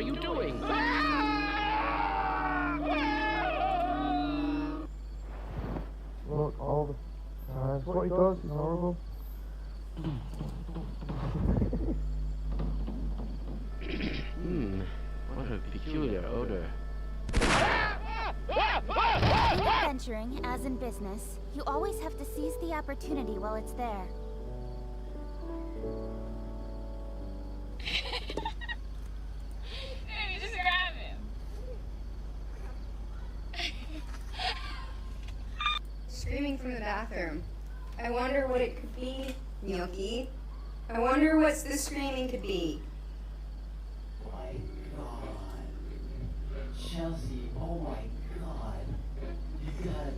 are you doing? Look, all the times. What he does is horrible. What a peculiar odor. In adventuring, as in business, you always have to seize the opportunity while it's there. Screaming from the bathroom. I wonder what it could be, Gnocchi. I wonder what the screaming could be. My God. Chelsea, oh my God. You got,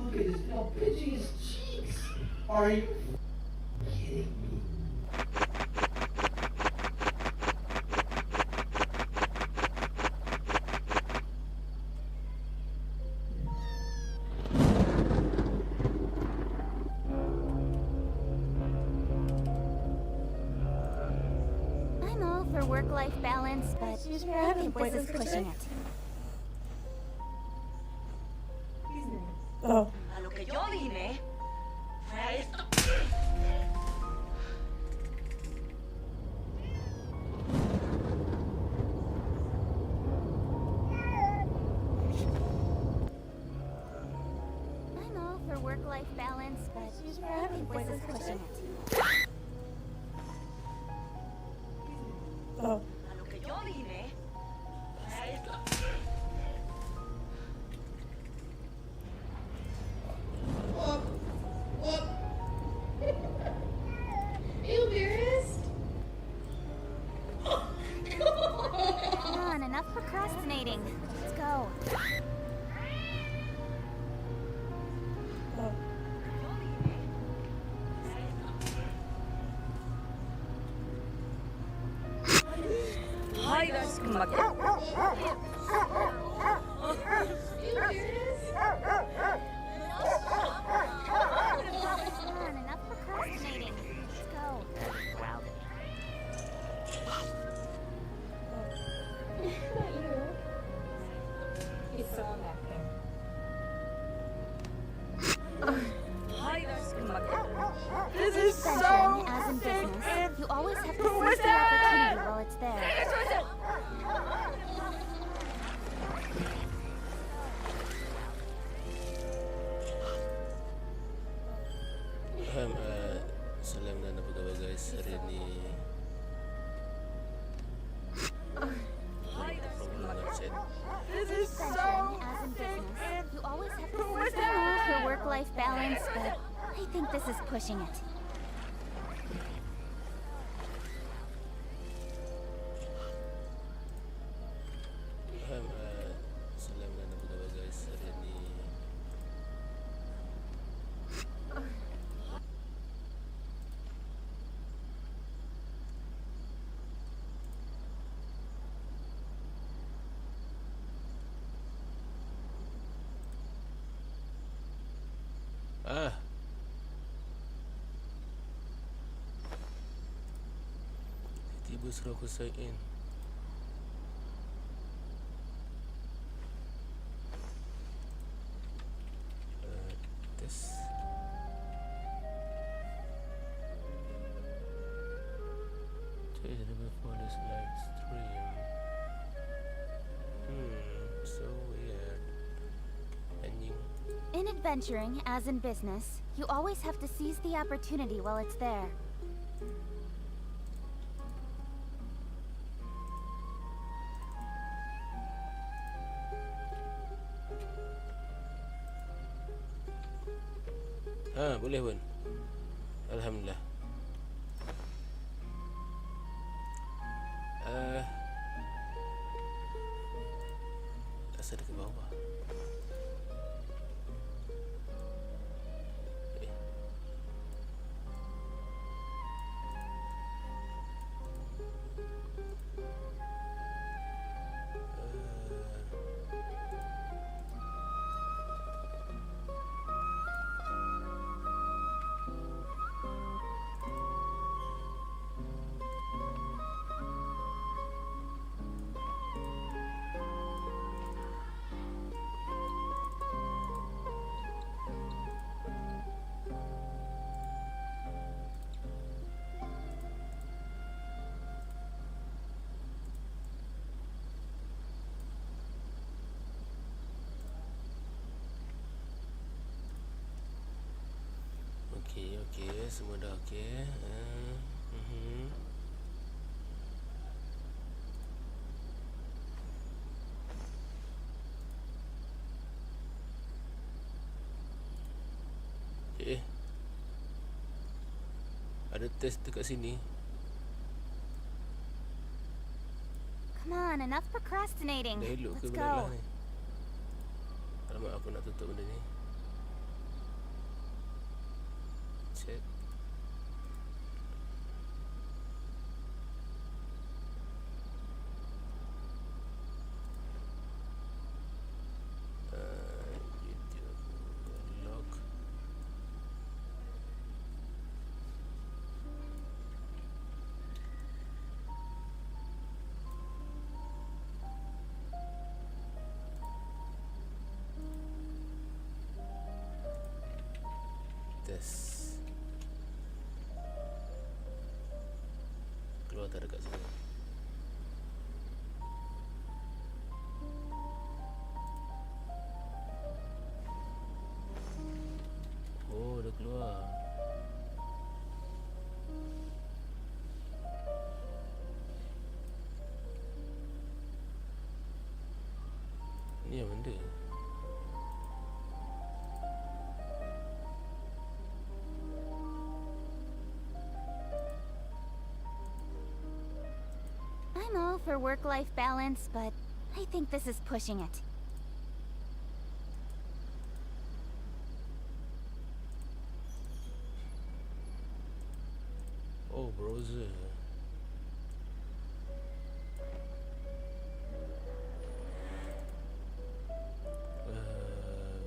look at his, how pitchy his cheeks. Are you kidding me? I'm all for work-life balance, but I think this is pushing it. Oh. A lo que yo vine fue a esto. I'm all for work-life balance, but I think this is pushing it. Oh. A lo que yo vine fue a esto. Come on, enough procrastinating. Let's go. Oh. Haydas kumak. Come on, enough procrastinating. Let's go. Haydas kumak. This is so as in business, you always have to seize the opportunity while it's there. Salam dan apa khabar guys. Hari ni problem website. Adventuring as in business, you always have to seize the rule for work-life balance, but I think this is pushing it. Salam dan apa khabar guys. Hari ni tiba suruh aku sign in. Test. Change the before this live stream. So weird. Anjing. In adventuring, as in business, you always have to seize the opportunity while it's there. Boleh pun. Alhamdulillah. Rasa dekat bawah. Okay, semua dah okay. Okay. Ada test dekat sini. Come on, enough procrastinating. Dah elok ke Let's benda lah go. ni? Alamak, aku nak tutup benda ni. Check. YouTube log. Test. Keluar tak dekat sini. Oh, dah keluar. Ni yang benda. I'm all for work-life balance, but I think this is pushing it. Oh, browser.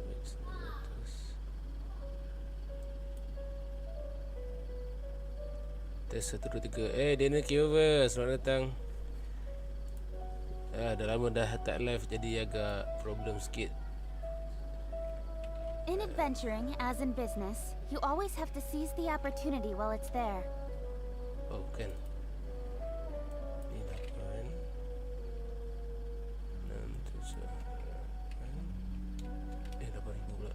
Mix notes. Test 1, 2, 3. Daniel Kaveh, selamat datang. Dah lama dah tak live, jadi agak problem sikit. In adventuring, as in business, you always have to seize the opportunity while it's there. Oh, kan. Ni 8 6, 7 8. 8,000 pula.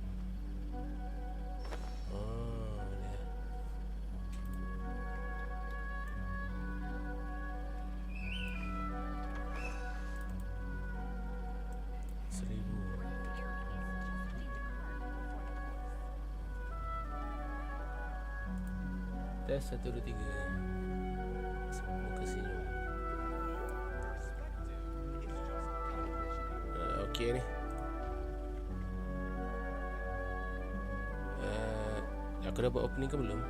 Oh, ni. Test 1, 2, 3. Semua kesenyum. Okey ni. Aku dah buat opening ke belum?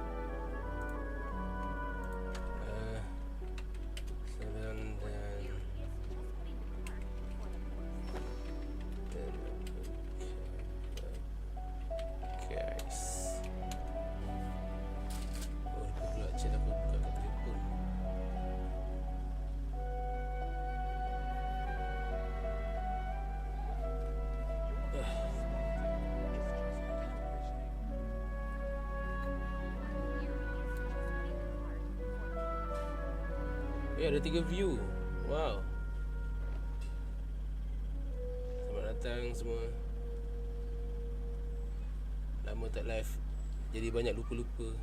Ada 3 view. Wow. Selamat datang semua. Lama tak live, jadi banyak lupa-lupa.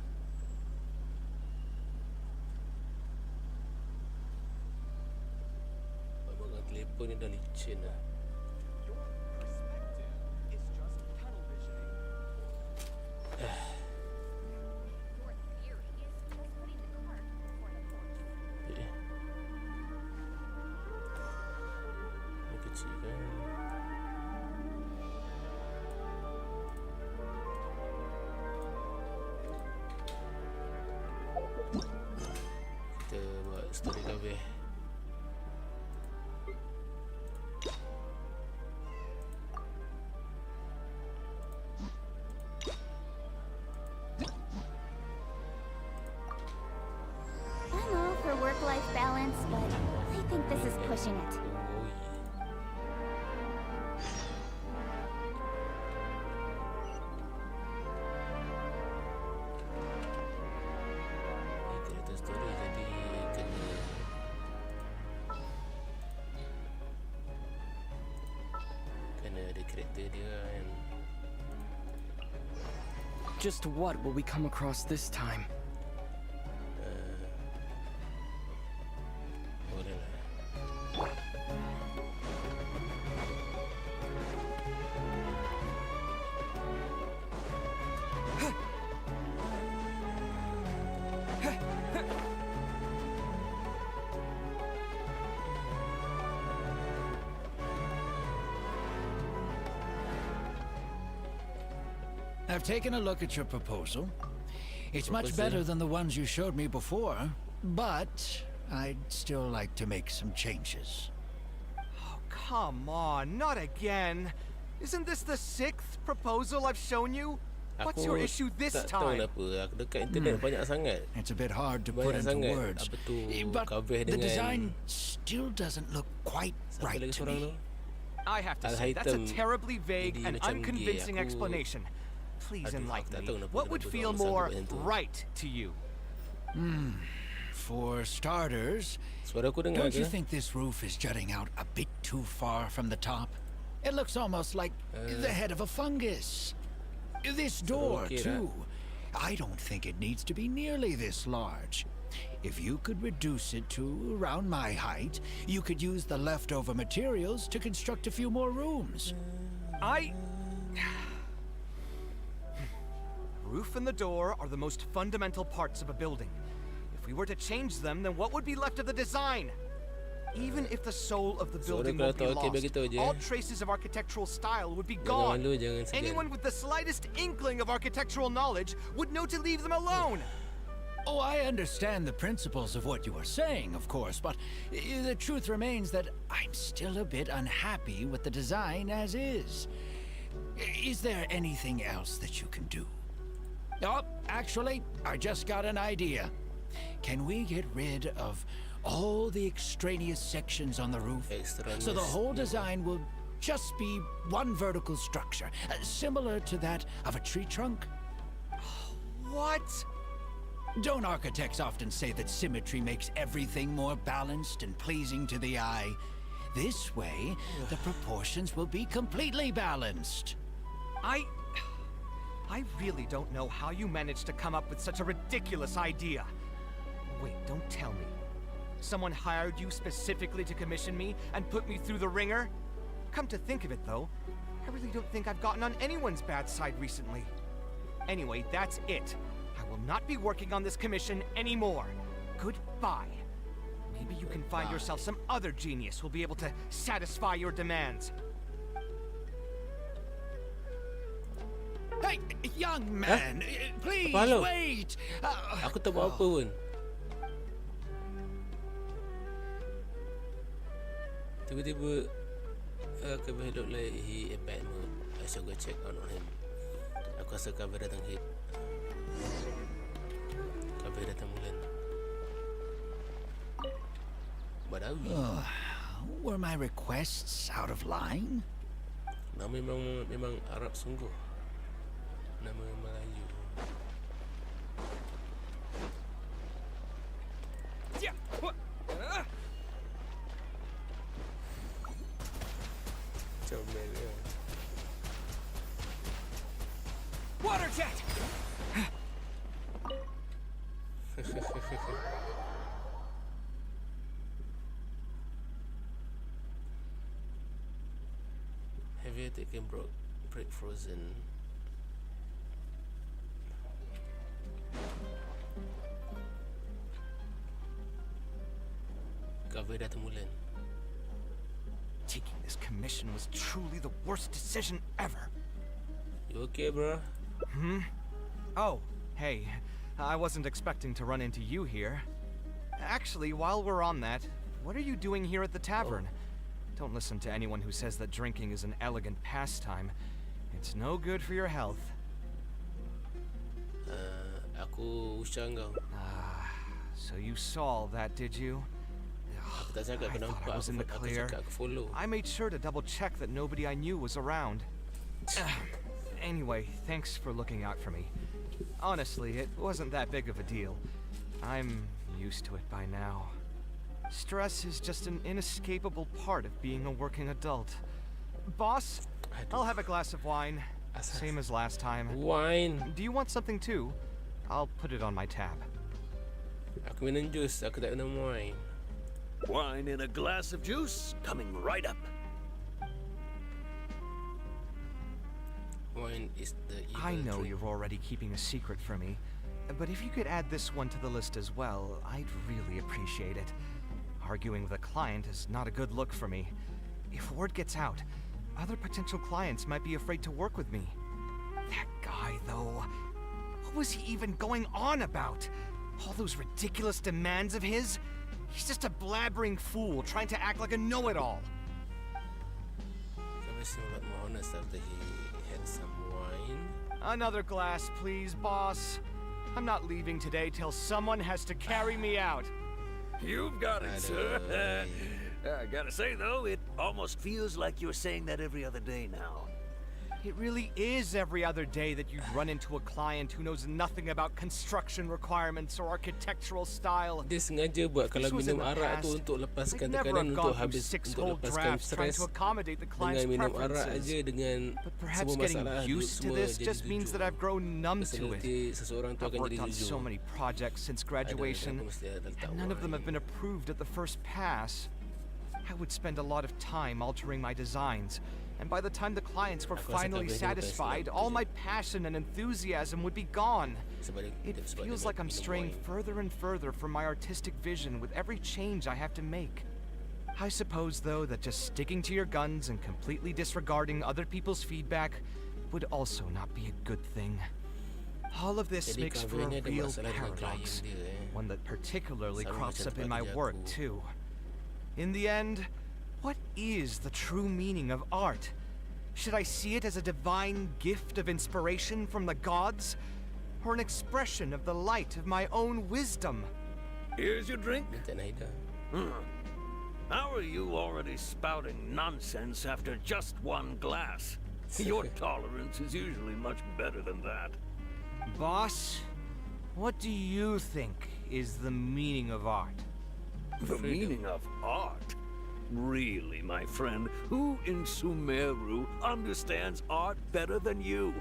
Abang telefon ni dah licin dah. Kita buat story Kaveh. I'm all for work-life balance, but I think this is pushing it. Just what will we come across this time? Boleh lah. I've taken a look at your proposal. It's much better than the ones you showed me before, but I'd still like to make some changes. Oh, come on, not again. Isn't this the 6th proposal I've shown you? What's your issue this tak tahu time? kenapa aku dekat internet banyak sangat. It's a bit hard to put Banyak into sangat words, apa tu but Kaveh the dengan design still doesn't look quite siapa right lagi to seorang tu? me. I have to say, that's a terribly vague jadi and macam unconvincing gay. Aku- explanation. Please Aduh, enlighten tak me. tahu kenapa What would kenapa feel orang more sanggup macam tu. right to you? For starters, Suara aku dengar don't you ke? think this roof is jutting out a bit too far from the top? It looks almost like the head of a fungus. This door, okay, too. I don't think it needs to be nearly this large. If you could reduce it to around my height, you could use the leftover materials to construct a few more rooms. Roof and the door are the most fundamental parts of a building. If we were to change them, then what would be left of the design? Even if the soul of the building kalau would be tak okey, lost, begitu je. all traces of architectural style would be Jangan gone. malu, jangan segan. Anyone with the slightest inkling of architectural knowledge would know to leave them alone. Oh, I understand the principles of what you are saying, of course, but the truth remains that I'm still a bit unhappy with the design as is. Is there anything else that you can do? Oh, actually, I just got an idea. Can we get rid of all the extraneous sections on the roof so the whole design will just be one vertical structure, similar to that of a tree trunk? What? Don't architects often say that symmetry makes everything more balanced and pleasing to the eye? This way, the proportions will be completely balanced. I really don't know how you managed to come up with such a ridiculous idea. Wait, don't tell me. Someone hired you specifically to commission me and put me through the ringer? Come to think of it, though, I really don't think I've gotten on anyone's bad side recently. Anyway, that's it. I will not be working on this commission anymore. Goodbye. Maybe you can find yourself some other genius who'll be able to satisfy your demands. Hey, young man, please Apa hal? wait. Aku tak buat apa pun. Tiba-tiba Kaveh look like he in bad mood. I shall go check on him. Aku rasa Kaveh datang hit. Kaveh datang bulan. Badawi. Were my requests out of line? Nama memang Arab sungguh. Nama Melayu. Comel ya. Water jet! Have you taken break frozen? Kaveh datang bulan. Taking this commission was truly the worst decision ever. You okay, bro? Oh, hey, I wasn't expecting to run into you here. Actually, while we're on that, what are you doing here at the tavern? Don't listen to anyone who says that drinking is an elegant pastime. It's no good for your health. Aku usah kau. So you saw that, did you? Aku tak cakap I kau thought nampak. I was in the Aku clear. cakap aku follow. I made sure to double check that nobody I knew was around. Anyway, thanks for looking out for me. Honestly, it wasn't that big of a deal. I'm used to it by now. Stress is just an inescapable part of being a working adult. Boss, I'll have a glass of wine. Same as last time. Wine. Do you want something too? I'll put it on my tab. Aku minum jus, aku tak minum wine. Wine in a glass of juice, coming right up. Wine is the evil I know drink. you're already keeping a secret from me, but if you could add this one to the list as well, I'd really appreciate it. Arguing with a client is not a good look for me. If word gets out, other potential clients might be afraid to work with me. That guy, though, what was he even going on about? All those ridiculous demands of his? He's just a blabbering fool trying to act like a know-it-all. Kaveh seemed a lot more honest after he had some wine. Another glass, please, boss. I'm not leaving today till someone has to carry me out. You've got it, sir. Aduh. I gotta say, though, it almost feels like you're saying that every other day now. It really is every other day that you'd run into a client who knows nothing about construction requirements or architectural style. Dia sengaja buat kalau This was in minum the arak tu past. untuk lepaskan I'd never tekanan, have untuk gone through habis, 6 untuk whole lepaskan drafts trying stres to accommodate the client's dengan minum arak aja preferences. dengan But perhaps semua getting masalah duduk used to semua this jadi just means jujur. that I've grown numb to it. Personality seseorang tu I've akan worked jadi on jujur. so many projects since graduation, Aku mesti ada letak and none of them have wine. been approved at the first pass. I would spend a lot of time altering my designs, and by the time the clients were Aku rasa finally Kaveh ni bukan satisfied, Islam all je. my passion and enthusiasm would be gone. Sebab It dia- sebab dia feels like I'm minum straying wine. further and further from my artistic vision with every change I have to make. I suppose, though, that just sticking to your guns and completely disregarding other people's feedback would also not be a good thing. All of this Jadi makes for Kaveh a ni ada real masalah dengan paradox, klien dia, one that particularly Selalu crops macam up in tempat my kerja work, aku. too. In the end, what is the true meaning of art? Should I see it as a divine gift of inspiration from the gods? Or an expression of the light of my own wisdom? Here's your drink. Minta Naida. How are you already spouting nonsense after just one glass? Your tolerance is usually much better than that. Boss, what do you think is the meaning of art? The meaning of art? Really, my friend, who in Sumeru understands art better than you?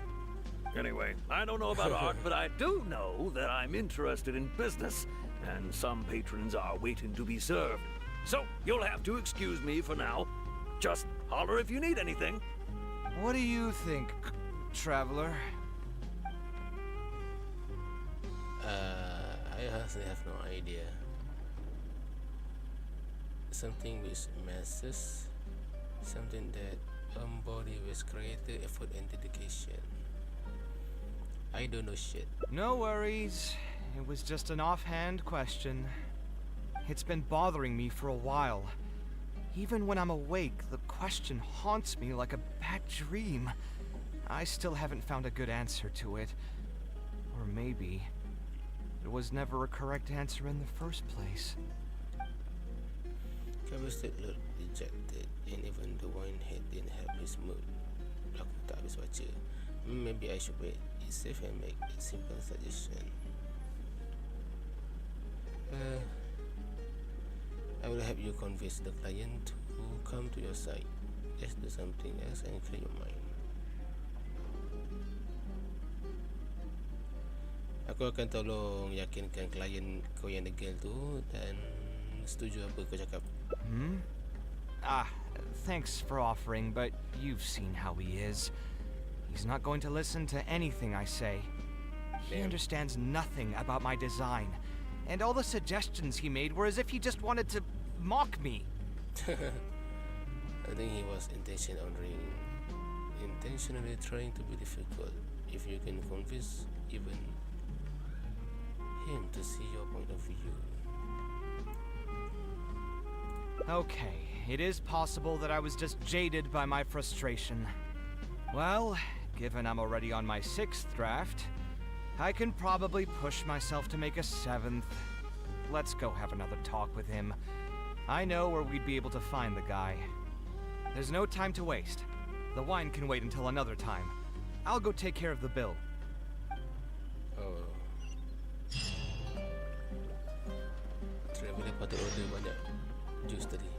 Anyway, I don't know about art, but I do know that I'm interested in business, and some patrons are waiting to be served. So, you'll have to excuse me for now. Just holler if you need anything. What do you think, traveler? I honestly have no idea. Something with masses, something that embody with creative effort and dedication. I don't know shit. No worries. It was just an offhand question. It's been bothering me for a while. Even when I'm awake, the question haunts me like a bad dream. I still haven't found a good answer to it. Or maybe there was never a correct answer in the first place. Kaveh still looked dejected, and even the wine head didn't help his mood. Aku tak habis baca. Maybe I should play it safe and make a simple suggestion. I will help you convince the client to come to your side. Let's do something else and clear your mind. Aku akan tolong yakinkan klien kau yang degil tu dan setuju apa kau cakap. Thanks for offering, but you've seen how he is. He's not going to listen to anything I say. He understands nothing about my design, and all the suggestions he made were as if he just wanted to mock me. I think he was intentionally trying to be difficult. If you can convince even him to see your point of view. Okay, it is possible that I was just jaded by my frustration. Well, given I'm already on my 6th draft, I can probably push myself to make a 7th. Let's go have another talk with him. I know where we'd be able to find the guy. There's no time to waste. The wine can wait until another time. I'll go take care of the bill. Oh. Traveler patut order banyak jus tadi.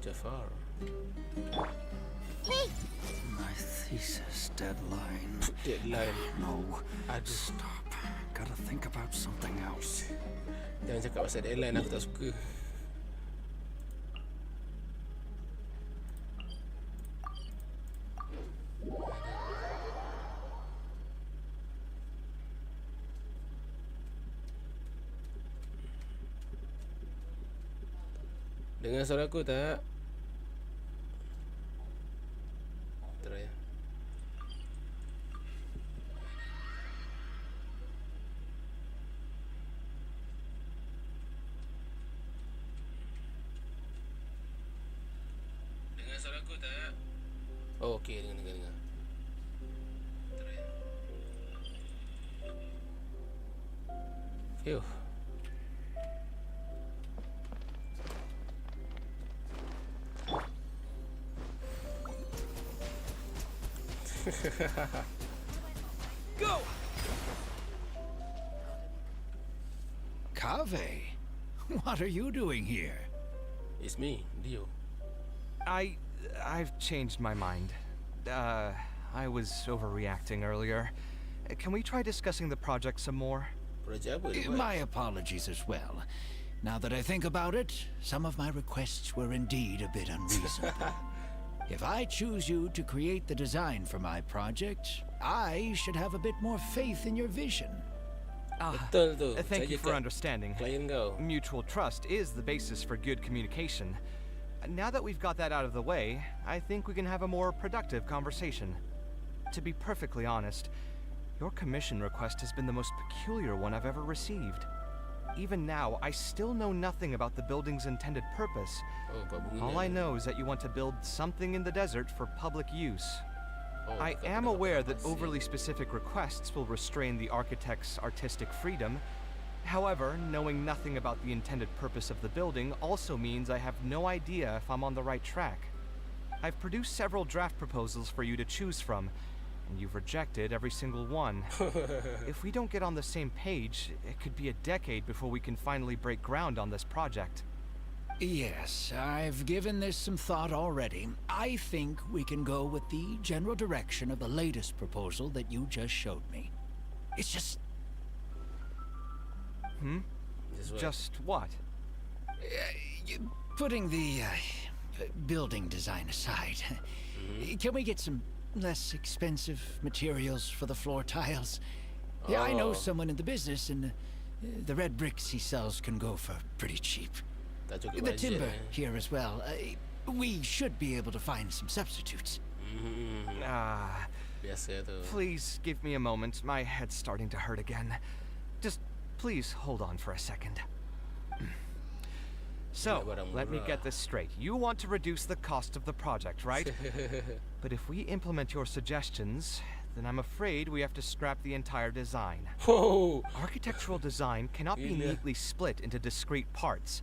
Jafar. Hey! My thesis deadline. Deadline. No. Aduh. Stop. Gotta think about something else. Jangan cakap pasal deadline, aku tak suka. Dengar suara aku tak? Try. Dengar suara aku tak? Oh, okey, dengar. Try. Phew. Go! Kaveh, what are you doing here? It's me, Dio. I've changed my mind. I was overreacting earlier. Can we try discussing the project some more? Project apa? My apologies as well. Now that I think about it, some of my requests were indeed a bit unreasonable. If I choose you to create the design for my project, I should have a bit more faith in your vision. Betul tu. Thank you for understanding. Klien kau. Mutual trust is the basis for good communication. Now that we've got that out of the way, I think we can have a more productive conversation. To be perfectly honest, your commission request has been the most peculiar one I've ever received. Even now, I still know nothing about the building's intended purpose. All I know is that you want to build something in the desert for public use. I am aware that overly specific requests will restrain the architect's artistic freedom. However, knowing nothing about the intended purpose of the building also means I have no idea if I'm on the right track. I've produced several draft proposals for you to choose from, and you've rejected every single one. If we don't get on the same page, it could be a decade before we can finally break ground on this project. Yes, I've given this some thought already. I think we can go with the general direction of the latest proposal that you just showed me. It's just... Just what? Putting the building design aside, can we get some less expensive materials for the floor tiles? Yeah, I know someone in the business, and the red bricks he sells can go for pretty cheap. The timber here as well. We should be able to find some substitutes. Please give me a moment. My head's starting to hurt again. Just please hold on for a second. So, let me get this straight. You want to reduce the cost of the project, right? But if we implement your suggestions, then I'm afraid we have to scrap the entire design. Architectural design cannot be neatly split into discrete parts.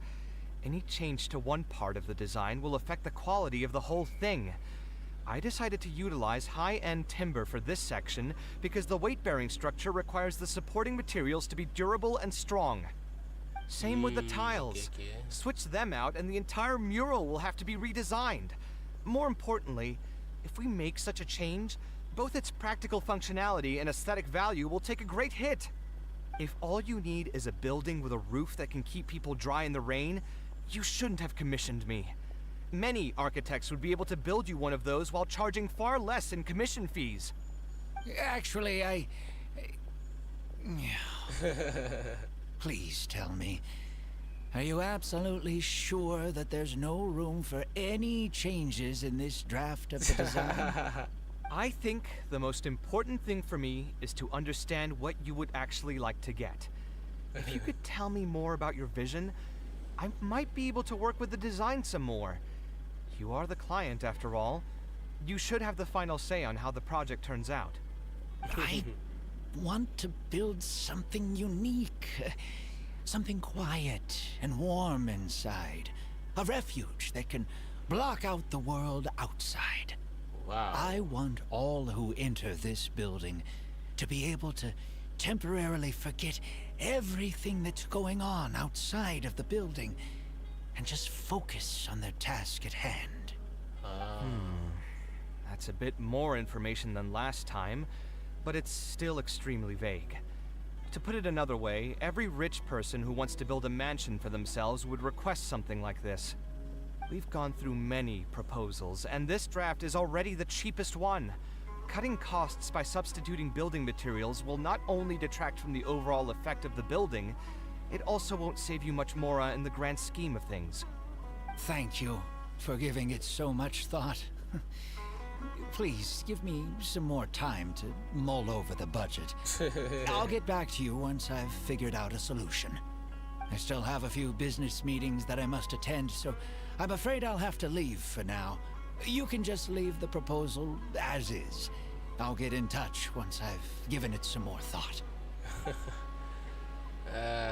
Any change to one part of the design will affect the quality of the whole thing. I decided to utilize high-end timber for this section because the weight-bearing structure requires the supporting materials to be durable and strong. Same with the tiles. Switch them out and the entire mural will have to be redesigned. More importantly, if we make such a change, both its practical functionality and aesthetic value will take a great hit. If all you need is a building with a roof that can keep people dry in the rain, you shouldn't have commissioned me. Many architects would be able to build you one of those while charging far less in commission fees. Actually, Please tell me, are you absolutely sure that there's no room for any changes in this draft of the design? I think the most important thing for me is to understand what you would actually like to get. If you could tell me more about your vision, I might be able to work with the design some more. You are the client, after all. You should have the final say on how the project turns out. I want to build something unique. Something quiet and warm inside. A refuge that can block out the world outside. Wow. I want all who enter this building to be able to temporarily forget everything that's going on outside of the building and just focus on their task at hand. That's a bit more information than last time, but it's still extremely vague. To put it another way, every rich person who wants to build a mansion for themselves would request something like this. We've gone through many proposals, and this draft is already the cheapest one. Cutting costs by substituting building materials will not only detract from the overall effect of the building, it also won't save you much more in the grand scheme of things. Thank you for giving it so much thought. Please give me some more time to mull over the budget. I'll get back to you once I've figured out a solution. I still have a few business meetings that I must attend, so I'm afraid I'll have to leave for now. You can just leave the proposal as is. I'll get in touch once I've given it some more thought.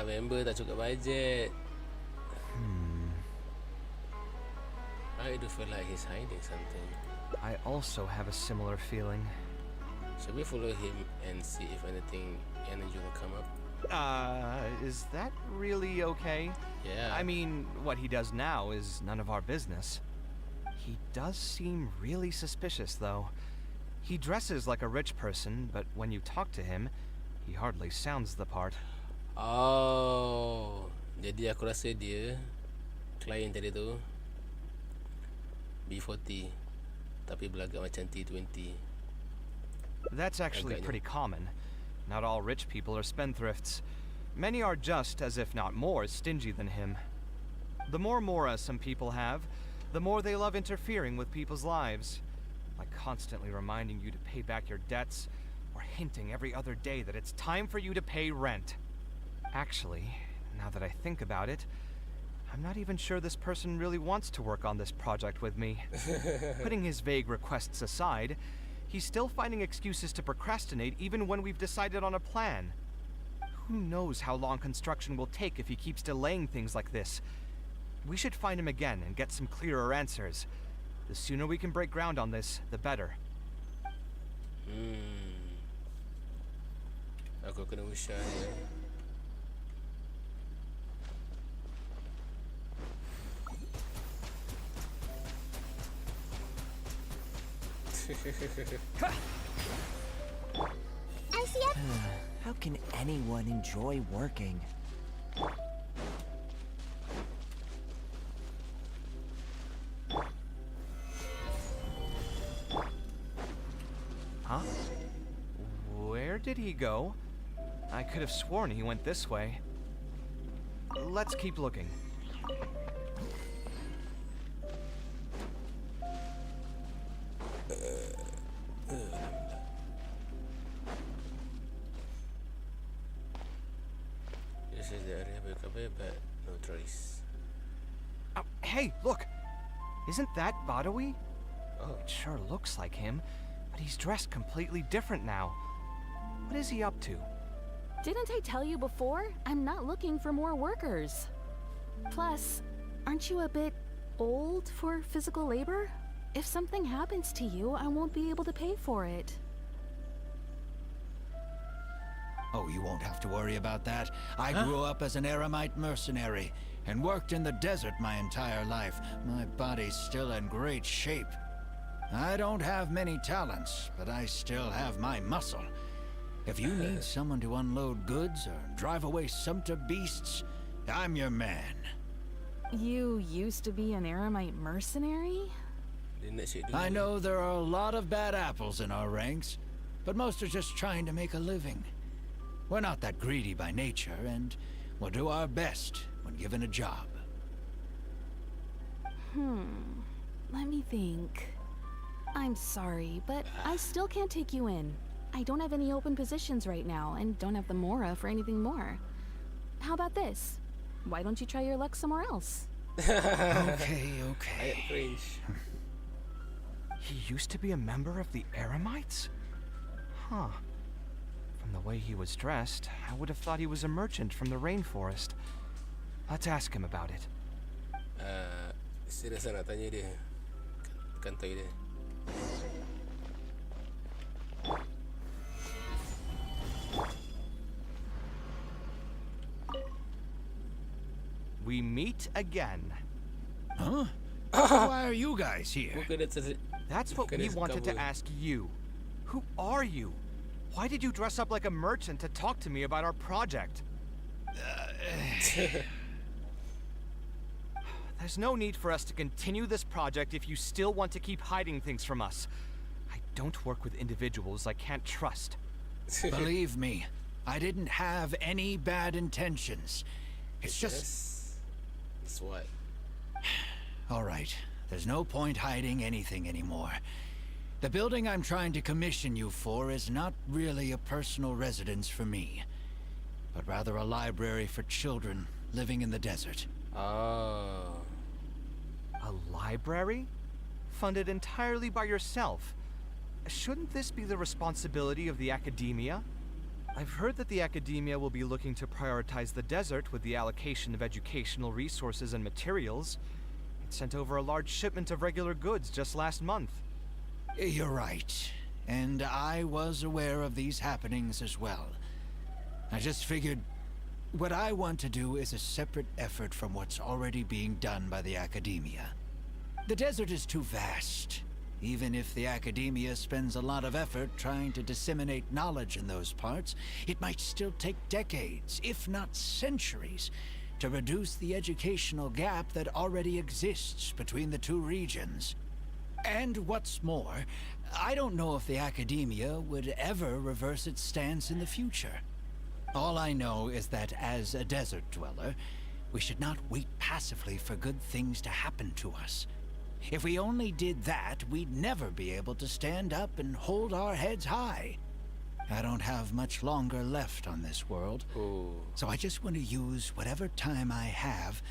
Member tak cukup budget. I do feel like he's hiding something. I also have a similar feeling. Should we follow him and see if anything unusual will come up? Is that really okay? Yeah. I mean, what he does now is none of our business. He does seem really suspicious, though. He dresses like a rich person, but when you talk to him, he hardly sounds the part. Oh, jadi aku rasa dia klien tadi tu B40 tapi belagak macam T20. That's actually pretty common. Not all rich people are spendthrifts. Many are just, as if not more, stingy than him. The more mora some people have, the more they love interfering with people's lives, by constantly reminding you to pay back your debts, or hinting every other day that it's time for you to pay rent. Actually, now that I think about it, I'm not even sure this person really wants to work on this project with me. Putting his vague requests aside, he's still finding excuses to procrastinate even when we've decided on a plan. Who knows how long construction will take if he keeps delaying things like this? We should find him again and get some clearer answers. The sooner we can break ground on this, the better. Aku kena usah ya. How can anyone enjoy working? Huh? Where did he go? I could have sworn he went this way. Let's keep looking. This is the area of Kaveh, but no trace. Oh, hey, look! Isn't that Badawi? Oh. It sure looks like him, but he's dressed completely different now. What is he up to? Didn't I tell you before? I'm not looking for more workers. Plus, aren't you a bit old for physical labor? If something happens to you, I won't be able to pay for it. Oh, you won't have to worry about that. I grew up as an Eremite mercenary and worked in the desert my entire life. My body's still in great shape. I don't have many talents, but I still have my muscle. If you need someone to unload goods or drive away sumpter beasts, I'm your man. You used to be an Eremite mercenary? I know there are a lot of bad apples in our ranks, but most are just trying to make a living. We're not that greedy by nature, and we'll do our best when given a job. Let me think. I'm sorry, but I still can't take you in. I don't have any open positions right now, and don't have the mora for anything more. How about this? Why don't you try your luck somewhere else? Okay. Cringe. He used to be a member of the Eremites? Huh. From the way he was dressed, I would have thought he was a merchant from the rainforest. Let's ask him about it. Serius nak tanya dia. Kantor dia. We meet again. Huh? Why are you guys here? Bukan dia That's what we wanted to ask you. Who are you? Why did you dress up like a merchant to talk to me about our project? There's no need for us to continue this project if you still want to keep hiding things from us. I don't work with individuals I can't trust. Believe me, I didn't have any bad intentions. It's just... It's what? All right, there's no point hiding anything anymore. The building I'm trying to commission you for is not really a personal residence for me, but rather a library for children living in the desert. Oh. A library? Funded entirely by yourself? Shouldn't this be the responsibility of the academia? I've heard that the academia will be looking to prioritize the desert with the allocation of educational resources and materials. It sent over a large shipment of regular goods just last month. You're right, and I was aware of these happenings as well. I just figured what I want to do is a separate effort from what's already being done by the academia. The desert is too vast. Even if the academia spends a lot of effort trying to disseminate knowledge in those parts, it might still take decades, if not centuries, to reduce the educational gap that already exists between the two regions. And what's more, I don't know if the academia would ever reverse its stance in the future. All I know is that as a desert dweller, we should not wait passively for good things to happen to us. If we only did that, we'd never be able to stand up and hold our heads high. I don't have much longer left on this world, so I just want to use whatever time I have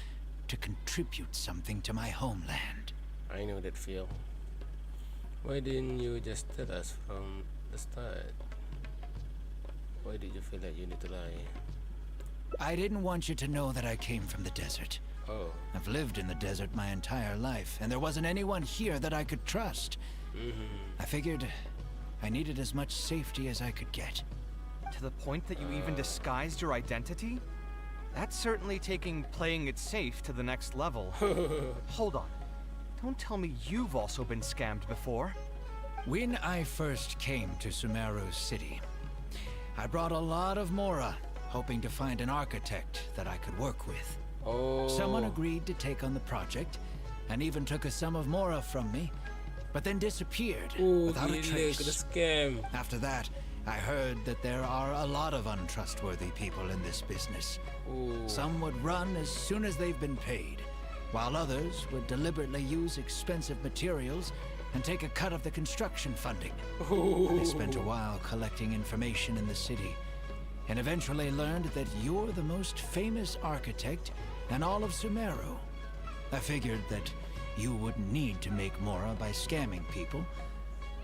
to contribute something to my homeland. I know that feel. Why didn't you just tell us from the start? Why did you feel like you need to lie? I didn't want you to know that I came from the desert. Oh. I've lived in the desert my entire life, and there wasn't anyone here that I could trust. I figured I needed as much safety as I could get. To the point that you even disguised your identity? That's certainly taking playing it safe to the next level. Hold on. Don't tell me you've also been scammed before. When I first came to Sumeru City, I brought a lot of Mora, hoping to find an architect that I could work with. Someone agreed to take on the project, and even took a sum of Mora from me, but then disappeared without a trace. After that, I heard that there are a lot of untrustworthy people in this business. Some would run as soon as they've been paid, while others would deliberately use expensive materials and take a cut of the construction funding. They spent a while collecting information in the city, and eventually learned that you're the most famous architect in all of Sumeru. I figured that you wouldn't need to make Mora by scamming people,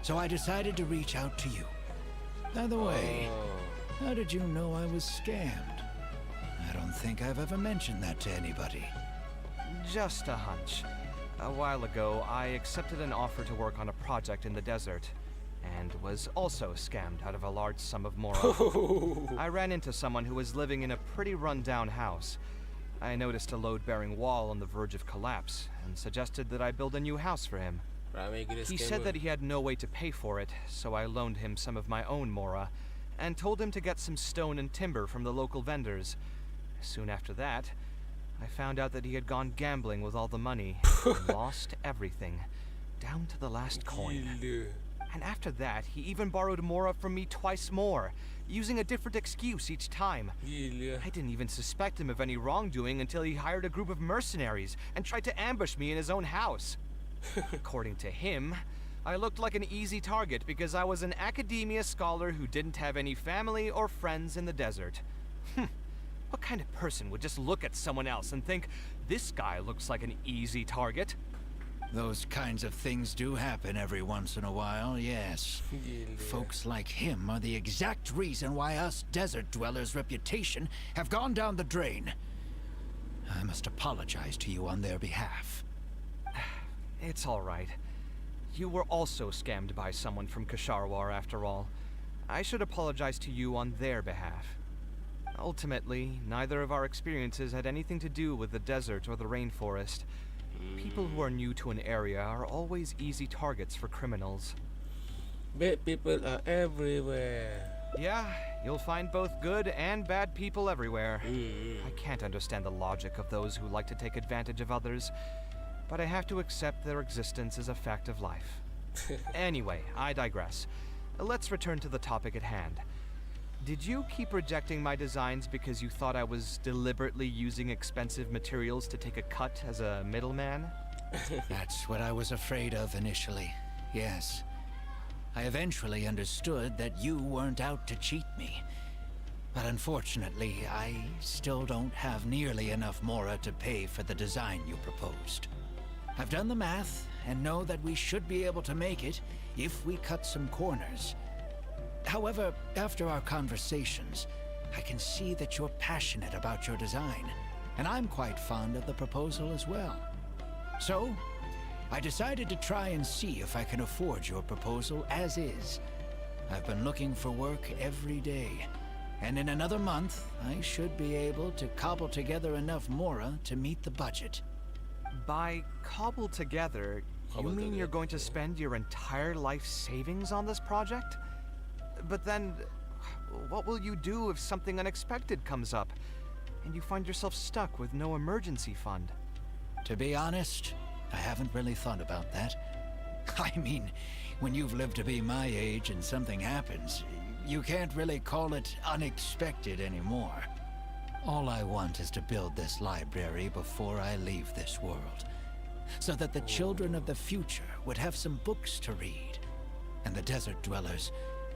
so I decided to reach out to you. By the way, how did you know I was scammed? I don't think I've ever mentioned that to anybody. Just a hunch. A while ago, I accepted an offer to work on a project in the desert, and was also scammed out of a large sum of Mora. I ran into someone who was living in a pretty run-down house. I noticed a load-bearing wall on the verge of collapse, and suggested that I build a new house for him. He said that he had no way to pay for it, so I loaned him some of my own Mora, and told him to get some stone and timber from the local vendors. Soon after that, I found out that he had gone gambling with all the money, and lost everything, down to the last coin. And after that, he even borrowed Mora from me twice more, using a different excuse each time. I didn't even suspect him of any wrongdoing until he hired a group of mercenaries and tried to ambush me in his own house. According to him, I looked like an easy target because I was an academia scholar who didn't have any family or friends in the desert. What kind of person would just look at someone else and think, this guy looks like an easy target? Those kinds of things do happen every once in a while, yes. Folks like him are the exact reason why us desert dwellers' reputation have gone down the drain. I must apologize to you on their behalf. It's all right. You were also scammed by someone from Kasharwar after all. I should apologize to you on their behalf. Ultimately, neither of our experiences had anything to do with the desert or the rainforest. People who are new to an area are always easy targets for criminals. Bad people are everywhere. Yeah, you'll find both good and bad people everywhere. I can't understand the logic of those who like to take advantage of others, but I have to accept their existence as a fact of life. Anyway, I digress. Let's return to the topic at hand. Did you keep rejecting my designs because you thought I was deliberately using expensive materials to take a cut as a middleman? That's what I was afraid of initially, yes. I eventually understood that you weren't out to cheat me. But unfortunately, I still don't have nearly enough mora to pay for the design you proposed. I've done the math and know that we should be able to make it if we cut some corners. However, after our conversations, I can see that you're passionate about your design, and I'm quite fond of the proposal as well. So, I decided to try and see if I can afford your proposal as is. I've been looking for work every day, and in another month, I should be able to cobble together enough mora to meet the budget. By cobble together, you mean you're going to spend your entire life savings on this project? But then, what will you do if something unexpected comes up, and you find yourself stuck with no emergency fund? To be honest, I haven't really thought about that. I mean, when you've lived to be my age and something happens, you can't really call it unexpected anymore. All I want is to build this library before I leave this world, so that the children of the future would have some books to read, and the desert dwellers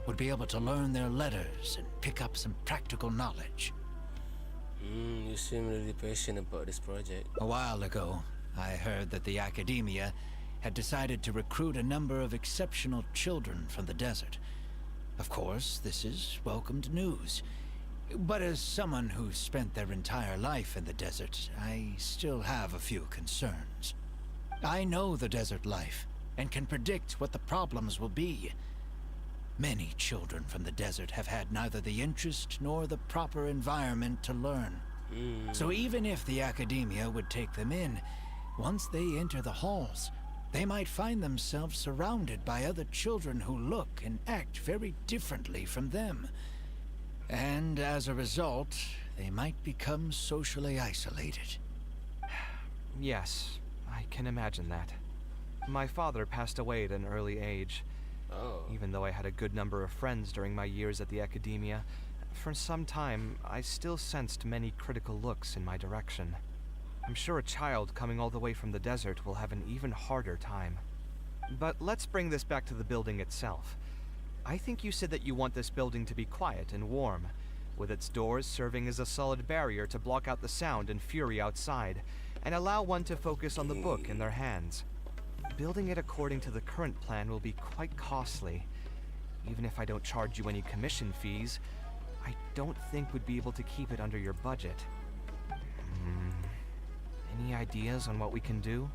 would be able to learn their letters and pick up some practical knowledge. You seem really passionate about this project. A while ago, I heard that the academia had decided to recruit a number of exceptional children from the desert. Of course, this is welcomed news. But as someone who's spent their entire life in the desert, I still have a few concerns. I know the desert life and can predict what the problems will be. Many children from the desert have had neither the interest nor the proper environment to learn. So even if the academia would take them in, once they enter the halls, they might find themselves surrounded by other children who look and act very differently from them. And as a result, they might become socially isolated. Yes, I can imagine that. My father passed away at an early age. Even though I had a good number of friends during my years at the academia, for some time, I still sensed many critical looks in my direction. I'm sure a child coming all the way from the desert will have an even harder time. But let's bring this back to the building itself. I think you said that you want this building to be quiet and warm, with its doors serving as a solid barrier to block out the sound and fury outside, and allow one to focus on the book in their hands. Building it according to the current plan will be quite costly. Even if I don't charge you any commission fees, I don't think we'd be able to keep it under your budget. Any ideas on what we can do?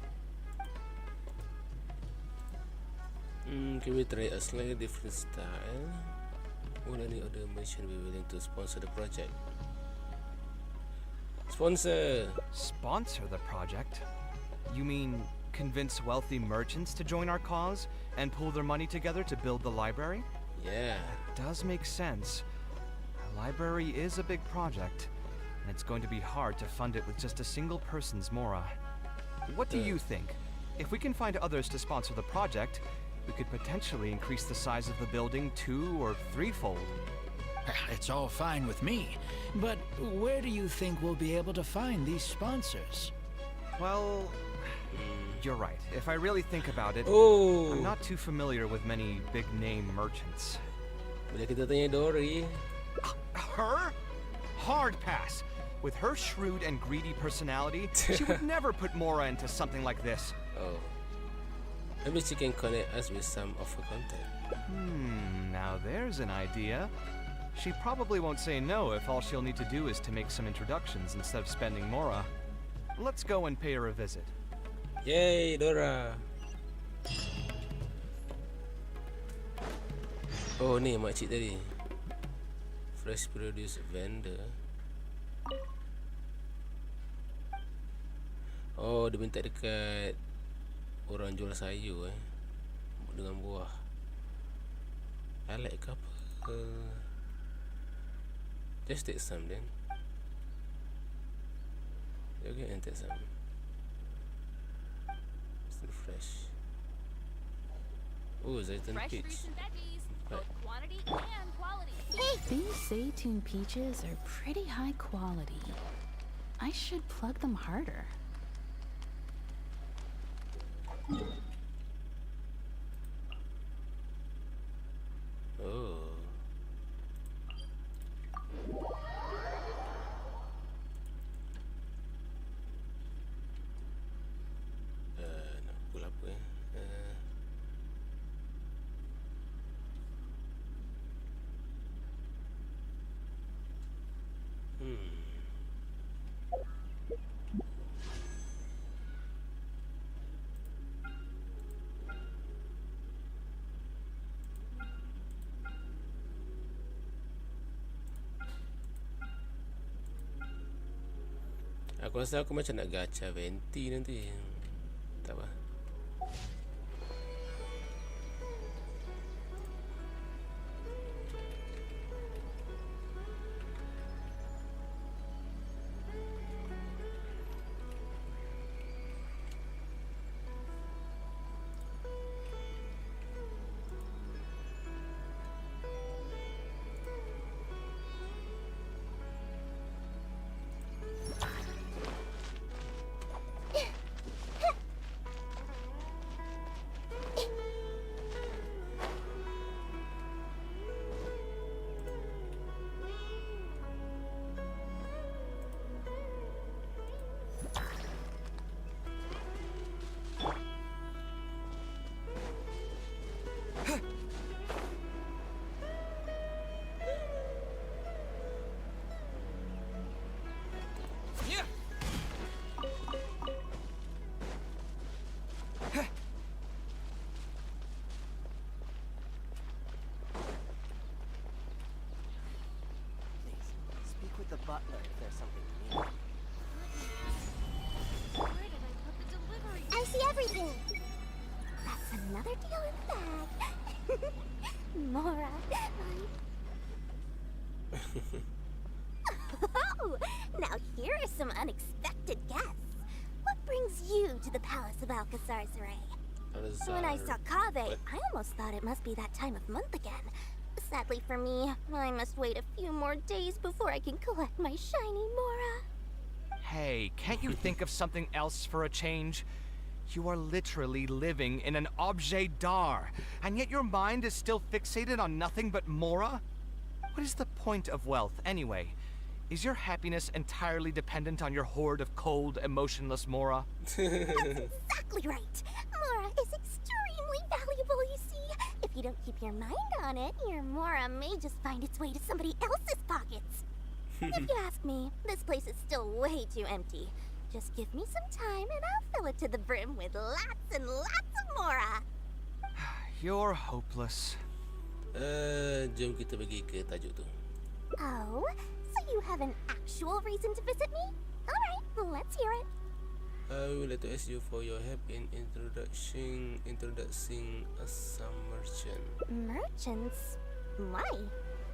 Can we try a slightly different style? Would any other merchant be willing to sponsor the project? Sponsor! Sponsor the project? You mean convince wealthy merchants to join our cause and pool their money together to build the library? Yeah. That does make sense. A library is a big project, and it's going to be hard to fund it with just a single person's mora. What do you think? If we can find others to sponsor the project, we could potentially increase the size of the building 2- or 3-fold. It's all fine with me, but where do you think we'll be able to find these sponsors? Well, you're right. If I really think about it, I'm not too familiar with many big-name merchants. Boleh kita tanya Dory. Her? Hard pass. With her shrewd and greedy personality, she would never put mora into something like this. Oh. Maybe she can connect us with some of her contact. Now there's an idea. She probably won't say no if all she'll need to do is to make some introductions instead of spending mora. Let's go and pay her a visit. Yay, Dora. Oh, ni makcik tadi. Fresh produce vendor. Oh, dia minta dekat orang jual sayur dengan buah. I like ke apa? Just take some then. Okay, and take some. Still fresh. Oh, zaytun Fresh peach. fruits and veggies, Right. both quantity and quality. These zaytun peaches are pretty high quality. I should plug them harder. Oh. Nak pukul apa Aku rasa aku macam nak gacha venti nanti. Tak apa. Speak with the butler if there's something you need. Where did I put the delivery? I see everything. That's another deal in the bag. Mora, Oh, now here are some unexpected guests. What brings you to the palace of Alcazar's-Ray? When I saw Kaveh, I almost thought it must be that time of month again. Sadly for me, I must wait a few more days before I can collect my shiny Mora. Hey, can't you think of something else for a change? You are literally living in an objet d'art, and yet your mind is still fixated on nothing but Mora? What is the point of wealth, anyway? Is your happiness entirely dependent on your hoard of cold, emotionless Mora? That's exactly right. Mora is extremely valuable, you see. If you don't keep your mind on it, your Mora may just find its way to somebody else's pockets. If you ask me, this place is still way too empty. Just give me some time and I'll fill it to the brim with lots and lots of Mora. You're hopeless. Jom kita pergi ke tajuk tu. Oh, so you have an actual reason to visit me? Alright, let's hear it. I would like to ask you for your help in introducing some merchant. Merchants? Why?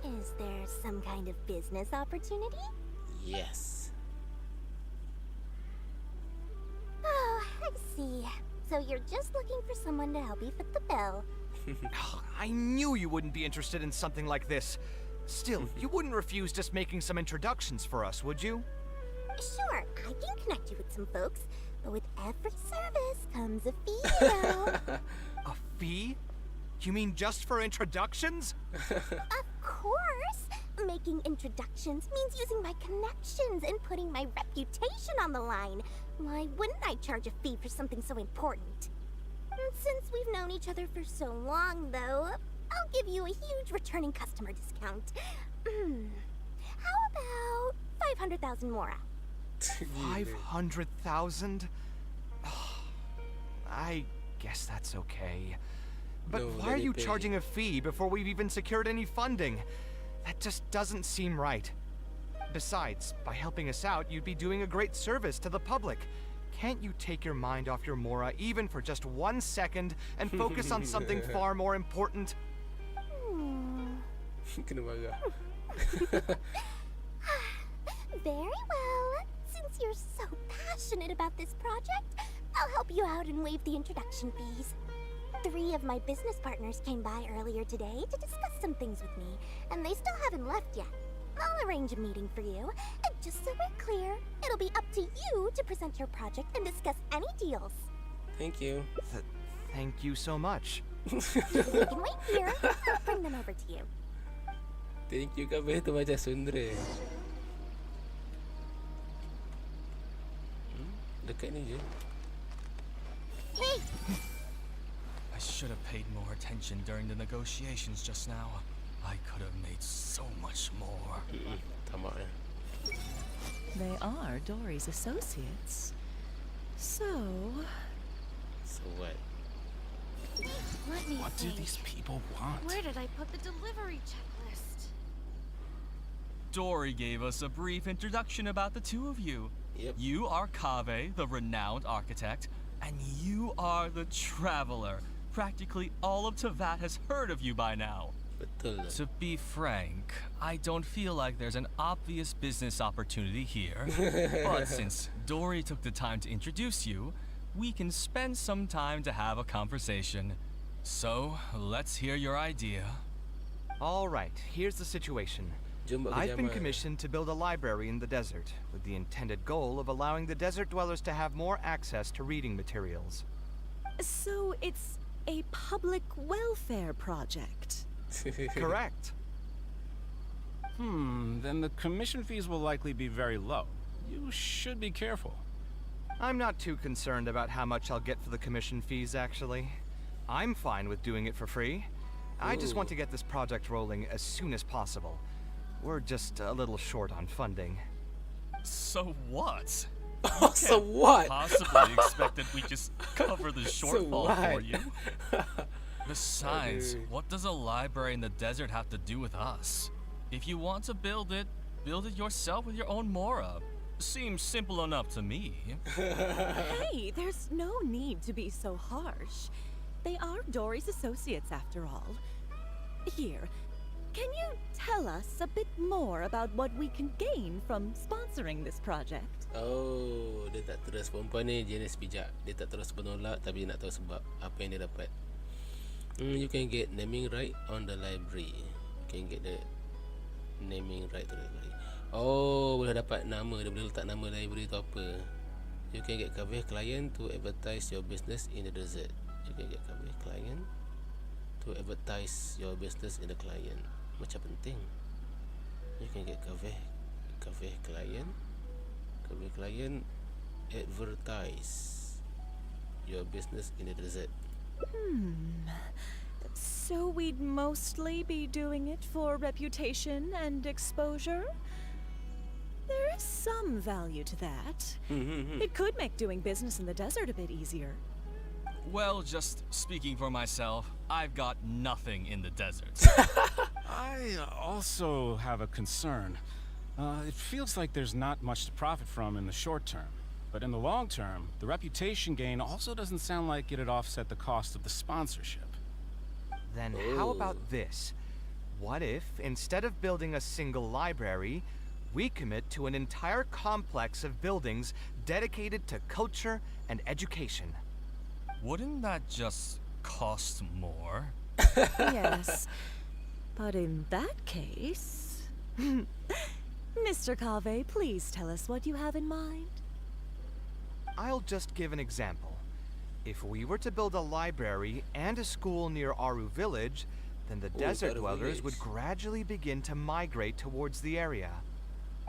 Is there some kind of business opportunity? Yes. Oh, I see. So you're just looking for someone to help you fit the bill. I knew you wouldn't be interested in something like this. Still, you wouldn't refuse just making some introductions for us, would you? Sure, I can connect you with some folks, but with every service comes a fee, you know. A fee? You mean just for introductions? Of course! Making introductions means using my connections and putting my reputation on the line. Why wouldn't I charge a fee for something so important? Since we've known each other for so long, though, I'll give you a huge returning customer discount. How about 500,000 Mora? 500,000? I guess that's okay. But No, why are let you me pay. charging a fee before we've even secured any funding? That just doesn't seem right. Besides, by helping us out, you'd be doing a great service to the public. can't you take your mind off your Mora even for just 1 second and focus on something far more important? Kena marah. Very well. Since you're so passionate about this project, I'll help you out and waive the introduction fees. 3 of my business partners came by earlier today to discuss some things with me, and they still haven't left yet. I'll arrange a meeting for you, and just so we're clear, it'll be up to you to present your project and discuss any deals. Thank you. Thank you so much. You can wait here. I'll bring them over to you. Thank you, Kaveh tu macam Sundra. Dekat ni je. Hey! I should have paid more attention during the negotiations just now. I could have made so much more. Tamak ya. They are Dory's associates. So what? Let me What do think. these people want? Where did I put the delivery checklist? Dory gave us a brief introduction about the two of you. Yep. You are Kaveh, the renowned architect, and you are the traveler. Practically all of Tevat has heard of you by now. Betul. To be frank, I don't feel like there's an obvious business opportunity here. But since Dory took the time to introduce you, we can spend some time to have a conversation. So, let's hear your idea. All right, here's the situation. I've been commissioned to build a library in the desert, with the intended goal of allowing the desert dwellers to have more access to reading materials. So it's a public welfare project. Correct. Then the commission fees will likely be very low. You should be careful. I'm not too concerned about how much I'll get for the commission fees, actually. I'm fine with doing it for free. I just want to get this project rolling as soon as possible. We're just a little short on funding. So what? So what? Possibly expect that we just cover the So shortfall for what? you. Besides, what does a library in the desert have to do with us? If you want to build it yourself with your own Mora. Seems simple enough to me. Hey, there's no need to be so harsh. They are Dory's associates after all. Here, can you tell us a bit more about what we can gain from sponsoring this project? Oh, dia tak terus perempuan ni jenis bijak. Dia tak terus menolak tapi dia nak tahu sebab apa yang dia dapat. You can get naming right on the library. You can get the naming right to the library. Oh, boleh dapat nama. Dia boleh letak nama library tu apa. You can get Kaveh client to advertise your business in the desert. You can get Kaveh client to advertise your business in the client. Macam penting. You can get Kaveh client advertise your business in the desert. So we'd mostly be doing it for reputation and exposure? There is some value to that. It could make doing business in the desert a bit easier. Well, just speaking for myself, I've got nothing in the desert. I also have a concern. It feels like there's not much to profit from in the short term. But in the long term, the reputation gain also doesn't sound like it'd offset the cost of the sponsorship. Then how about this? What if, instead of building a single library, we commit to an entire complex of buildings dedicated to culture and education? Wouldn't that just cost more? Yes, but in that case... Mr. Kaveh, please tell us what you have in mind. I'll just give an example. If we were to build a library and a school near Aru village, then the desert dwellers would gradually begin to migrate towards the area.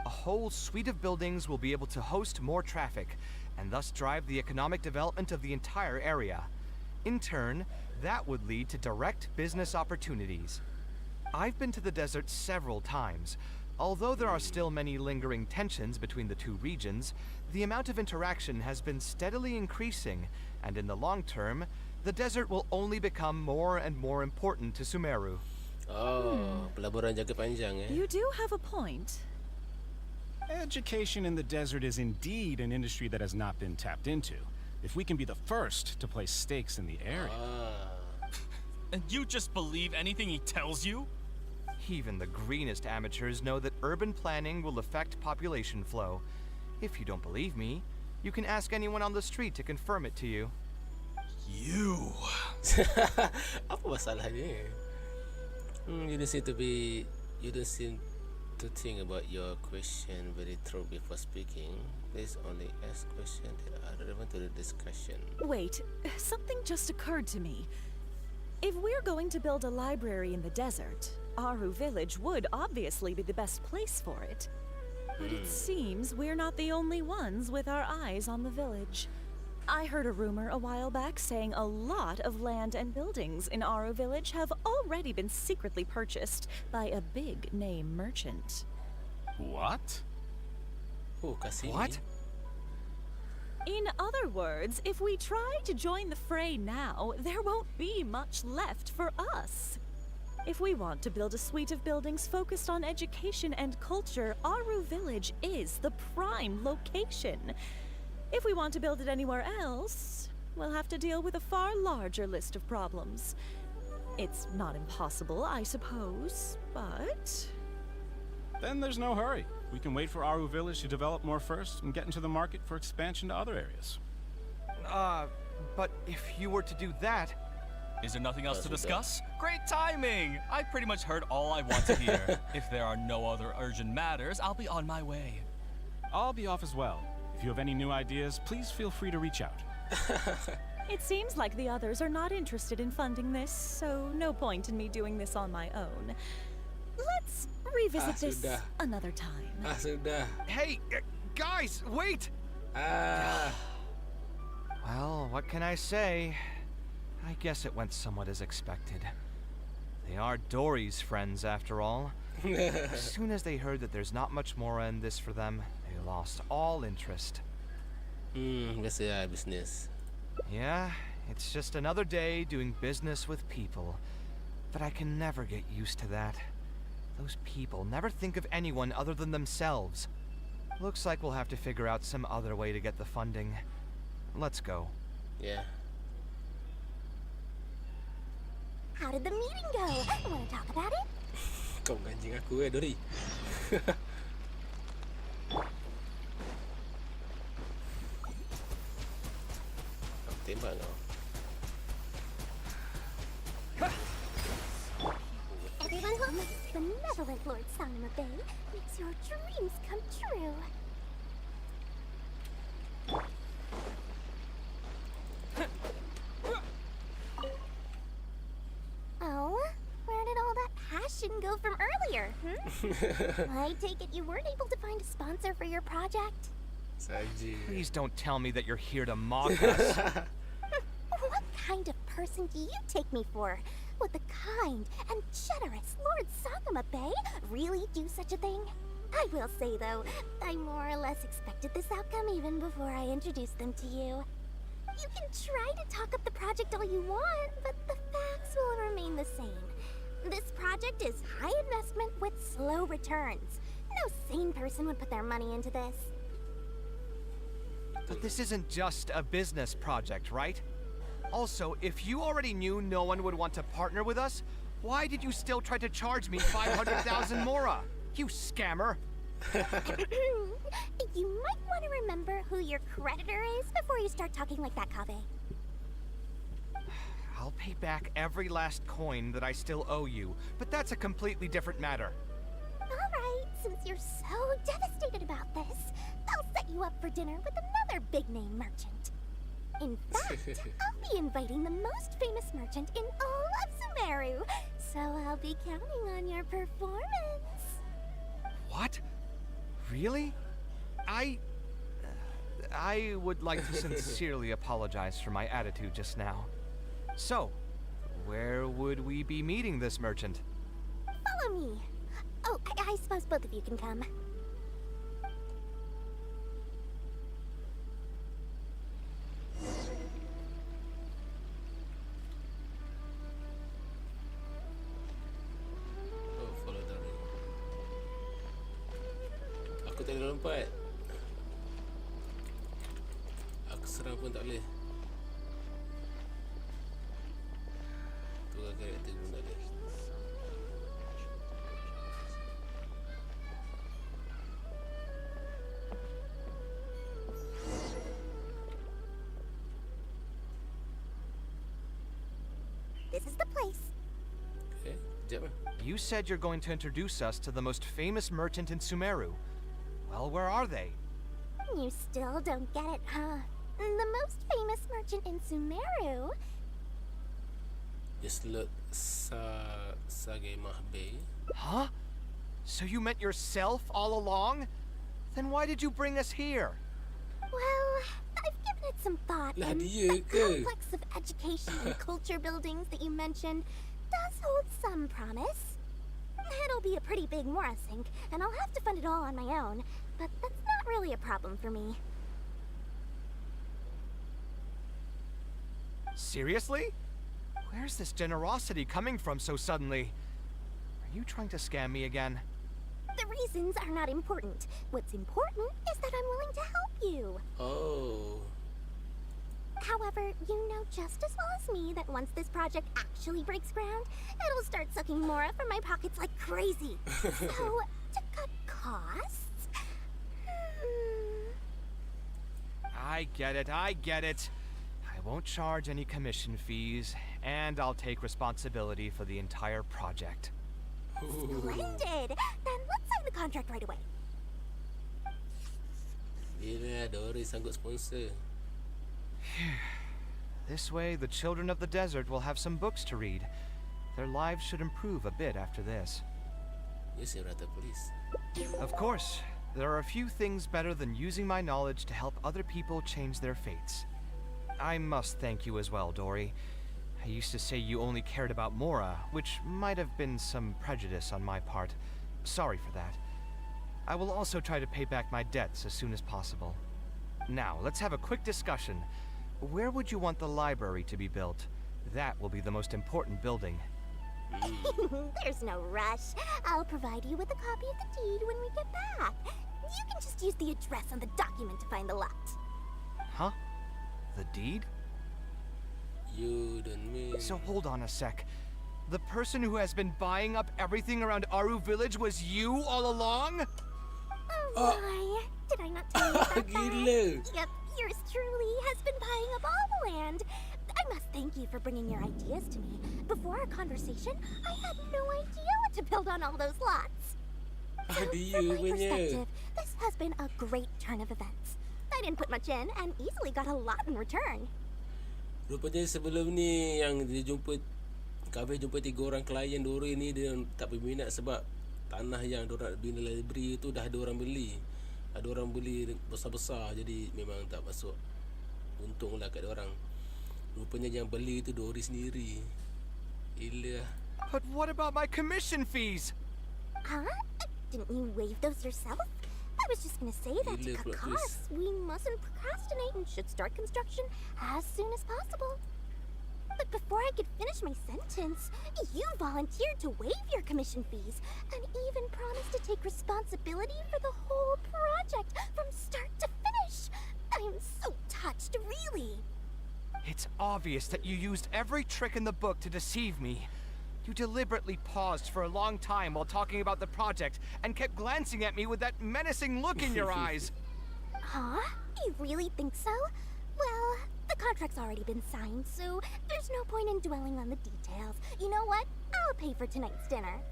A whole suite of buildings will be able to host more traffic, and thus drive the economic development of the entire area. In turn, that would lead to direct business opportunities. I've been to the desert several times. Although there are still many lingering tensions between the two regions, the amount of interaction has been steadily increasing, and in the long term, the desert will only become more and more important to Sumeru. Oh, pelaburan jangka panjang eh. You do have a point. Education in the desert is indeed an industry that has not been tapped into. If we can be the first to place stakes in the area. And you just believe anything he tells you? Even the greenest amateurs know that urban planning will affect population flow. If you don't believe me, you can ask anyone on the street to confirm it to you. You. Apa masalahnya? You don't seem to be. You don't seem to think about your question very thorough before speaking. Please only ask questions that are relevant to the discussion. Wait, something just occurred to me. If we're going to build a library in the desert, Aru Village would obviously be the best place for it. But it seems we're not the only ones with our eyes on the village. I heard a rumor a while back saying a lot of land and buildings in Aru Village have already been secretly purchased by a big-name merchant. What? Oh, kasih. What? In other words, if we try to join the fray now, there won't be much left for us. If we want to build a suite of buildings focused on education and culture, Aru Village is the prime location. If we want to build it anywhere else, we'll have to deal with a far larger list of problems. It's not impossible, I suppose, but... Then there's no hurry. We can wait for Aru Village to develop more first and get into the market for expansion to other areas. But if you were to do that... Is there nothing else to discuss? Great timing! I pretty much heard all I want to hear. If there are no other urgent matters, I'll be on my way. I'll be off as well. If you have any new ideas, please feel free to reach out. It seems like the others are not interested in funding this, so no point in me doing this on my own. Let's revisit this another time. Sudah. Hey, guys, wait! Well, what can I say? I guess it went somewhat as expected. They are Dory's friends, after all. As soon as they heard that there's not much more in this for them, they lost all interest. Biasa business. Yeah, it's just another day doing business with people. But I can never get used to that. Those people never think of anyone other than themselves. Looks like we'll have to figure out some other way to get the funding. Let's go. Yeah. How did the meeting go? Want to talk about it? Kau ganjing aku Dory. Kau tembak kau. Everyone hopes benevolent Lord Selamat makes your dreams come true. Oh, where did all that passion go from earlier? I take it you weren't able to find a sponsor for your project? Please don't tell me that you're here to mock us. What kind of person do you take me for? Would the kind and generous Lord Selamat really do such a thing? I will say, though, I more or less expected this outcome even before I introduced them to you. You can try to talk up the project all you want, but the facts will remain the same. This project is high investment with slow returns. No sane person would put their money into this. But this isn't just a business project, right? Also, if you already knew no one would want to partner with us, why did you still try to charge me 500,000 mora? You scammer! You might want to remember who your creditor is before you start talking like that, Kaveh. I'll pay back every last coin that I still owe you, but that's a completely different matter. Alright, since you're so devastated about this, I'll set you up for dinner with another big-name merchant. In fact, I'll be inviting the most famous merchant in all of Sumeru, so I'll be counting on your performance. What? Really? I would like to sincerely apologize for my attitude just now. So, where would we be meeting this merchant? Follow me. Oh, I suppose both of you can come. Oh, follow Dory. Aku Aku tak boleh lompat. Aku serang pun tak boleh. Tukar karakter pun tak boleh. This is the place. Okay, sekejap lah. You said you're going to introduce us to the most famous merchant in Sumeru. Well, where are they? You still don't get it, huh? The most famous merchant in Sumeru. Islet Sagemah Bay. Huh? So you met yourself all along? Then why did you bring us here? Well, I've given it some thought, Lah and dia the ke? complex of education and culture buildings that you mentioned does hold some promise. It'll be a pretty big Mora sink, and I'll have to fund it all on my own, but that's not really a problem for me. Seriously? Where's this generosity coming from so suddenly? Are you trying to scam me again? The reasons are not important. What's important is that I'm willing to help you. Oh. However, you know just as well as me that once this project actually breaks ground, it'll start sucking Mora from my pockets like crazy. So, to cut costs... I get it, I get it. I won't charge any commission fees, and I'll take responsibility for the entire project. Splendid! Then let's sign the contract right away. Bila Dory sanggup sponsor. This way, the children of the desert will have some books to read. Their lives should improve a bit after this. Yes, you're at the police. Of course, there are a few things better than using my knowledge to help other people change their fates. I must thank you as well, Dory. I used to say you only cared about Mora, which might have been some prejudice on my part. Sorry for that. I will also try to pay back my debts as soon as possible. Now, let's have a quick discussion. Where would you want the library to be built? That will be the most important building. There's no rush. I'll provide you with a copy of the deed when we get back. You can just use the address on the document to find the lot. Huh? The deed? You don't mean... So hold on a sec. The person who has been buying up everything around Aru Village was you all along? Oh my! Did I not tell you about that? Gila. Yep, yours truly has been buying up all the land. I must thank you for bringing your ideas to me. Before our conversation, I had no idea what to build on all those lots. So, from my perspective, this has been a great turn of events. I didn't put much in and easily got a lot in return. Rupanya sebelum ni yang dia jumpa Kaveh jumpa 3 orang klien Dory ni, dia tak berminat sebab tanah yang diorang bina library tu dah ada orang beli. Ada orang beli besar-besar, jadi memang tak masuk. Untunglah kat diorang. Rupanya yang beli tu Dory sendiri. Gila. But what about my commission fees? Huh? Didn't you waive those yourself? I was just gonna say that to cut costs, we mustn't procrastinate and should start construction as soon as possible. But before I could finish my sentence, you volunteered to waive your commission fees and even promised to take responsibility for the whole project from start to finish. I am so touched, really. It's obvious that you used every trick in the book to deceive me. You deliberately paused for a long time while talking about the project and kept glancing at me with that menacing look in your eyes. Huh? You really think so? Well, the contract's already been signed, so there's no point in dwelling on the details. You know what? I'll pay for tonight's dinner.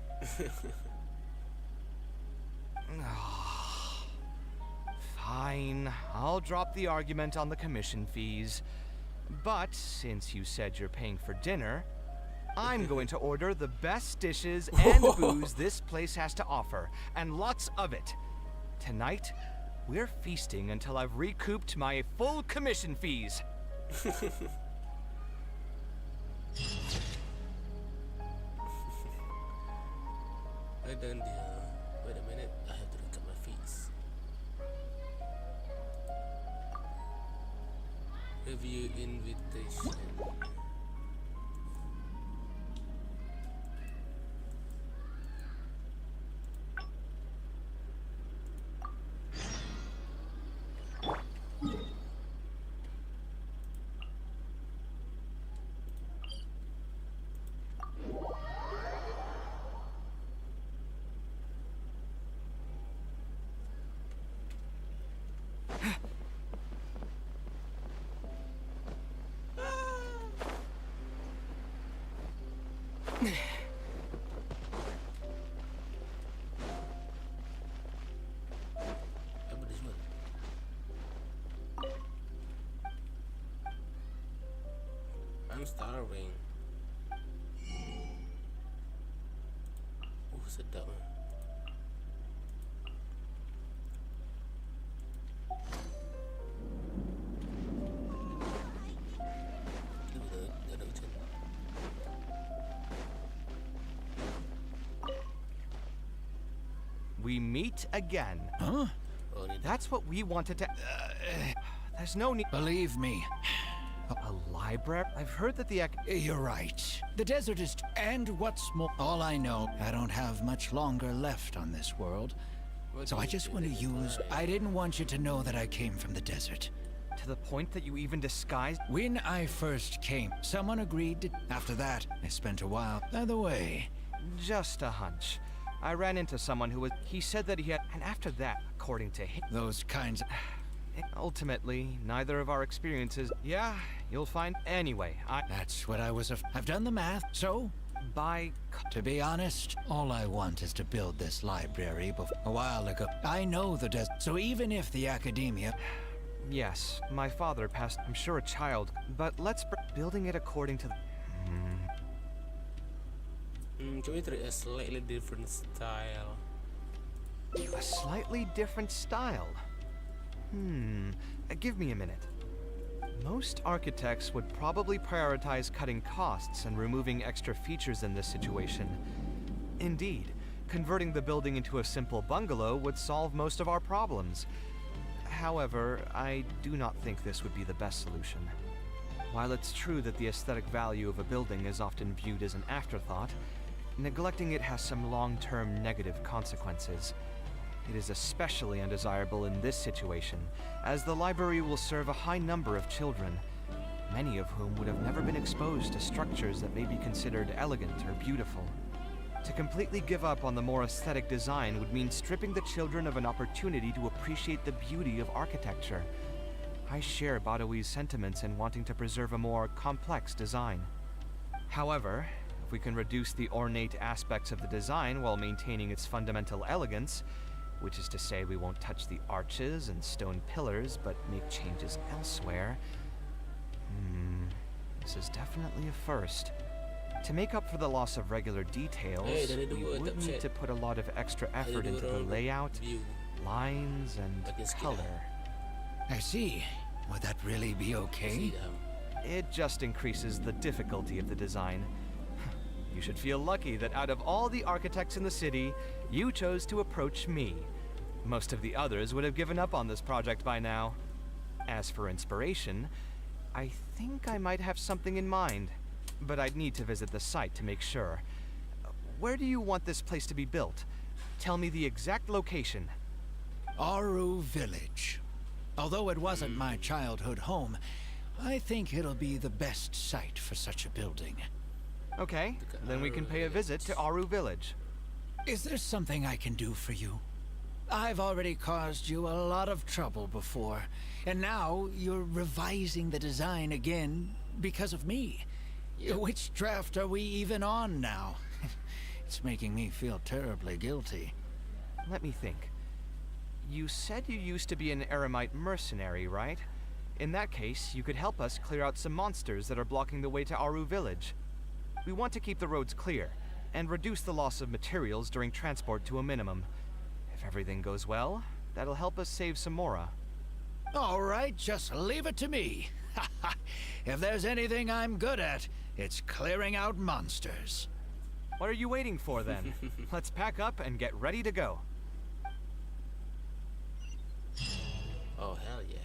Fine, I'll drop the argument on the commission fees. But since you said you're paying for dinner, I'm going to order the best dishes and booze this place has to offer, and lots of it. Tonight, we're feasting until I've recouped my full commission fees. I done the... wait a minute, I have to recoup my fees. Review invitation. starving. Sedap. We meet again. Huh? That's what we wanted to... there's no need... Believe me. A library? I've heard that the... You're right. The desert is... And what's more... All I know, I don't have much longer left on this world. So I just want to use... I didn't want you to know that I came from the desert. To the point that you even disguised... When I first came, someone agreed to... After that, I spent a while... By the way... Just a hunch. I ran into someone who was... He said that he had... And after that, according to him... Those kinds of... Ultimately, neither of our experiences... Yeah, you'll find... Anyway, That's what I was... I've done the math, so... To be honest, all I want is to build this library a while ago. I know the desert, so even if the academia... Yes, my father passed... I'm sure a child... But let's... Building it according to... Can we try a slightly different style? A slightly different style? Give me a minute. Most architects would probably prioritize cutting costs and removing extra features in this situation. Indeed, converting the building into a simple bungalow would solve most of our problems. However, I do not think this would be the best solution. While it's true that the aesthetic value of a building is often viewed as an afterthought, neglecting it has some long-term negative consequences. It is especially undesirable in this situation, as the library will serve a high number of children, many of whom would have never been exposed to structures that may be considered elegant or beautiful. To completely give up on the more aesthetic design would mean stripping the children of an opportunity to appreciate the beauty of architecture. I share Badawi's sentiments in wanting to preserve a more complex design. However, if we can reduce the ornate aspects of the design while maintaining its fundamental elegance, which is to say we won't touch the arches and stone pillars, but make changes elsewhere. This is definitely a first. To make up for the loss of regular details, we would need to put a lot of extra effort into the layout, lines, and color. I see. Would that really be okay? It just increases the difficulty of the design. You should feel lucky that out of all the architects in the city, you chose to approach me. Most of the others would have given up on this project by now. As for inspiration, I think I might have something in mind, but I'd need to visit the site to make sure. Where do you want this place to be built? Tell me the exact location. Aru Village. Although it wasn't my childhood home, I think it'll be the best site for such a building. Okay, then we can pay a visit to Aru Village. Is there something I can do for you? I've already caused you a lot of trouble before, and now you're revising the design again because of me. Which draft are we even on now? It's making me feel terribly guilty. Let me think. You said you used to be an Eremite mercenary, right? In that case, you could help us clear out some monsters that are blocking the way to Aru Village. We want to keep the roads clear, and reduce the loss of materials during transport to a minimum. If everything goes well, that'll help us save some Mora. All right, just leave it to me. If there's anything I'm good at, it's clearing out monsters. What are you waiting for then? Let's pack up and get ready to go. Oh, hell yeah.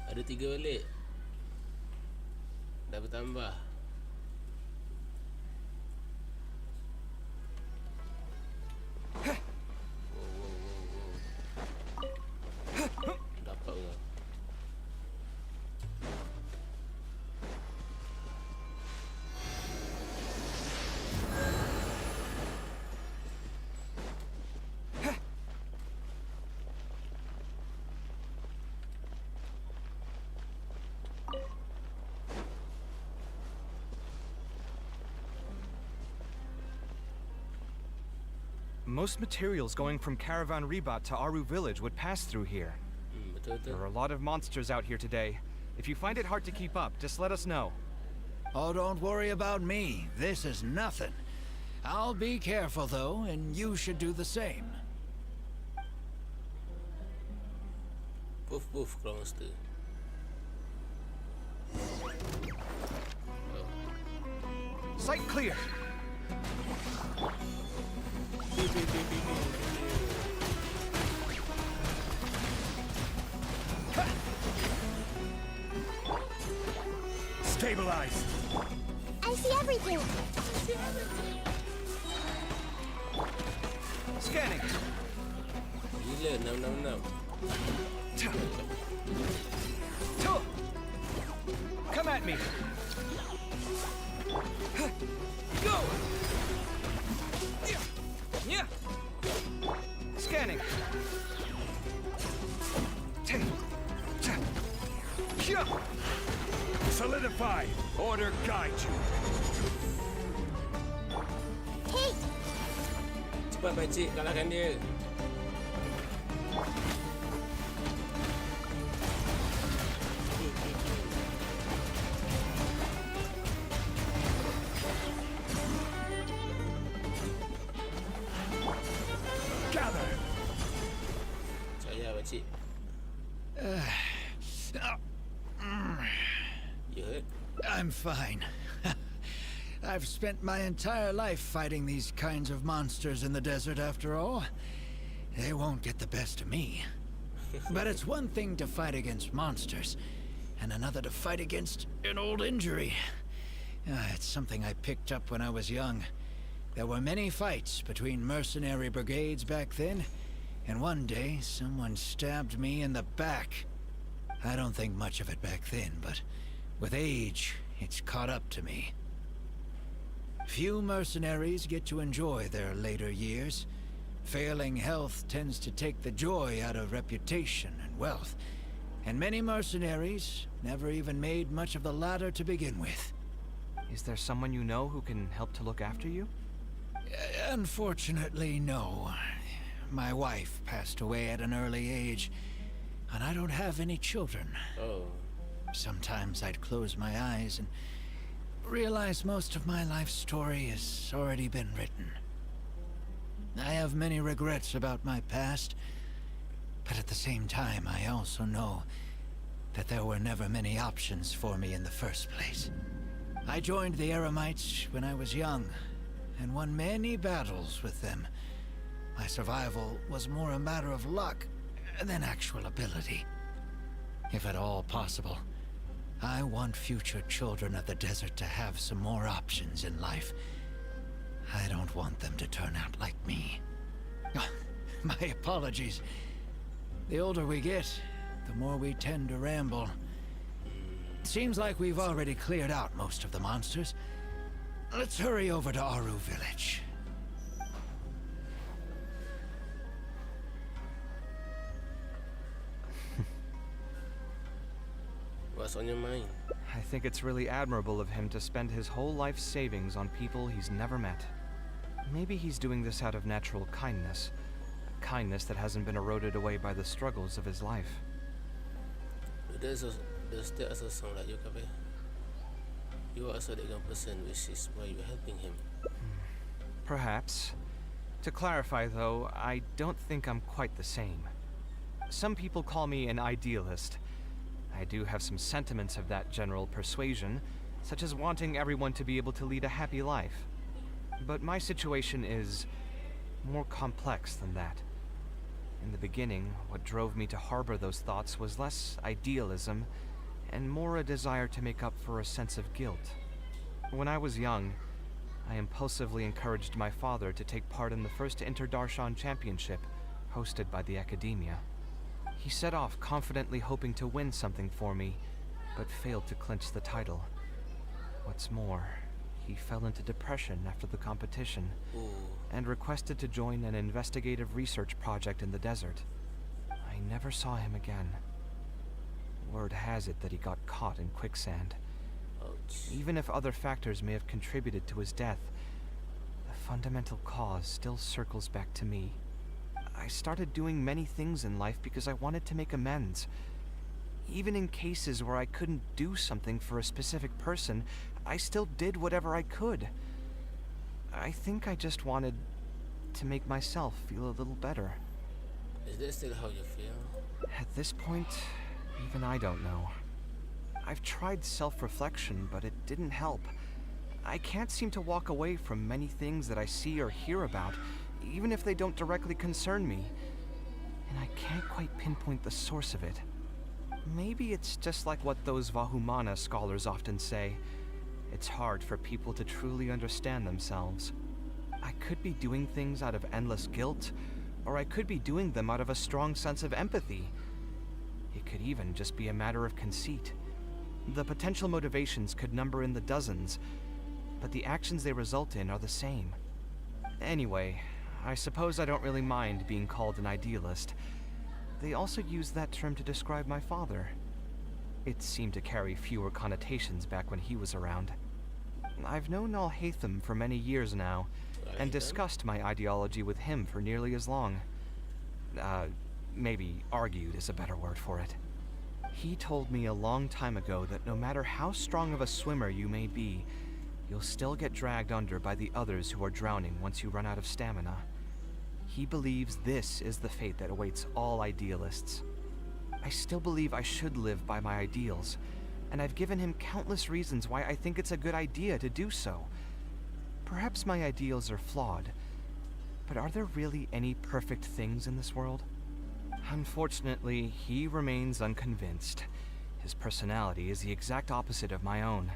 Ada 3 balik. Dah bertambah. Dapat ke? Most materials going from Caravan Ribat to Aru village would pass through here. There are a lot of monsters out here today. If you find it hard to keep up, just let us know. Oh, don't worry about me. This is nothing. I'll be careful, though, and you should do the same. Poof poof, monster. Sight clear. Stabilize. I see everything. Scanning. Gila, no. Come at me. Go. Yeah. Scanning. Solidify. Order guide you. Hey. Cepat pakcik, kalahkan dia. Gather. Saya pakcik. You hurt? I'm fine. I've spent my entire life fighting these kinds of monsters in the desert, after all. They won't get the best of me. But it's one thing to fight against monsters, and another to fight against an old injury. It's something I picked up when I was young. There were many fights between mercenary brigades back then, and one day someone stabbed me in the back. I don't think much of it back then, but with age, it's caught up to me. Few mercenaries get to enjoy their later years. Failing health tends to take the joy out of reputation and wealth, and many mercenaries never even made much of the latter to begin with. Is there someone you know who can help to look after you? Unfortunately, no. My wife passed away at an early age, and I don't have any children. Oh. Sometimes I'd close my eyes and realize most of my life story has already been written. I have many regrets about my past, but at the same time I also know that there were never many options for me in the first place. I joined the Eremites when I was young, and won many battles with them. My survival was more a matter of luck than actual ability. If at all possible, I want future children of the desert to have some more options in life. I don't want them to turn out like me. My apologies. The older we get, the more we tend to ramble. Seems like we've already cleared out most of the monsters. Let's hurry over to Aru village. What's on your mind? I think it's really admirable of him to spend his whole life savings on people he's never met. Maybe he's doing this out of natural kindness. A kindness that hasn't been eroded away by the struggles of his life. Does that also sound like you, Kaveh? You are also the kind of person, which is why you're helping him. Perhaps. To clarify, though, I don't think I'm quite the same. Some people call me an idealist. I do have some sentiments of that general persuasion, such as wanting everyone to be able to lead a happy life. But my situation is more complex than that. In the beginning, what drove me to harbor those thoughts was less idealism and more a desire to make up for a sense of guilt. When I was young, I impulsively encouraged my father to take part in the first Inter-Darshan Championship, hosted by the Academia. He set off confidently hoping to win something for me, but failed to clinch the title. What's more, he fell into depression after the competition, and requested to join an investigative research project in the desert. I never saw him again. Word has it that he got caught in quicksand. Even if other factors may have contributed to his death, the fundamental cause still circles back to me. I started doing many things in life because I wanted to make amends. Even in cases where I couldn't do something for a specific person, I still did whatever I could. I think I just wanted to make myself feel a little better. Is that still how you feel? At this point, even I don't know. I've tried self-reflection, but it didn't help. I can't seem to walk away from many things that I see or hear about, even if they don't directly concern me. And I can't quite pinpoint the source of it. Maybe it's just like what those Vahumana scholars often say. It's hard for people to truly understand themselves. I could be doing things out of endless guilt, or I could be doing them out of a strong sense of empathy. It could even just be a matter of conceit. The potential motivations could number in the dozens, but the actions they result in are the same. Anyway, I suppose I don't really mind being called an idealist. They also used that term to describe my father. It seemed to carry fewer connotations back when he was around. I've known Al-Haytham for many years now, and discussed my ideology with him for nearly as long. Maybe argued is a better word for it. He told me a long time ago that no matter how strong of a swimmer you may be, you'll still get dragged under by the others who are drowning once you run out of stamina. He believes this is the fate that awaits all idealists. I still believe I should live by my ideals, and I've given him countless reasons why I think it's a good idea to do so. Perhaps my ideals are flawed, but are there really any perfect things in this world? Unfortunately, he remains unconvinced. His personality is the exact opposite of my own.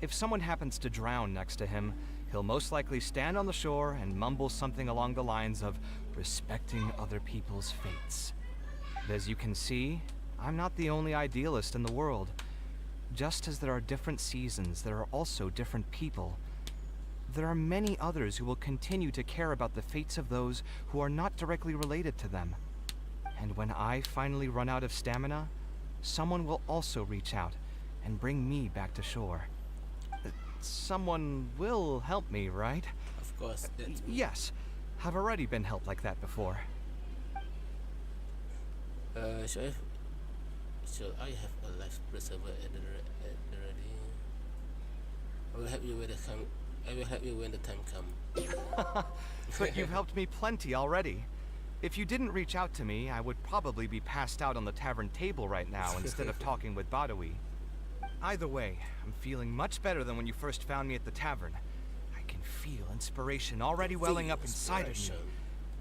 If someone happens to drown next to him, he'll most likely stand on the shore and mumble something along the lines of respecting other people's fates. As you can see, I'm not the only idealist in the world. Just as there are different seasons, there are also different people. There are many others who will continue to care about the fates of those who are not directly related to them. And when I finally run out of stamina, someone will also reach out and bring me back to shore. Someone will help me, right? Of course, that's me. Yes, I've already been helped like that before. Shall I have a life preserver at the ready? I will help you when the time. I will help you when the time comes. But you've helped me plenty already. If you didn't reach out to me, I would probably be passed out on the tavern table right now instead of talking with Badawi. Either way, I'm feeling much better than when you first found me at the tavern. I can feel inspiration already welling up inside of me.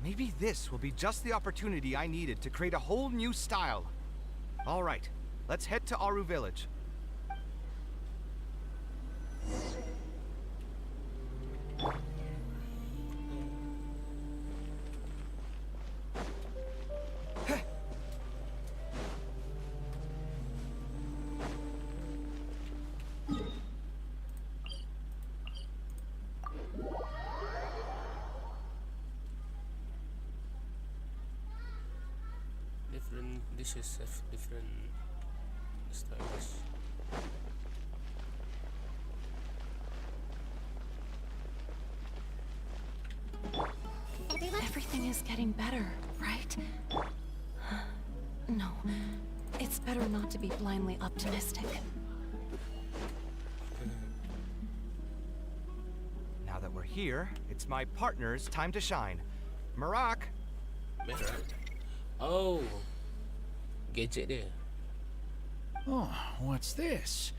Maybe this will be just the opportunity I needed to create a whole new style. All right, let's head to Aru Village. Different dishes have different styles. Everything is getting better, right? No, it's better not to be blindly optimistic. Now that we're here, it's my partner's time to shine. Marak! Oh, gadget there. Oh, what's this?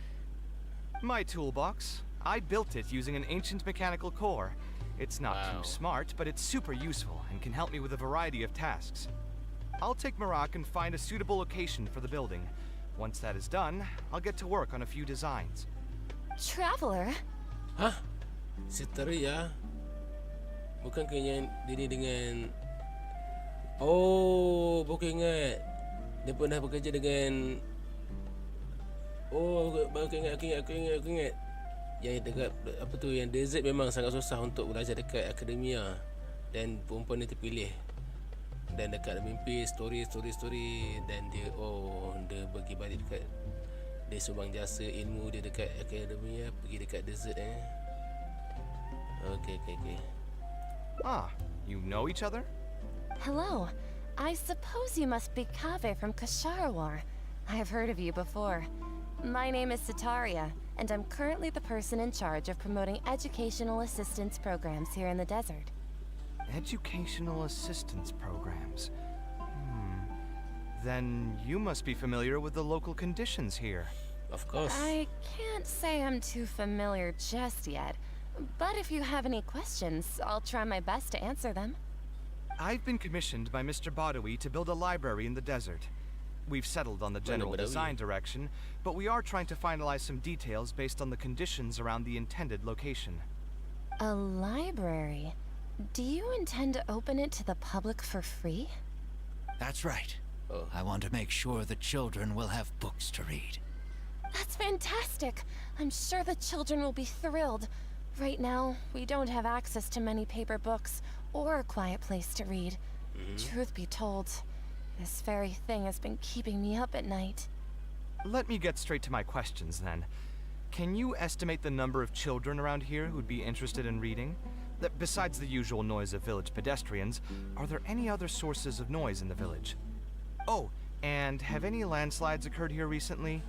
My toolbox. I built it using an ancient mechanical core. It's not too smart, but it's super useful and can help me with a variety of tasks. I'll take Marak and find a suitable location for the building. Once that is done, I'll get to work on a few designs. Traveler? Hah? Seteri ya? Bukan kayaknya ini dengan... Oh, bukan ingat. Dia pernah bekerja dengan... Oh, baru aku ingat. Yang dekat apa tu, yang desert memang sangat susah untuk belajar dekat akademia, dan perempuan ni terpilih, dan dekat mimpi story, dan dia bagi balik dekat, dia sumbang jasa ilmu dia dekat akademia, pergi dekat desert. Okay. Ah, you know each other? Hello. I suppose you must be Kaveh from War. I have heard of you before. My name is Sataria, and I'm currently the person in charge of promoting educational assistance programs here in the desert. Educational assistance programs? Then you must be familiar with the local conditions here. Of course. I can't say I'm too familiar just yet, but if you have any questions, I'll try my best to answer them. I've been commissioned by Mr. Badawi to build a library in the desert. We've settled on the general design direction, but we are trying to finalize some details based on the conditions around the intended location. A library? Do you intend to open it to the public for free? That's right. I want to make sure the children will have books to read. That's fantastic! I'm sure the children will be thrilled. Right now, we don't have access to many paper books or a quiet place to read. Truth be told, this very thing has been keeping me up at night. Let me get straight to my questions then. Can you estimate the number of children around here who'd be interested in reading? Besides the usual noise of village pedestrians, are there any other sources of noise in the village? Oh, and have any landslides occurred here recently?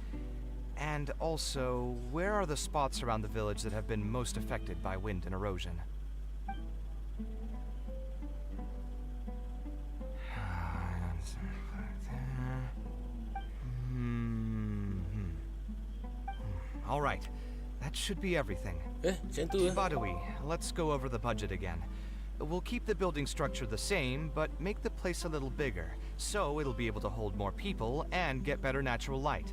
And also, where are the spots around the village that have been most affected by wind and erosion? All right, that should be everything. Badawi, let's go over the budget again. We'll keep the building structure the same, but make the place a little bigger, so it'll be able to hold more people and get better natural light.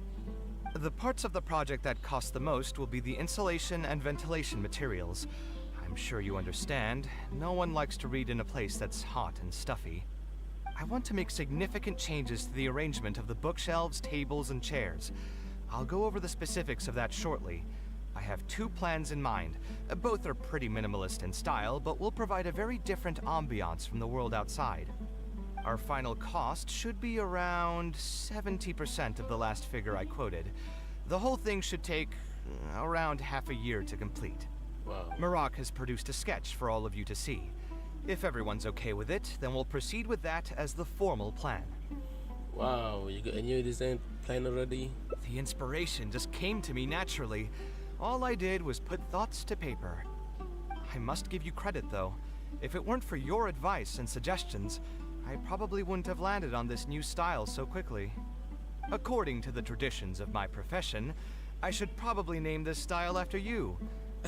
The parts of the project that cost the most will be the insulation and ventilation materials. I'm sure you understand, no one likes to read in a place that's hot and stuffy. I want to make significant changes to the arrangement of the bookshelves, tables, and chairs. I'll go over the specifics of that shortly. I have two plans in mind. Both are pretty minimalist in style, but will provide a very different ambiance from the world outside. Our final cost should be around 70% of the last figure I quoted. The whole thing should take around half a year to complete. Wow. Marak has produced a sketch for all of you to see. If everyone's okay with it, then we'll proceed with that as the formal plan. Wow, you got a new design plan already? The inspiration just came to me naturally. All I did was put thoughts to paper. I must give you credit, though. If it weren't for your advice and suggestions, I probably wouldn't have landed on this new style so quickly. According to the traditions of my profession, I should probably name this style after you.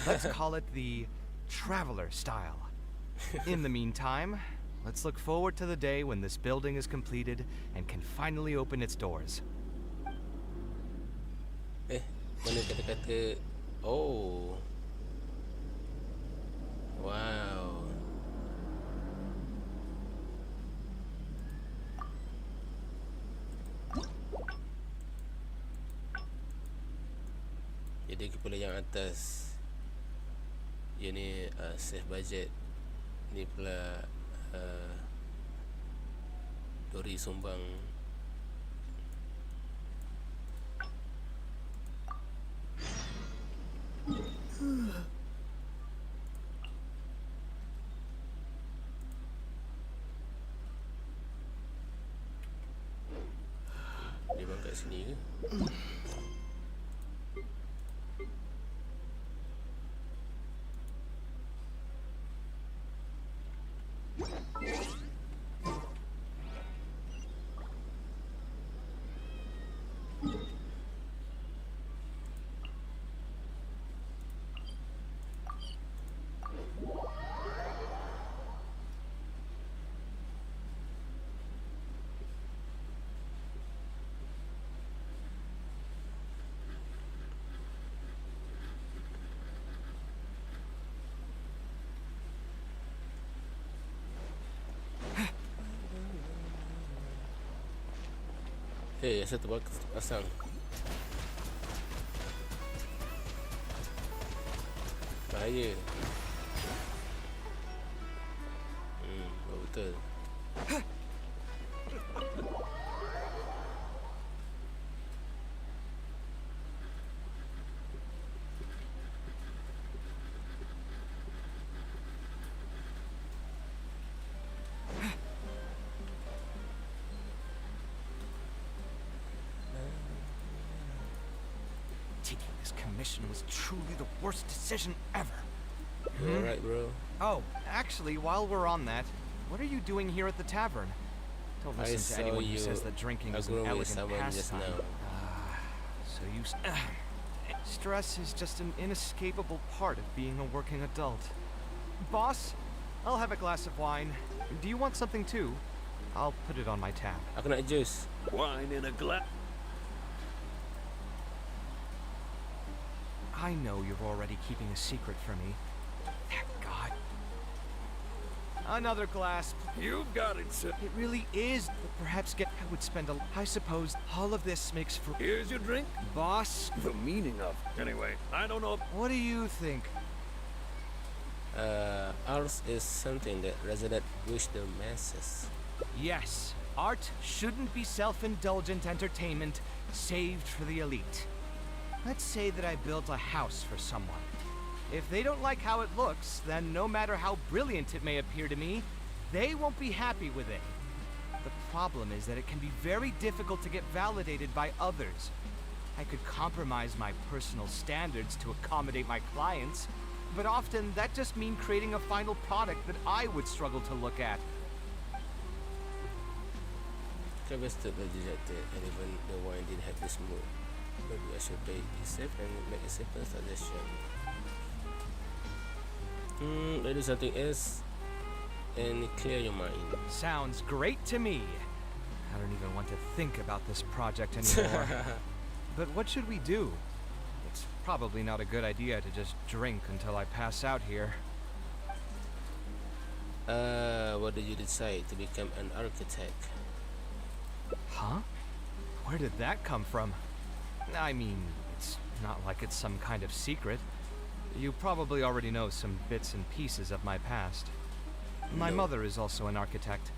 Let's call it the Traveler style. In the meantime, let's look forward to the day when this building is completed and can finally open its doors. Mana kata-kata... Oh. Wow. Jadi kepala yang atas ia ni save budget. Ni pula Dori sumbang. Dia bang kat sini ke? Hei, asal terpasang. Bahaya. Betul. Taking this commission was truly the worst decision ever. You alright, bro? Oh, actually, while we're on that, what are you doing here at the tavern? Don't listen to anyone who says that drinking is an elegant pastime. So you... stress is just an inescapable part of being a working adult. Boss, I'll have a glass of wine. Do you want something too? I'll put it on my tab. Aku nak juice. Wine in a glass. I know you're already keeping a secret from me. Thank God. Another glass. You've got it, sir. It really is. But perhaps I would spend I suppose all of this makes for... Here's your drink. Boss. The meaning of... Anyway, I don't know... What do you think? Art is something that resonates with the masses. Yes. Art shouldn't be self-indulgent entertainment saved for the elite. Let's say that I built a house for someone. If they don't like how it looks, then no matter how brilliant it may appear to me, they won't be happy with it. The problem is that it can be very difficult to get validated by others. I could compromise my personal standards to accommodate my clients, but often that just means creating a final product that I would struggle to look at. Kaveh stood dejected, and even the wine didn't have this mood. Maybe I should play it safe and make a simple suggestion. Let's do something else and clear your mind. Sounds great to me. I don't even want to think about this project anymore. But what should we do? It's probably not a good idea to just drink until I pass out here. What did you decide to become an architect? Huh? Where did that come from? I mean, it's not like it's some kind of secret. You probably already know some bits and pieces of my past. My mother is also an architect.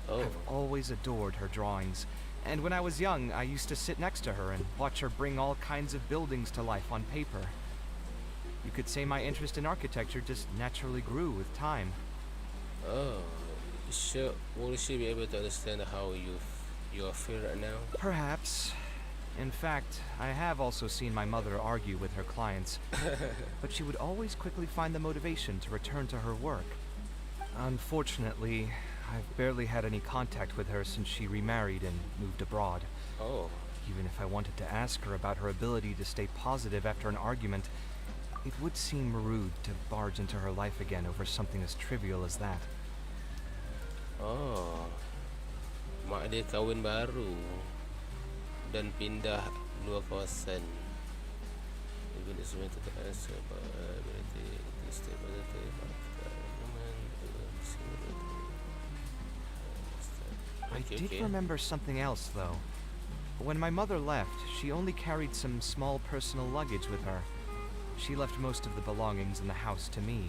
Oh. I've always adored her drawings, and when I was young, I used to sit next to her and watch her bring all kinds of buildings to life on paper. You could say my interest in architecture just naturally grew with time. Oh, sure. Will she be able to understand how you feel right now? Perhaps. In fact, I have also seen my mother argue with her clients, but she would always quickly find the motivation to return to her work. Unfortunately, I've barely had any contact with her since she remarried and moved abroad. Oh. Even if I wanted to ask her about her ability to stay positive after an argument, it would seem rude to barge into her life again over something as trivial as that. Oh. Mak dia kahwin baru dan pindah dua kawasan. Even it's meant to answer about ability to stay positive after I did remember something else, though. When my mother left, she only carried some small personal luggage with her. She left most of the belongings in the house to me.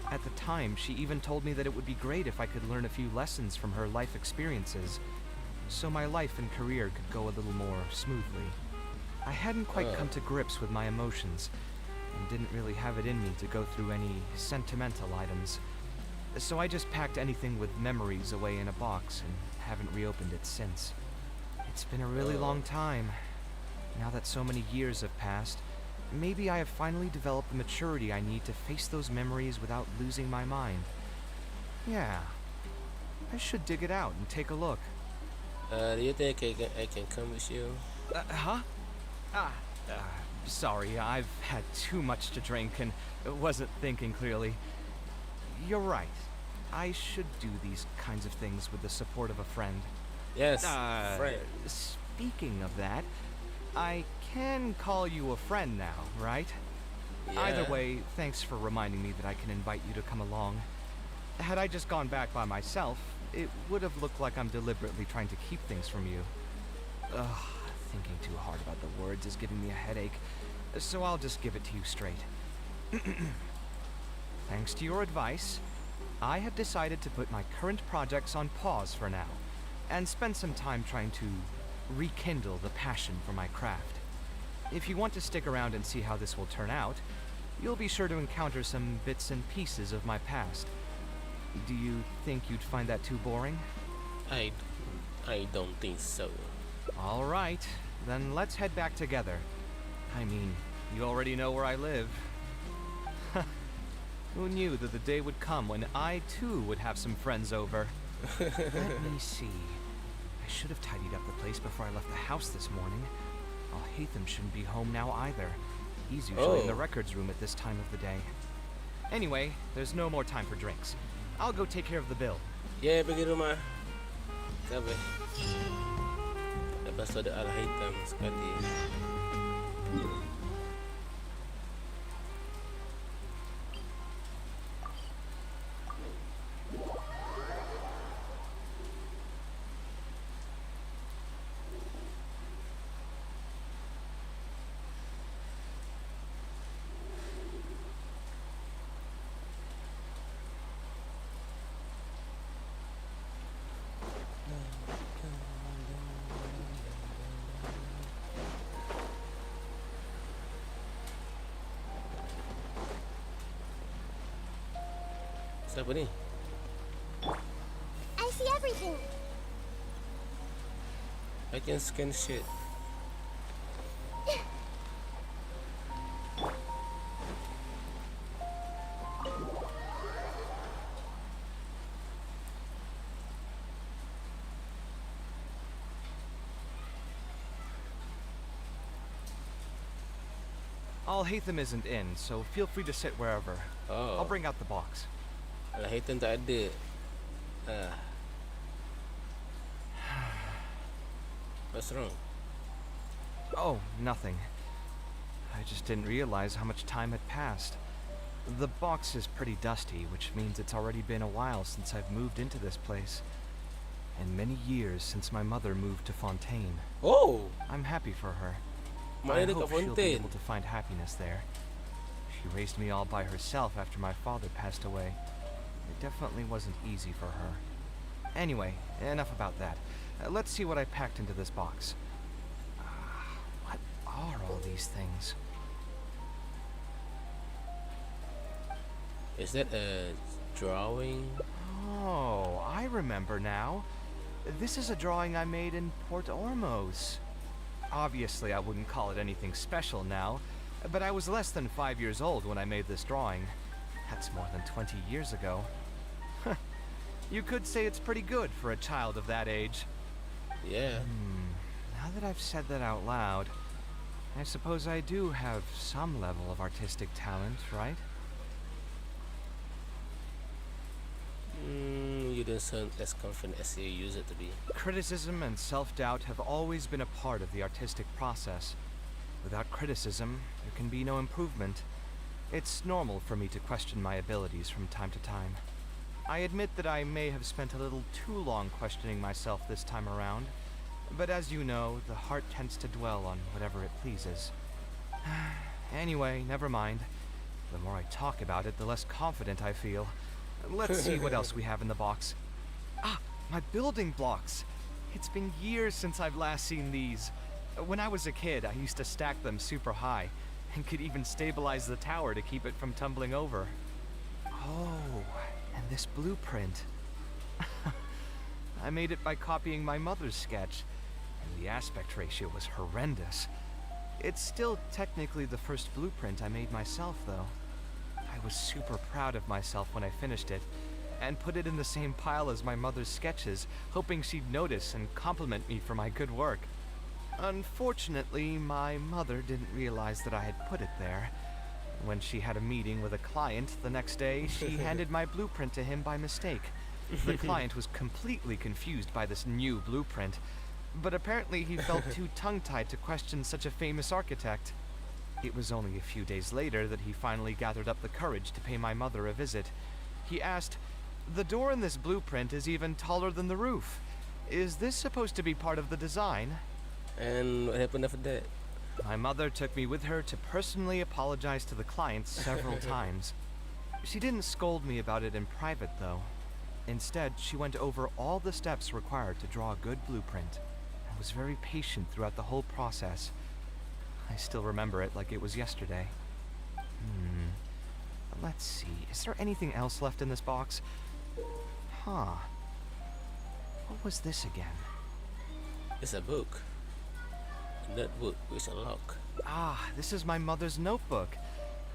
At the time, she even told me that it would be great if I could learn a few lessons from her life experiences, so my life and career could go a little more smoothly. I hadn't quite come to grips with my emotions, and didn't really have it in me to go through any sentimental items. So I just packed anything with memories away in a box and haven't reopened it since. It's been a really long time. Now that so many years have passed, maybe I have finally developed the maturity I need to face those memories without losing my mind. Yeah, I should dig it out and take a look. Do you think I can come with you? Huh? Sorry, I've had too much to drink and wasn't thinking clearly. You're right. I should do these kinds of things with the support of a friend. Yes, friend. Speaking of that, I can call you a friend now, right? Yeah. Either way, thanks for reminding me that I can invite you to come along. Had I just gone back by myself, it would have looked like I'm deliberately trying to keep things from you. Ugh, thinking too hard about the words is giving me a headache, so I'll just give it to you straight. Thanks to your advice, I have decided to put my current projects on pause for now, and spend some time trying to rekindle the passion for my craft. If you want to stick around and see how this will turn out, you'll be sure to encounter some bits and pieces of my past. Do you think you'd find that too boring? I don't think so. All right, then let's head back together. I mean, you already know where I live. Who knew that the day would come when I too would have some friends over? Let me see. I should have tidied up the place before I left the house this morning. Hatham shouldn't be home now either. He's usually in the records room at this time of the day. Anyway, there's no more time for drinks. I'll go take care of the bill. Yeah, pergi rumah Kaveh. Lepas tu ada Al-Haytham sekali. Siapa ni? I see everything. I can scan shit. Al-Haytham isn't in, so feel free to sit wherever. I'll bring out the box. Al-Haytham tak ada. What's wrong? Oh, nothing. I just didn't realize how much time had passed. The box is pretty dusty, which means it's already been a while since I've moved into this place. And many years since my mother moved to Fontaine. Oh! I'm happy for her. I hope she'll be able to find happiness there. She raised me all by herself after my father passed away. It definitely wasn't easy for her. Anyway, enough about that. Let's see what I packed into this box. What are all these things? Is that a drawing? Oh, I remember now. This is a drawing I made in Port Ormos. Obviously, I wouldn't call it anything special now, but I was less than 5 years old when I made this drawing. That's more than 20 years ago. You could say it's pretty good for a child of that age. Yeah. Now that I've said that out loud, I suppose I do have some level of artistic talent, right? You don't sound as confident as you used it to be. Criticism and self-doubt have always been a part of the artistic process. Without criticism, there can be no improvement. It's normal for me to question my abilities from time to time. I admit that I may have spent a little too long questioning myself this time around, but as you know, the heart tends to dwell on whatever it pleases. Anyway, never mind. The more I talk about it, the less confident I feel. Let's see what else we have in the box. Ah, my building blocks! It's been years since I've last seen these. When I was a kid, I used to stack them super high, and could even stabilize the tower to keep it from tumbling over. Oh, and this blueprint. I made it by copying my mother's sketch, and the aspect ratio was horrendous. It's still technically the first blueprint I made myself, though. I was super proud of myself when I finished it, and put it in the same pile as my mother's sketches, hoping she'd notice and compliment me for my good work. Unfortunately, my mother didn't realize that I had put it there. When she had a meeting with a client the next day, she handed my blueprint to him by mistake. The client was completely confused by this new blueprint, but apparently he felt too tongue-tied to question such a famous architect. It was only a few days later that he finally gathered up the courage to pay my mother a visit. He asked, "The door in this blueprint is even taller than the roof. Is this supposed to be part of the design?" And what happened after that? My mother took me with her to personally apologize to the client several times. She didn't scold me about it in private, though. Instead, she went over all the steps required to draw a good blueprint, and was very patient throughout the whole process. I still remember it like it was yesterday. Let's see, is there anything else left in this box? Huh. What was this again? It's a book. That book is a lock. Ah, this is my mother's notebook.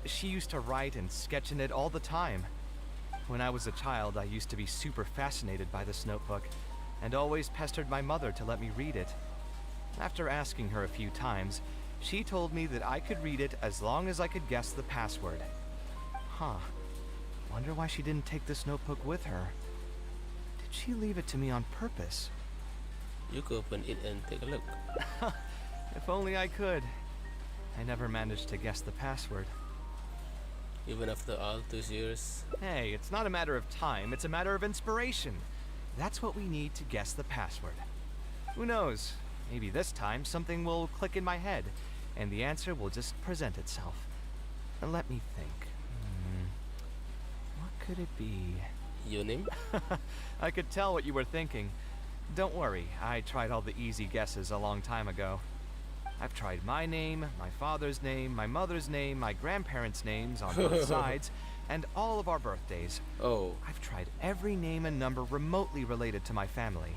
She used to write and sketch in it all the time. When I was a child, I used to be super fascinated by this notebook, and always pestered my mother to let me read it. After asking her a few times, she told me that I could read it as long as I could guess the password. Huh. Wonder why she didn't take this notebook with her. Did she leave it to me on purpose? You could open it and take a look. If only I could. I never managed to guess the password. Even after all those years? Hey, it's not a matter of time, it's a matter of inspiration. That's what we need to guess the password. Who knows? Maybe this time something will click in my head, and the answer will just present itself. Let me think. What could it be? Your name? I could tell what you were thinking. Don't worry, I tried all the easy guesses a long time ago. I've tried my name, my father's name, my mother's name, my grandparents' names on both sides, and all of our birthdays. Oh. I've tried every name and number remotely related to my family.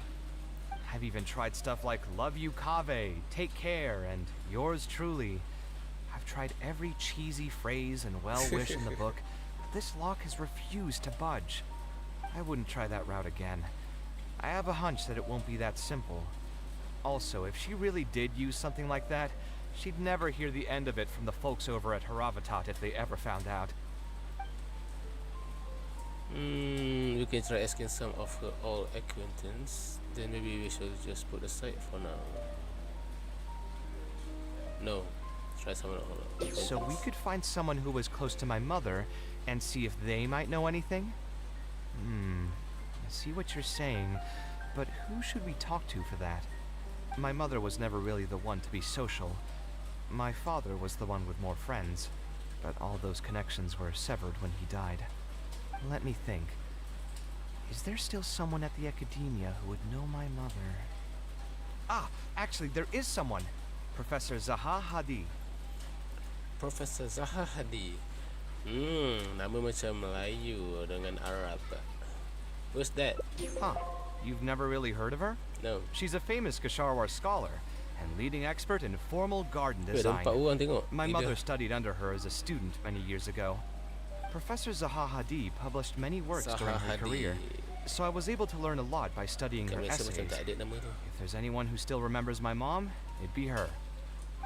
I've even tried stuff like love you Kaveh, take care, and yours truly. I've tried every cheesy phrase and well-wish in the book, but this lock has refused to budge. I wouldn't try that route again. I have a hunch that it won't be that simple. Also, if she really did use something like that, she'd never hear the end of it from the folks over at Haravatat if they ever found out. We can try asking some of her old acquaintances. Then maybe we should just put aside for now. No, try someone else. So we could find someone who was close to my mother and see if they might know anything? I see what you're saying, but who should we talk to for that? My mother was never really the one to be social. My father was the one with more friends, but all those connections were severed when he died. Let me think. Is there still someone at the academia who would know my mother? Ah, actually, there is someone. Professor Zaha Hadi. Professor Zaha Hadi. Nama macam Melayu dengan Arab. Who's that? Huh. You've never really heard of her? No. She's a famous Kasharwar scholar and leading expert in formal garden Wait, design. tengok. My mother studied under her as a student many years ago. Professor Zaha Hadi published many works during her career, so I was able to learn a lot by studying her essays. If there's anyone who still remembers my mom, it'd be her.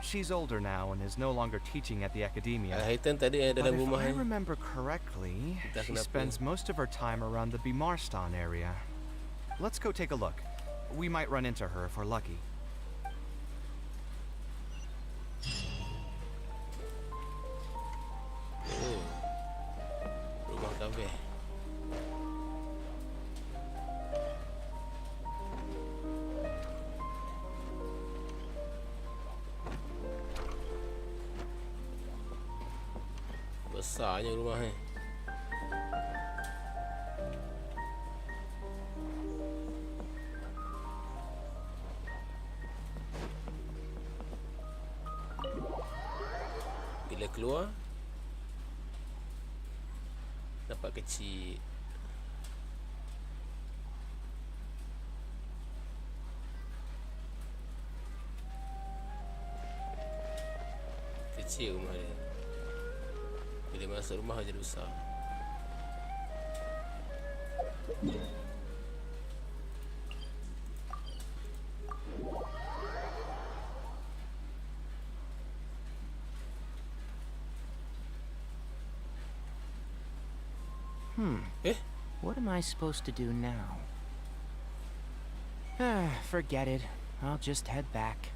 She's older now and is no longer teaching at the academia. But if I remember correctly, she spends most of her time around the Bimarstan area. Let's go take a look. We might run into her if we're lucky. Rumah Kaveh. Besarnya rumah ni. Bila keluar dapat kecil. Kecil rumah dia. Bila masuk rumah jadi besar. What am I supposed to do now? Forget it. I'll just head back.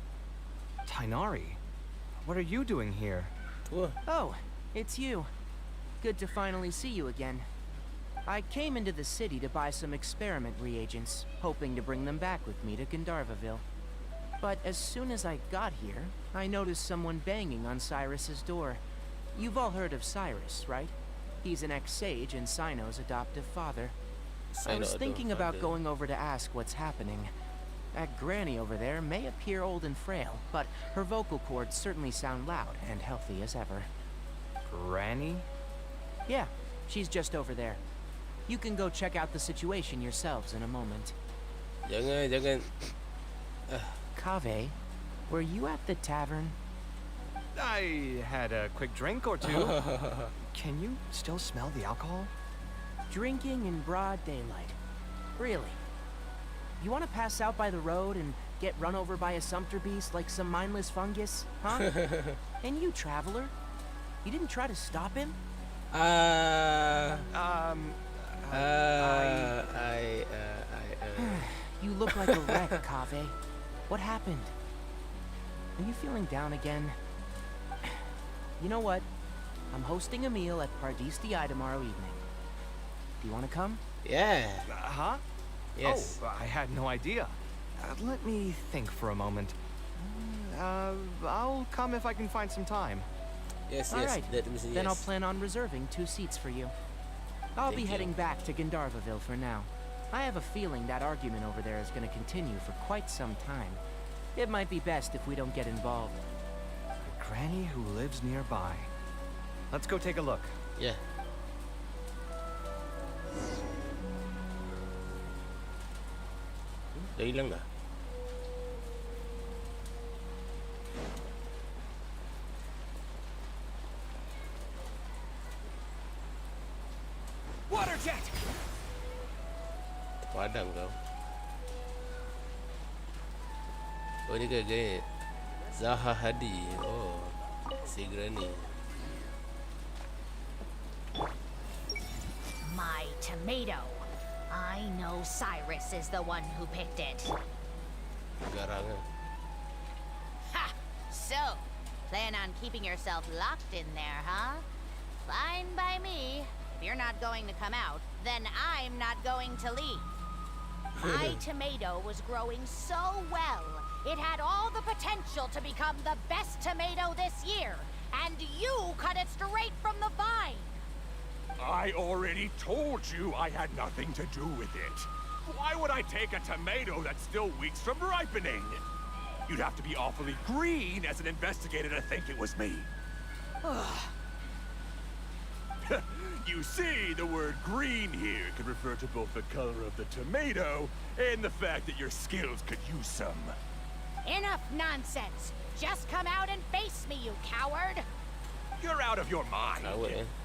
Tainari, what are you doing here? Oh, it's you. Good to finally see you again. I came into the city to buy some experiment reagents, hoping to bring them back with me to Gandharvaville. But as soon as I got here, I noticed someone banging on Cyrus's door. You've all heard of Cyrus, right? He's an ex-sage and Sino's adoptive father. I was thinking about going over to ask what's happening. That granny over there may appear old and frail, but her vocal cords certainly sound loud and healthy as ever. Granny? Yeah, she's just over there. You can go check out the situation yourselves in a moment. Jangan. Kaveh, were you at the tavern? I had a quick drink or two. Can you still smell the alcohol? Drinking in broad daylight. Really? You want to pass out by the road and get run over by a sumpter beast like some mindless fungus, huh? And you, traveler, you didn't try to stop him? You look like a wreck, Kaveh. What happened? Are you feeling down again? You know what? I'm hosting a meal at Pardistii tomorrow evening. Do you want to come? Yeah. Huh? Yes. Oh, I had no idea. Let me think for a moment. I'll come if I can find some time. Yes, All yes. right. That means yes. Then I'll plan on reserving 2 seats for you. I'll be heading back to Gandharvaville for now. I have a feeling that argument over there is going to continue for quite some time. It might be best if we don't get involved. A granny who lives nearby. Let's go take a look. Yeah. Dah hilang dah. Water jet. Padang kau. Oh, dia kaya Zaha Hadi. Oh, si granny. My tomato. I know Cyrus is the one who picked it. Garang ah. Ha! So, plan on keeping yourself locked in there, huh? Fine by me. If you're not going to come out, then I'm not going to leave. My tomato was growing so well. It had all the potential to become the best tomato this year. And you cut it straight from the vine. I already told you I had nothing to do with it. Why would I take a tomato that's still weeks from ripening? You'd have to be awfully green as an investigator to think it was me. You see, the word green here can refer to both the color of the tomato and the fact that your skills could use some. Enough nonsense. Just come out and face me, you coward. You're out of your mind.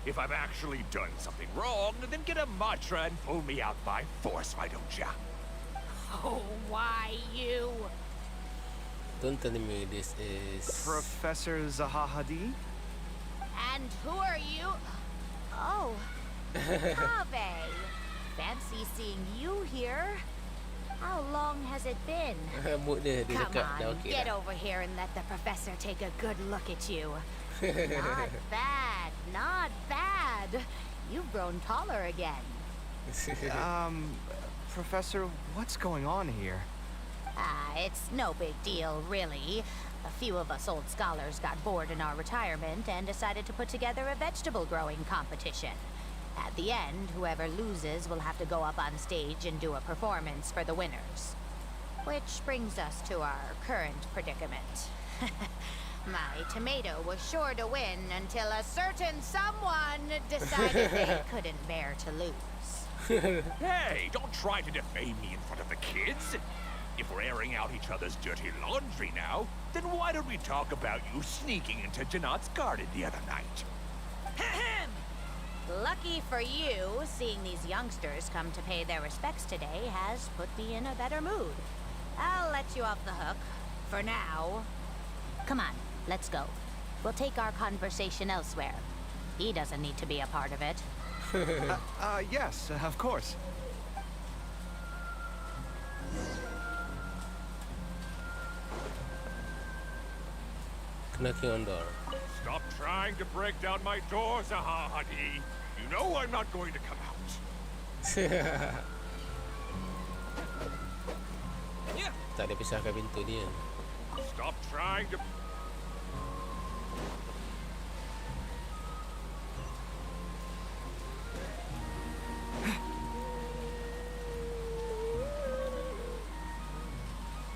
If I've actually done something wrong, then get a mantra and pull me out by force, why don't ya? Oh, why you? Don't tell me this is Professor Zaha Hadi? And who are you? Oh, Kaveh. Fancy seeing you here. How long has it been? Come on, get over here and let the professor take a good look at you. Not bad, not bad. You've grown taller again. Professor, what's going on here? It's no big deal, really. A few of us old scholars got bored in our retirement and decided to put together a vegetable growing competition. At the end, whoever loses will have to go up on stage and do a performance for the winners. Which brings us to our current predicament. My tomato was sure to win until a certain someone decided they couldn't bear to lose. Hey, don't try to defame me in front of the kids. If we're airing out each other's dirty laundry now, then why don't we talk about you sneaking into Janat's garden the other night? Lucky for you, seeing these youngsters come to pay their respects today has put me in a better mood. I'll let you off the hook, for now. Come on, let's go. We'll take our conversation elsewhere. He doesn't need to be a part of it. Yes, of course. knocking on door. Stop trying to break down my door, Zaha Hadi. You know I'm not going to come out. Tak ada pisahkan pintu dia. Stop trying to...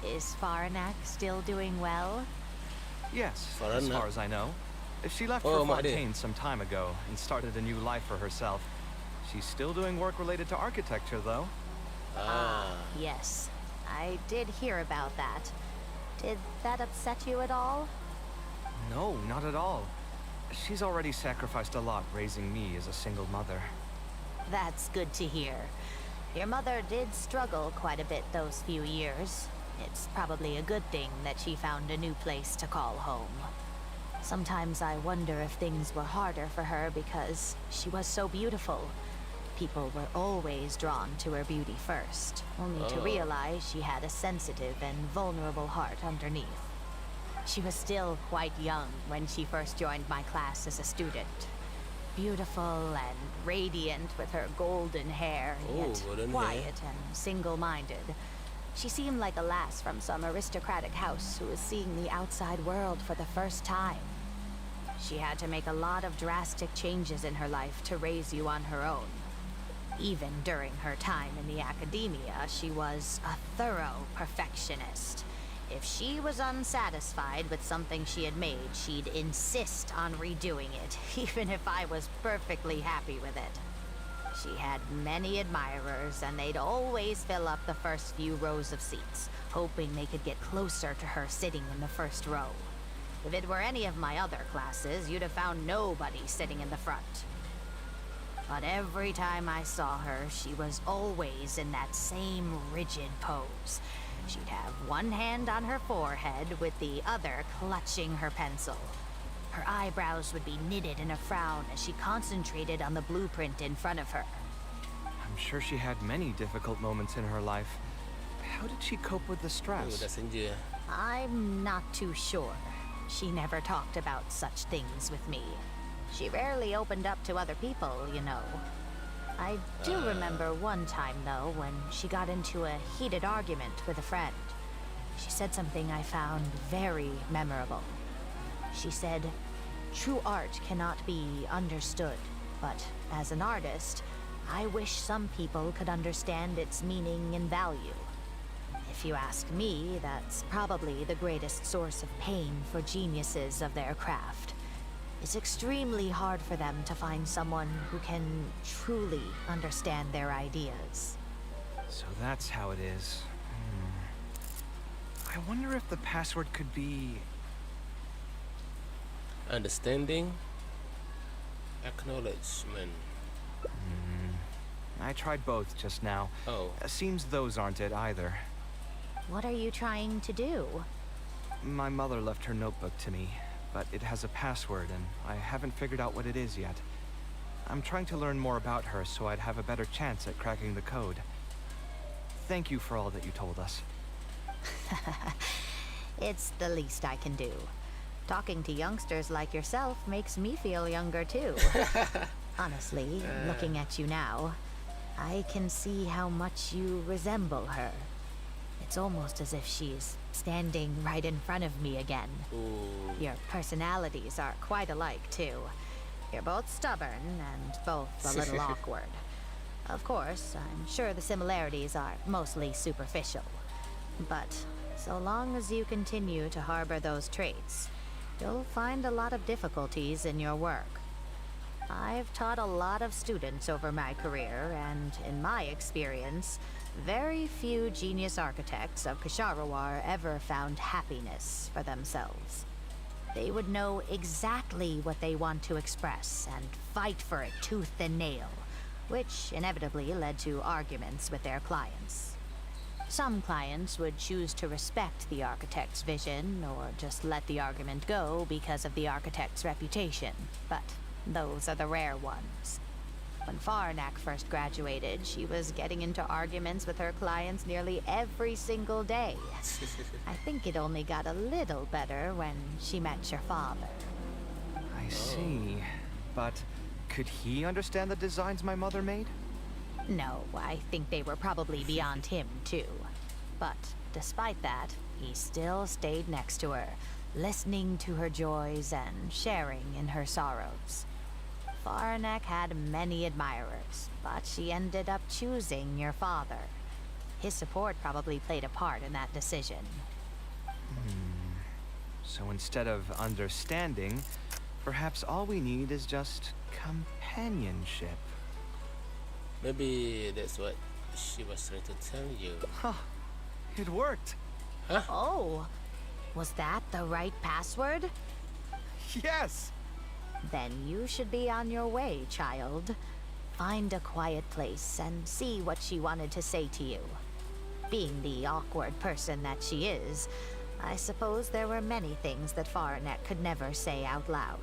Is Faranak still doing well? Yes, as Farana. far as I know. She left Oh, for mak dia. Fontaine some time ago and started a new life for herself. She's still doing work related to architecture, though. Yes. I did hear about that. Did that upset you at all? No, not at all. She's already sacrificed a lot raising me as a single mother. That's good to hear. Your mother did struggle quite a bit those few years. It's probably a good thing that she found a new place to call home. Sometimes I wonder if things were harder for her because she was so beautiful. People were always drawn to her beauty first, only to realize she had a sensitive and vulnerable heart underneath. She was still quite young when she first joined my class as a student. Beautiful and radiant with her golden hair, yet quiet and single-minded. She seemed like a lass from some aristocratic house who was seeing the outside world for the first time. She had to make a lot of drastic changes in her life to raise you on her own. Even during her time in the academia, she was a thorough perfectionist. If she was unsatisfied with something she had made, she'd insist on redoing it, even if I was perfectly happy with it. She had many admirers, and they'd always fill up the first few rows of seats, hoping they could get closer to her sitting in the first row. If it were any of my other classes, you'd have found nobody sitting in the front. But every time I saw her, she was always in that same rigid pose. She'd have one hand on her forehead with the other clutching her pencil. Her eyebrows would be knitted in a frown as she concentrated on the blueprint in front of her. I'm sure she had many difficult moments in her life. How did she cope with the stress? I'm not too sure. She never talked about such things with me. She rarely opened up to other people, you know. I do remember one time, though, when she got into a heated argument with a friend. She said something I found very memorable. She said, "True art cannot be understood, but as an artist, I wish some people could understand its meaning and value." If you ask me, that's probably the greatest source of pain for geniuses of their craft. It's extremely hard for them to find someone who can truly understand their ideas. So that's how it is. I wonder if the password could be... Understanding, acknowledgement. I tried both just now. Seems those aren't it either. What are you trying to do? My mother left her notebook to me, but it has a password and I haven't figured out what it is yet. I'm trying to learn more about her so I'd have a better chance at cracking the code. Thank you for all that you told us. It's the least I can do. Talking to youngsters like yourself makes me feel younger too. Honestly, looking at you now, I can see how much you resemble her. It's almost as if she's standing right in front of me again. Your personalities are quite alike too. You're both stubborn and both a little awkward. Of course, I'm sure the similarities are mostly superficial. But so long as you continue to harbor those traits, you'll find a lot of difficulties in your work. I've taught a lot of students over my career, and in my experience, very few genius architects of Ksharawar ever found happiness for themselves. They would know exactly what they want to express and fight for it tooth and nail, which inevitably led to arguments with their clients. Some clients would choose to respect the architect's vision or just let the argument go because of the architect's reputation, but those are the rare ones. When Farnak first graduated, she was getting into arguments with her clients nearly every single day. I think it only got a little better when she met your father. I see. But could he understand the designs my mother made? No, I think they were probably beyond him, too. But despite that, he still stayed next to her, listening to her joys and sharing in her sorrows. Farnak had many admirers, but she ended up choosing your father. His support probably played a part in that decision. So instead of understanding, perhaps all we need is just companionship. Maybe that's what she was trying to tell you. Huh. It worked. Oh, was that the right password? Yes! Then you should be on your way, child. Find a quiet place and see what she wanted to say to you. Being the awkward person that she is, I suppose there were many things that Faranet could never say out loud.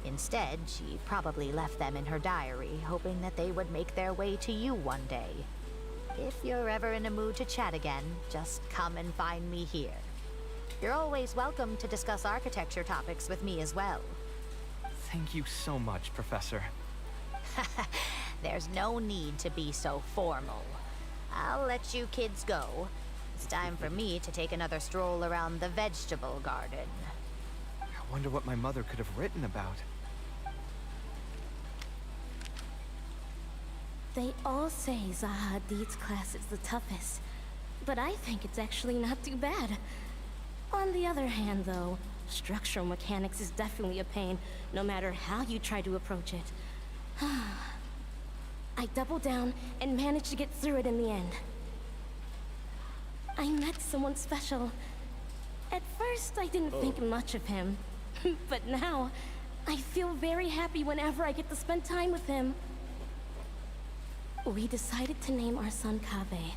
Instead, she probably left them in her diary, hoping that they would make their way to you one day. If you're ever in a mood to chat again, just come and find me here. You're always welcome to discuss architecture topics with me as well. Thank you so much, Professor. There's no need to be so formal. I'll let you kids go. It's time for me to take another stroll around the vegetable garden. I wonder what my mother could have written about. They all say Zaha Hadid's class is the toughest, but I think it's actually not too bad. On the other hand, though, structural mechanics is definitely a pain, no matter how you try to approach it. I doubled down and managed to get through it in the end. I met someone special. At first, I didn't think much of him, but now, I feel very happy whenever I get to spend time with him. We decided to name our son Kaveh.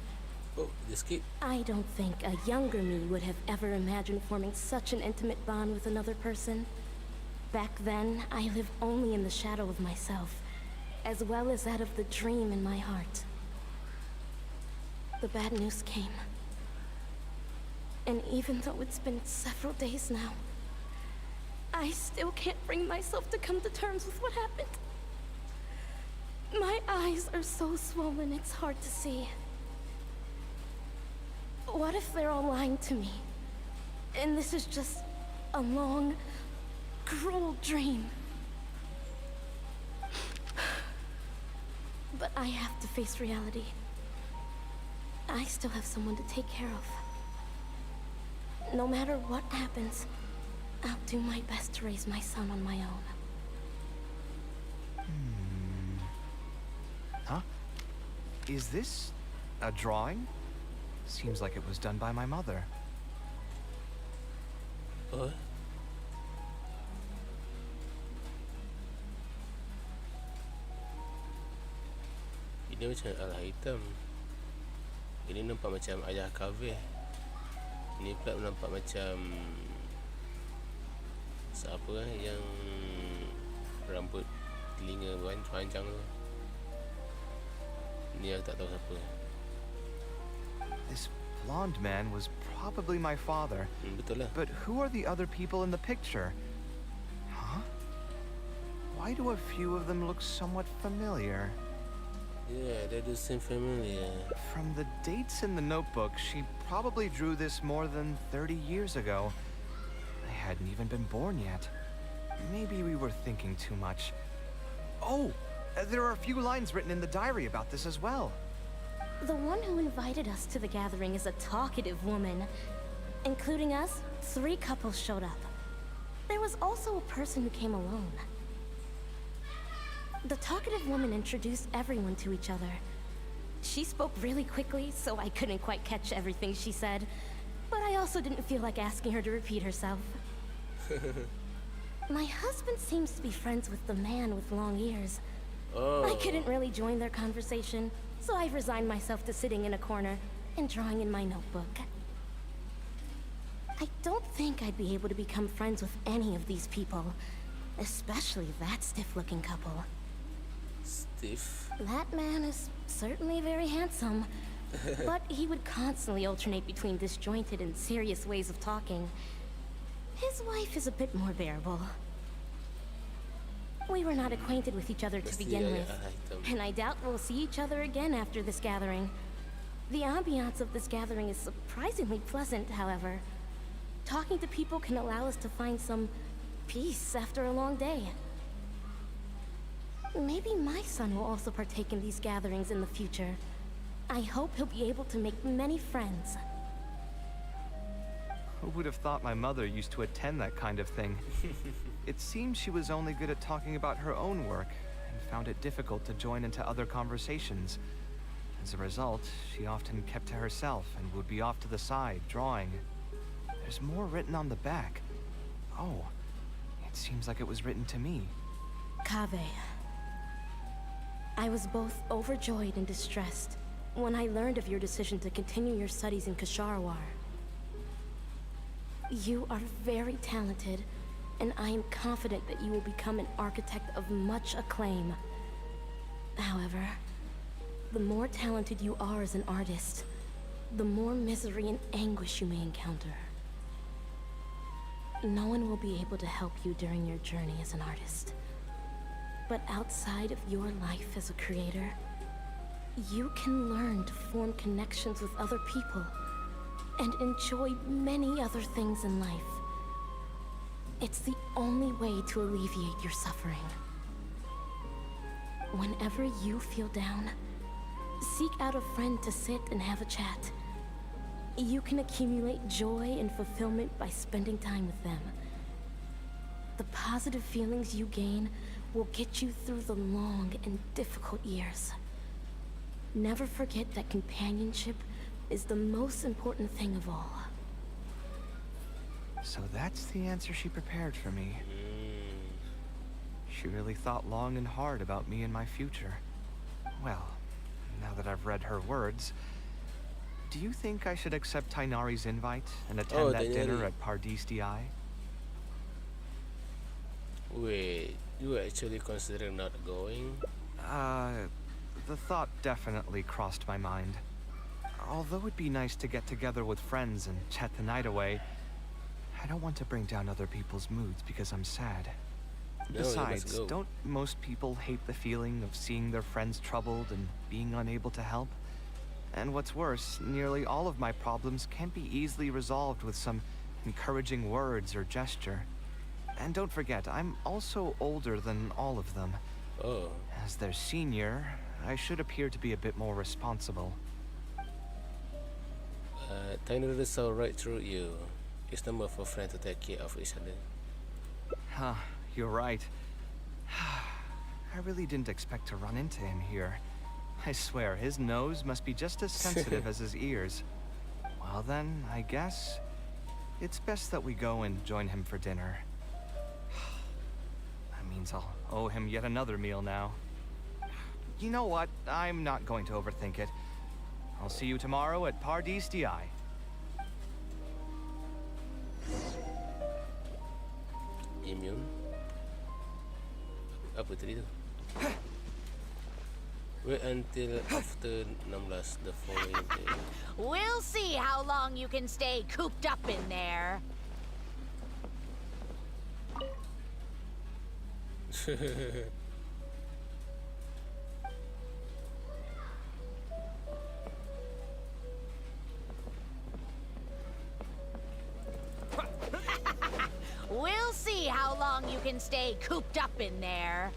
Oh, this kid. I don't think a younger me would have ever imagined forming such an intimate bond with another person. Back then, I lived only in the shadow of myself, as well as that of the dream in my heart. The bad news came. And even though it's been several days now, I still can't bring myself to come to terms with what happened. My eyes are so swollen, it's hard to see. What if they're all lying to me? And this is just a long, cruel dream. But I have to face reality. I still have someone to take care of. No matter what happens, I'll do my best to raise my son on my own. Huh? Is this a drawing? Seems like it was done by my mother. Oh. Ini macam ala hitam. Ini nampak macam ayah Kaveh. Ini pula nampak macam siapa yang rambut telinga panjang tu. Ini aku tak tahu siapa. This blonde man was probably my father. Betul lah. But who are the other people in the picture? Huh? Why do a few of them look somewhat familiar? Yeah, they do seem familiar. From the dates in the notebook, she probably drew this more than 30 years ago. I hadn't even been born yet. Maybe we were thinking too much. Oh, there are a few lines written in the diary about this as well. The one who invited us to the gathering is a talkative woman. Including us, 3 couples showed up. There was also a person who came alone. The talkative woman introduced everyone to each other. She spoke really quickly, so I couldn't quite catch everything she said. But I also didn't feel like asking her to repeat herself. My husband seems to be friends with the man with long ears. Oh. I couldn't really join their conversation, so I've resigned myself to sitting in a corner and drawing in my notebook. I don't think I'd be able to become friends with any of these people, especially that stiff-looking couple. Stiff? That man is certainly very handsome, but he would constantly alternate between disjointed and serious ways of talking. His wife is a bit more bearable. We were not acquainted with each other to begin with, and I doubt we'll see each other again after this gathering. The ambiance of this gathering is surprisingly pleasant, however. Talking to people can allow us to find some peace after a long day. Maybe my son will also partake in these gatherings in the future. I hope he'll be able to make many friends. Who would have thought my mother used to attend that kind of thing? It seems she was only good at talking about her own work, and found it difficult to join into other conversations. As a result, she often kept to herself and would be off to the side, drawing. There's more written on the back. Oh, it It seems like it was written to me. Kaveh, I was both overjoyed and distressed when I learned of your decision to continue your studies in Kasharawar. You are very talented, and I am confident that you will become an architect of much acclaim. However, the more talented you are as an artist, the more misery and anguish you may encounter. No one will be able to help you during your journey as an artist. But outside of your life as a creator, you can learn to form connections with other people and enjoy many other things in life. It's the only way to alleviate your suffering. Whenever you feel down, seek out a friend to sit and have a chat. You can accumulate joy and fulfillment by spending time with them. The positive feelings you gain will get you through the long and difficult years. Never forget that companionship is the most important thing of all. So that's the answer she prepared for me. She really thought long and hard about me and my future. Well, now that I've read her words, do you think I should accept Tainari's invite and attend that dinner at Pardis-Di? Wait, you actually consider not going? The thought definitely crossed my mind. Although it'd be nice to get together with friends and chat the night away, I don't want to bring down other people's moods because I'm sad. No, Besides, don't most people hate the feeling of seeing their friends troubled and being unable to help? And what's worse, nearly all of my problems can't be easily resolved with some encouraging words or gesture. And don't forget, I'm also older than all of them. Oh. As their senior, I should appear to be a bit more responsible. Tainari saw right through you. It's normal for friends to take care of each other. Huh, you're right. I really didn't expect to run into him here. I swear, his nose must be just as sensitive as his ears. Well then, I guess it's best that we go and join him for dinner. That means I'll owe him yet another meal now. You know what? I'm not going to overthink it. I'll see you tomorrow at Pardis-Di. Immune? Apa tadi tu? Wait until after 16 the following day. We'll see how long you can stay cooped up in there. We'll see how long you can stay cooped up in there.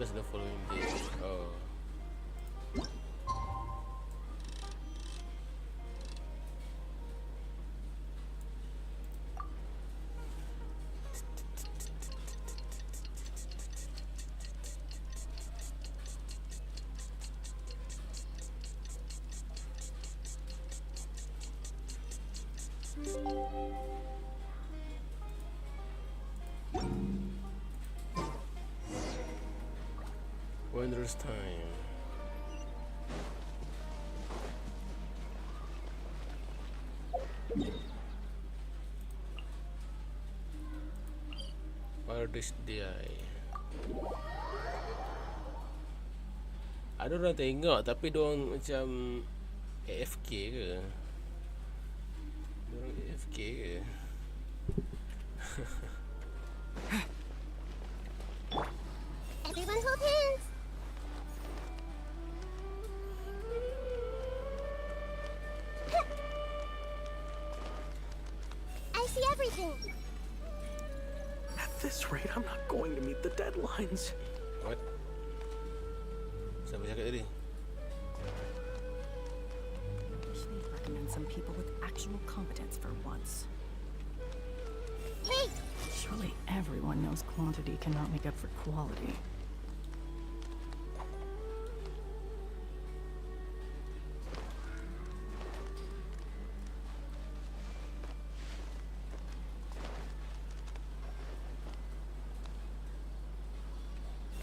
The following day. Oh. Wondrous time. Pardis-Di. Ada orang tengok tapi diorang macam AFK ke? Diorang AFK ke? Everyone hold hands. I see everything. this rate, I'm not going to meet the deadlines. What? Siapa cakap tadi? Wish they'd recommend some people with actual competence for once. Hey! Surely everyone knows quantity cannot make up for quality.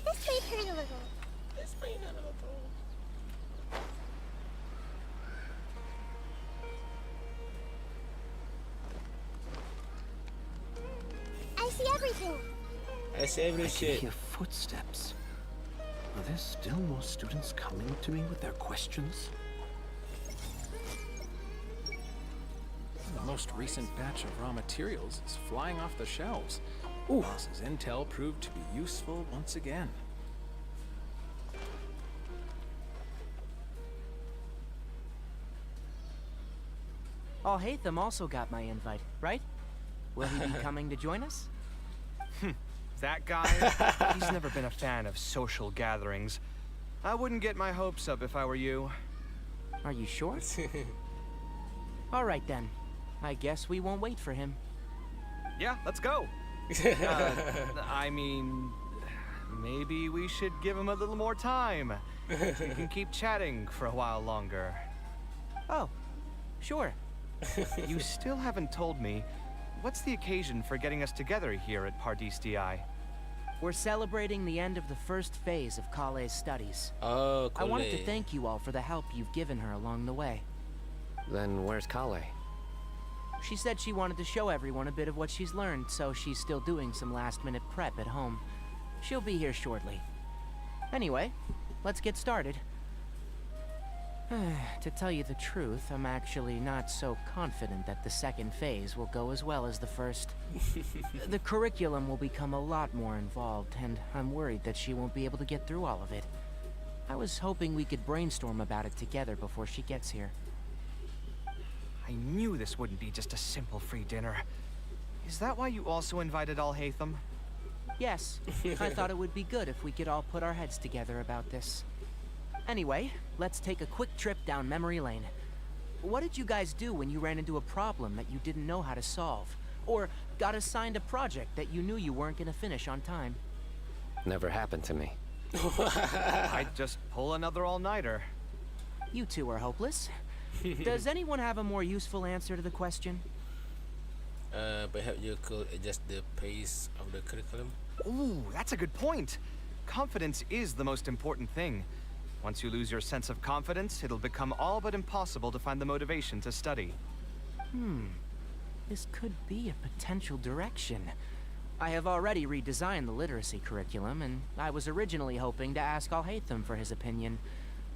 This may hurt a little. This may hurt a little. I see everything. I see every I shit. can hear footsteps. Are there still more students coming to me with their questions? The most recent batch of raw materials is flying off the shelves. Boss's intel proved to be useful once again. Oh, Hatham also got my invite, right? Will he be coming to join us? That guy, he's never been a fan of social gatherings. I wouldn't get my hopes up if I were you. Are you sure? All right then. I guess we won't wait for him. Yeah, let's go. I mean, maybe we should give him a little more time. We can keep chatting for a while longer. Oh, sure. You still haven't told me, what's the occasion for getting us together here at Pardis DI? We're celebrating the end of the first phase of Kale's studies. Oh, I wanted to thank you all for the help you've given her along the way. Then where's Kale? She said she wanted to show everyone a bit of what she's learned, so she's still doing some last-minute prep at home. She'll be here shortly. Anyway, let's get started. To tell you the truth, I'm actually not so confident that the second phase will go as well as the first. The curriculum will become a lot more involved, and I'm worried that she won't be able to get through all of it. I was hoping we could brainstorm about it together before she gets here. I knew this wouldn't be just a simple free dinner. Is that why you also invited Al Hatham? Yes, I thought it would be good if we could all put our heads together about this. Anyway, let's take a quick trip down memory lane. What did you guys do when you ran into a problem that you didn't know how to solve? Or got assigned a project that you knew you weren't gonna finish on time? Never happened to me. I'd just pull another all-nighter. You two are hopeless. Does anyone have a more useful answer to the question? Perhaps you could adjust the pace of the curriculum. Ooh, that's a good point. Confidence is the most important thing. Once you lose your sense of confidence, it'll become all but impossible to find the motivation to study. This could be a potential direction. I have already redesigned the literacy curriculum, and I was originally hoping to ask Al Hatham for his opinion,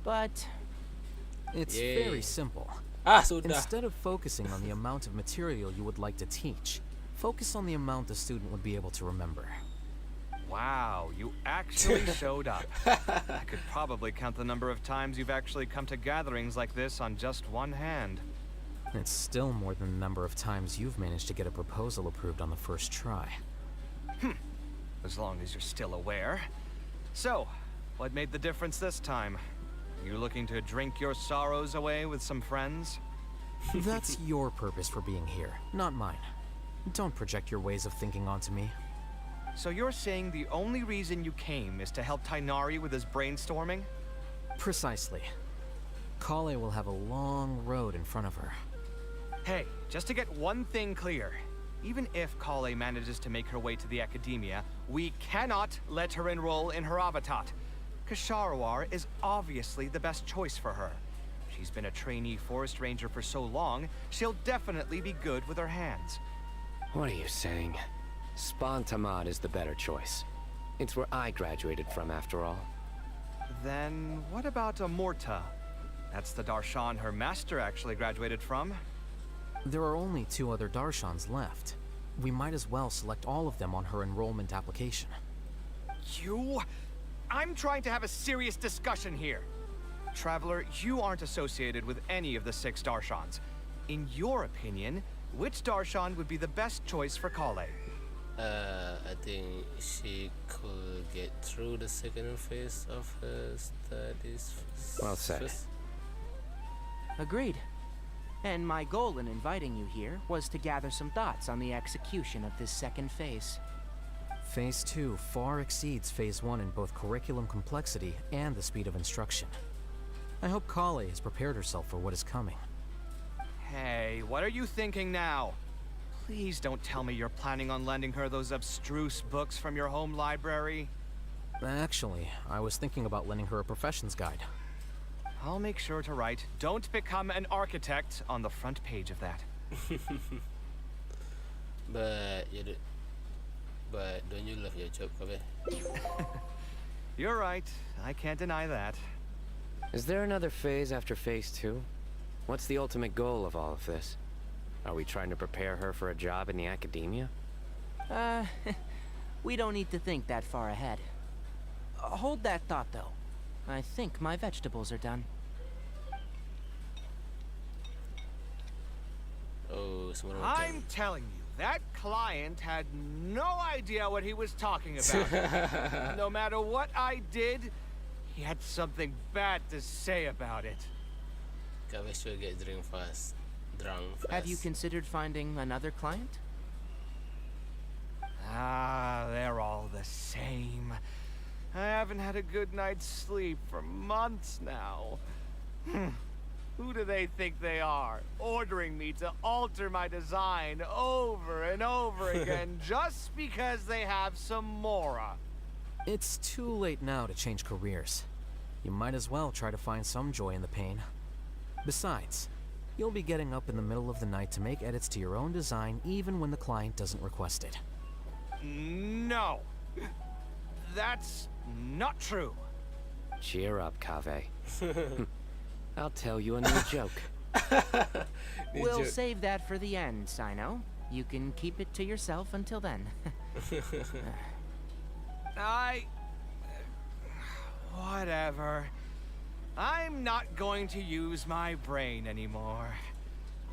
but... It's very simple. Instead of focusing on the amount of material you would like to teach, focus on the amount the student would be able to remember. Wow, you actually showed up. I could probably count the number of times you've actually come to gatherings like this on just one hand. It's still more than the number of times you've managed to get a proposal approved on the first try. As long as you're still aware. So, what made the difference this time? You looking to drink your sorrows away with some friends? That's your purpose for being here, not mine. Don't project your ways of thinking onto me. So you're saying the only reason you came is to help Tainari with his brainstorming? Precisely. Kale will have a long road in front of her. Hey, just to get one thing clear. Even if Kale manages to make her way to the academia, we cannot let her enroll in Haravatat. Kasharawar is obviously the best choice for her. She's been a trainee forest ranger for so long, she'll definitely be good with her hands. What are you saying? Spontamad is the better choice. It's where I graduated from, after all. Then what about Amorta? That's the Darshan her master actually graduated from. There are only 2 other Darshans left. We might as well select all of them on her enrollment application. I'm trying to have a serious discussion here. Traveler, you aren't associated with any of the 6 Darshans. In your opinion, which Darshan would be the best choice for Kale? I think she could get through the second phase of her studies. Well said. First. Agreed. And my goal in inviting you here was to gather some thoughts on the execution of this second phase. Phase 2 far exceeds Phase 1 in both curriculum complexity and the speed of instruction. I hope Kaveh has prepared herself for what is coming. Hey, what are you thinking now? Please don't tell me you're planning on lending her those abstruse books from your home library. Actually, I was thinking about lending her a professions guide. I'll make sure to write, "Don't become an architect" on the front page of that. But don't you love your job, Kaveh? You're right. I can't deny that. Is there another phase after Phase 2? What's the ultimate goal of all of this? Are we trying to prepare her for a job in the academia? We don't need to think that far ahead. Hold that thought, though. I think my vegetables are done. Oh, I'm telling you, that client had no idea what he was talking about. No matter what I did, he had something bad to say about it. Kaveh should get drunk fast. Have you considered finding another client? They're all the same. I haven't had a good night's sleep for months now. Who do they think they are, ordering me to alter my design over and over again just because they have some mora? It's too late now to change careers. You might as well try to find some joy in the pain. Besides, you'll be getting up in the middle of the night to make edits to your own design even when the client doesn't request it. No. That's not true. Cheer up, Kaveh. I'll tell you a new joke. We'll save that for the end, Sino. You can keep it to yourself until then. Whatever. I'm not going to use my brain anymore.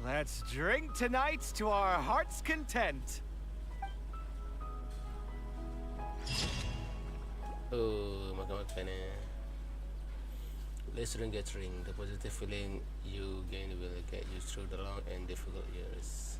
Let's drink tonight to our heart's content. Oh, makan-makan Let's drink a drink. The positive feeling you gain will get you through the long and difficult years.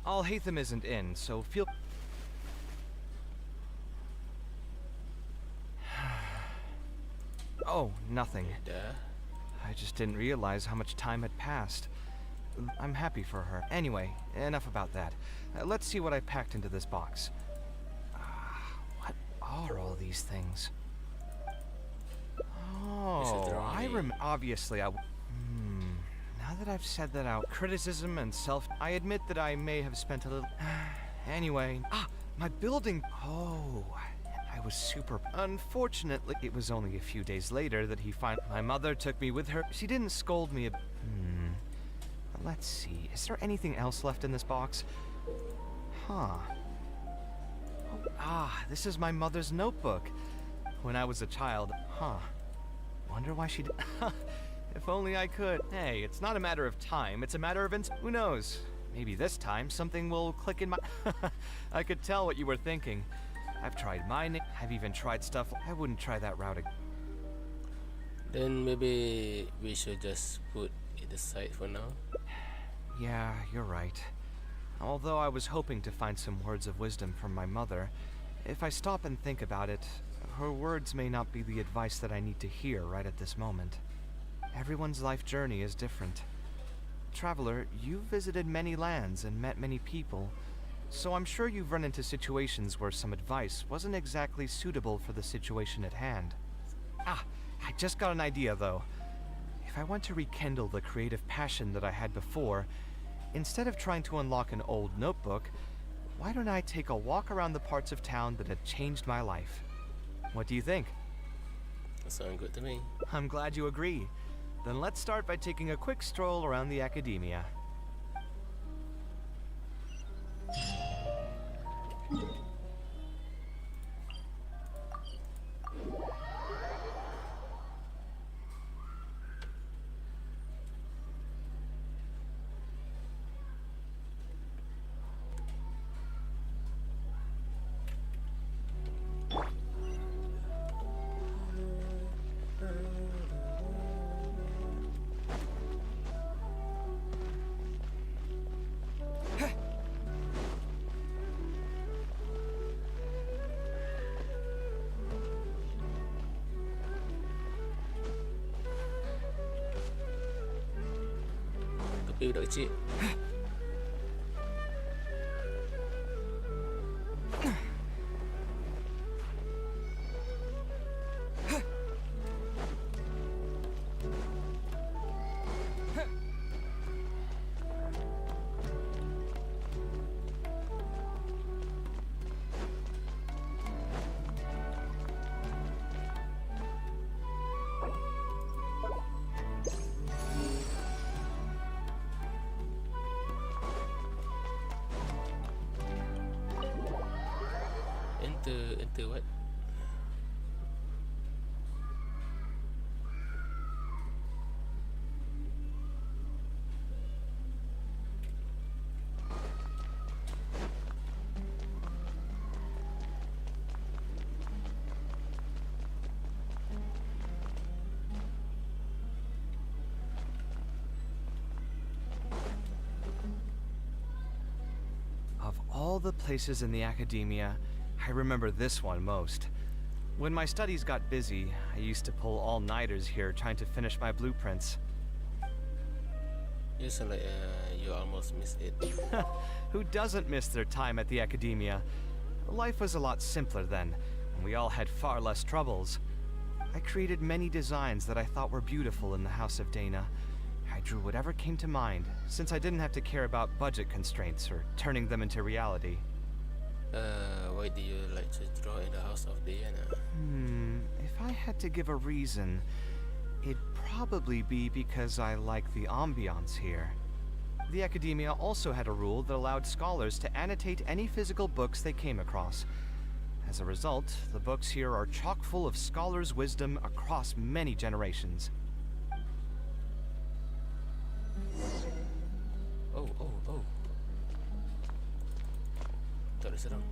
Al-Haytham isn't in, so feel... Oh, nothing. I just didn't realize how much time had passed. I'm happy for her. Anyway, enough about that. Let's see what I packed into this box. What are all these things? Oh, obviously now that I've said that out, criticism and I admit that I may have spent a little... Anyway, my building... Oh, I was super... Unfortunately, it was only a few days later that my mother took me with her. She didn't scold me Let's see, is there anything else left in this box? This is my mother's notebook. When I was a child, Wonder why she did... If only I could. Hey, it's not a matter of time, it's a matter of who knows? Maybe this time something will click in my... I could tell what you were thinking. I've tried mining, I've even tried stuff... I wouldn't try that route again. Then maybe we should just put it aside for now. Yeah, you're right. Although I was hoping to find some words of wisdom from my mother, if I stop and think about it, her words may not be the advice that I need to hear right at this moment. Everyone's life journey is different. Traveler, you've visited many lands and met many people, so I'm sure you've run into situations where some advice wasn't exactly suitable for the situation at hand. Ah, I just got an idea though. If I want to rekindle the creative passion that I had before, instead of trying to unlock an old notebook, why don't I take a walk around the parts of town that had changed my life? What do you think? That sounds good to me. I'm glad you agree. Then let's start by taking a quick stroll around the academia. Tapi budak kecil. Enter what? Of all the places in the academia, I remember this one most. When my studies got busy, I used to pull all-nighters here trying to finish my blueprints. You sound like you almost missed it. Who doesn't miss their time at the academia? Life was a lot simpler then, and we all had far less troubles. I created many designs that I thought were beautiful in the House of Dana. I drew whatever came to mind, since I didn't have to care about budget constraints or turning them into reality. Why do you like to draw in the House of Diana? If I had to give a reason, it'd probably be because I like the ambiance here. The academia also had a rule that allowed scholars to annotate any physical books they came across. As a result, the books here are chock full of scholars' wisdom across many generations. Oh. Tak ada serang.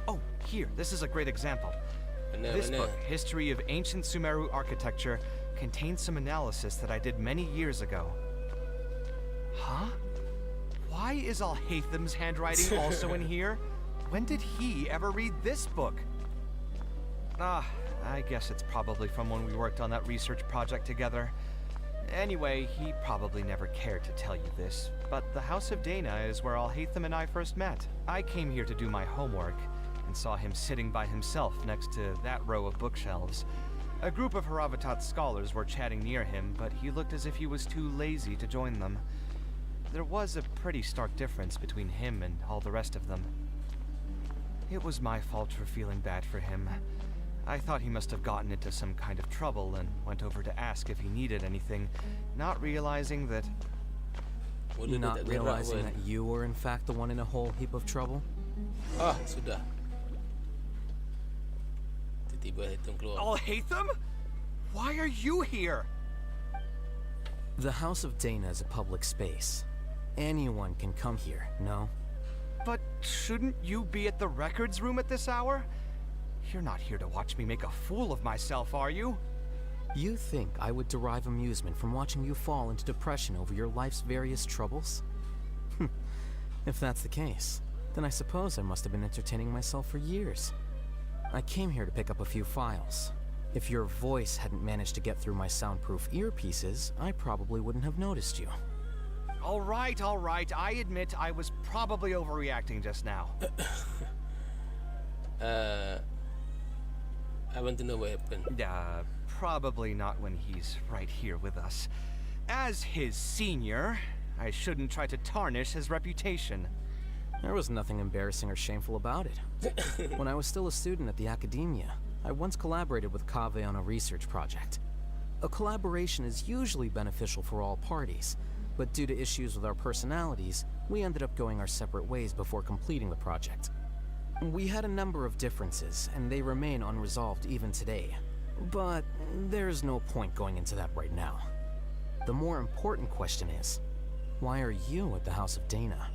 Oh, here, this is a great example. This book, History of Ancient Sumeru Architecture, contains some analysis that I did many years ago. Huh? Why is Al-Haytham's handwriting also in here? When did he ever read this book? I guess it's probably from when we worked on that research project together. Anyway, he probably never cared to tell you this, but the House of Dana is where Al-Haytham and I first met. I came here to do my homework, and saw him sitting by himself next to that row of bookshelves. A group of Haravatat scholars were chatting near him, but he looked as if he was too lazy to join them. There was a pretty stark difference between him and all the rest of them. It was my fault for feeling bad for him. I thought he must have gotten into some kind of trouble and went over to ask if he needed anything, not realizing that... Not realizing that you were in fact the one in a whole heap of trouble? Sudah. Tiba-tiba Haytham keluar. Al-Haytham? Why are you here? The House of Dana is a public space. Anyone can come here, no? But shouldn't you be at the records room at this hour? You're not here to watch me make a fool of myself, are you? You think I would derive amusement from watching you fall into depression over your life's various troubles? If that's the case, then I suppose I must have been entertaining myself for years. I came here to pick up a few files. If your voice hadn't managed to get through my soundproof earpieces, I probably wouldn't have noticed you. All right. I admit I was probably overreacting just now. I want to know what happened. Probably not when he's right here with us. As his senior, I shouldn't try to tarnish his reputation. There was nothing embarrassing or shameful about it. When I was still a student at the academia, I once collaborated with Kaveh on a research project. A collaboration is usually beneficial for all parties, but due to issues with our personalities, we ended up going our separate ways before completing the project. We had a number of differences, and they remain unresolved even today. But there's no point going into that right now. The more important question is, why are you at the House of Dana?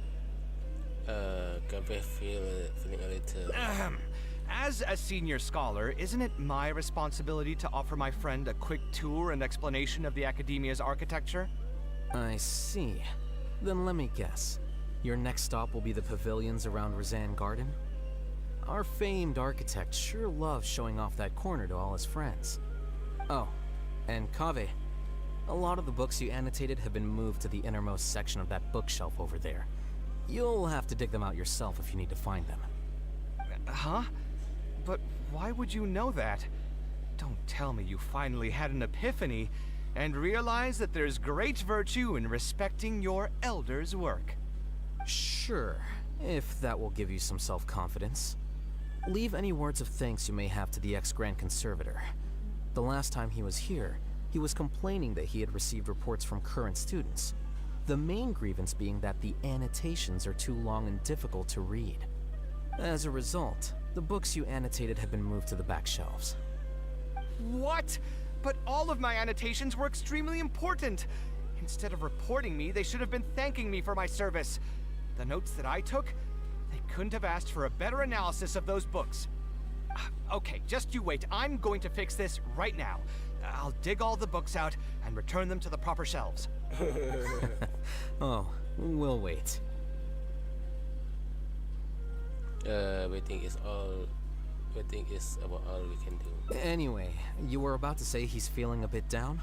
Kaveh feeling a little... As a senior scholar, isn't it my responsibility to offer my friend a quick tour and explanation of the academia's architecture? I see. Then let me guess. Your next stop will be the pavilions around Razan Garden? Our famed architect sure loves showing off that corner to all his friends. Oh, and Kaveh, a lot of the books you annotated have been moved to the innermost section of that bookshelf over there. You'll have to dig them out yourself if you need to find them. Huh? But why would you know that? Don't tell me you finally had an epiphany and realized that there's great virtue in respecting your elders' work. Sure, if that will give you some self-confidence. Leave any words of thanks you may have to the ex-Grand Conservator. The last time he was here, he was complaining that he had received reports from current students. The main grievance being that the annotations are too long and difficult to read. As a result, the books you annotated have been moved to the back shelves. What? But all of my annotations were extremely important. Instead of reporting me, they should have been thanking me for my service. The notes that I took, they couldn't have asked for a better analysis of those books. Okay, just you wait. I'm going to fix this right now. I'll dig all the books out and return them to the proper shelves. Oh, we'll wait. Waiting is about all we can do. Anyway, you were about to say he's feeling a bit down?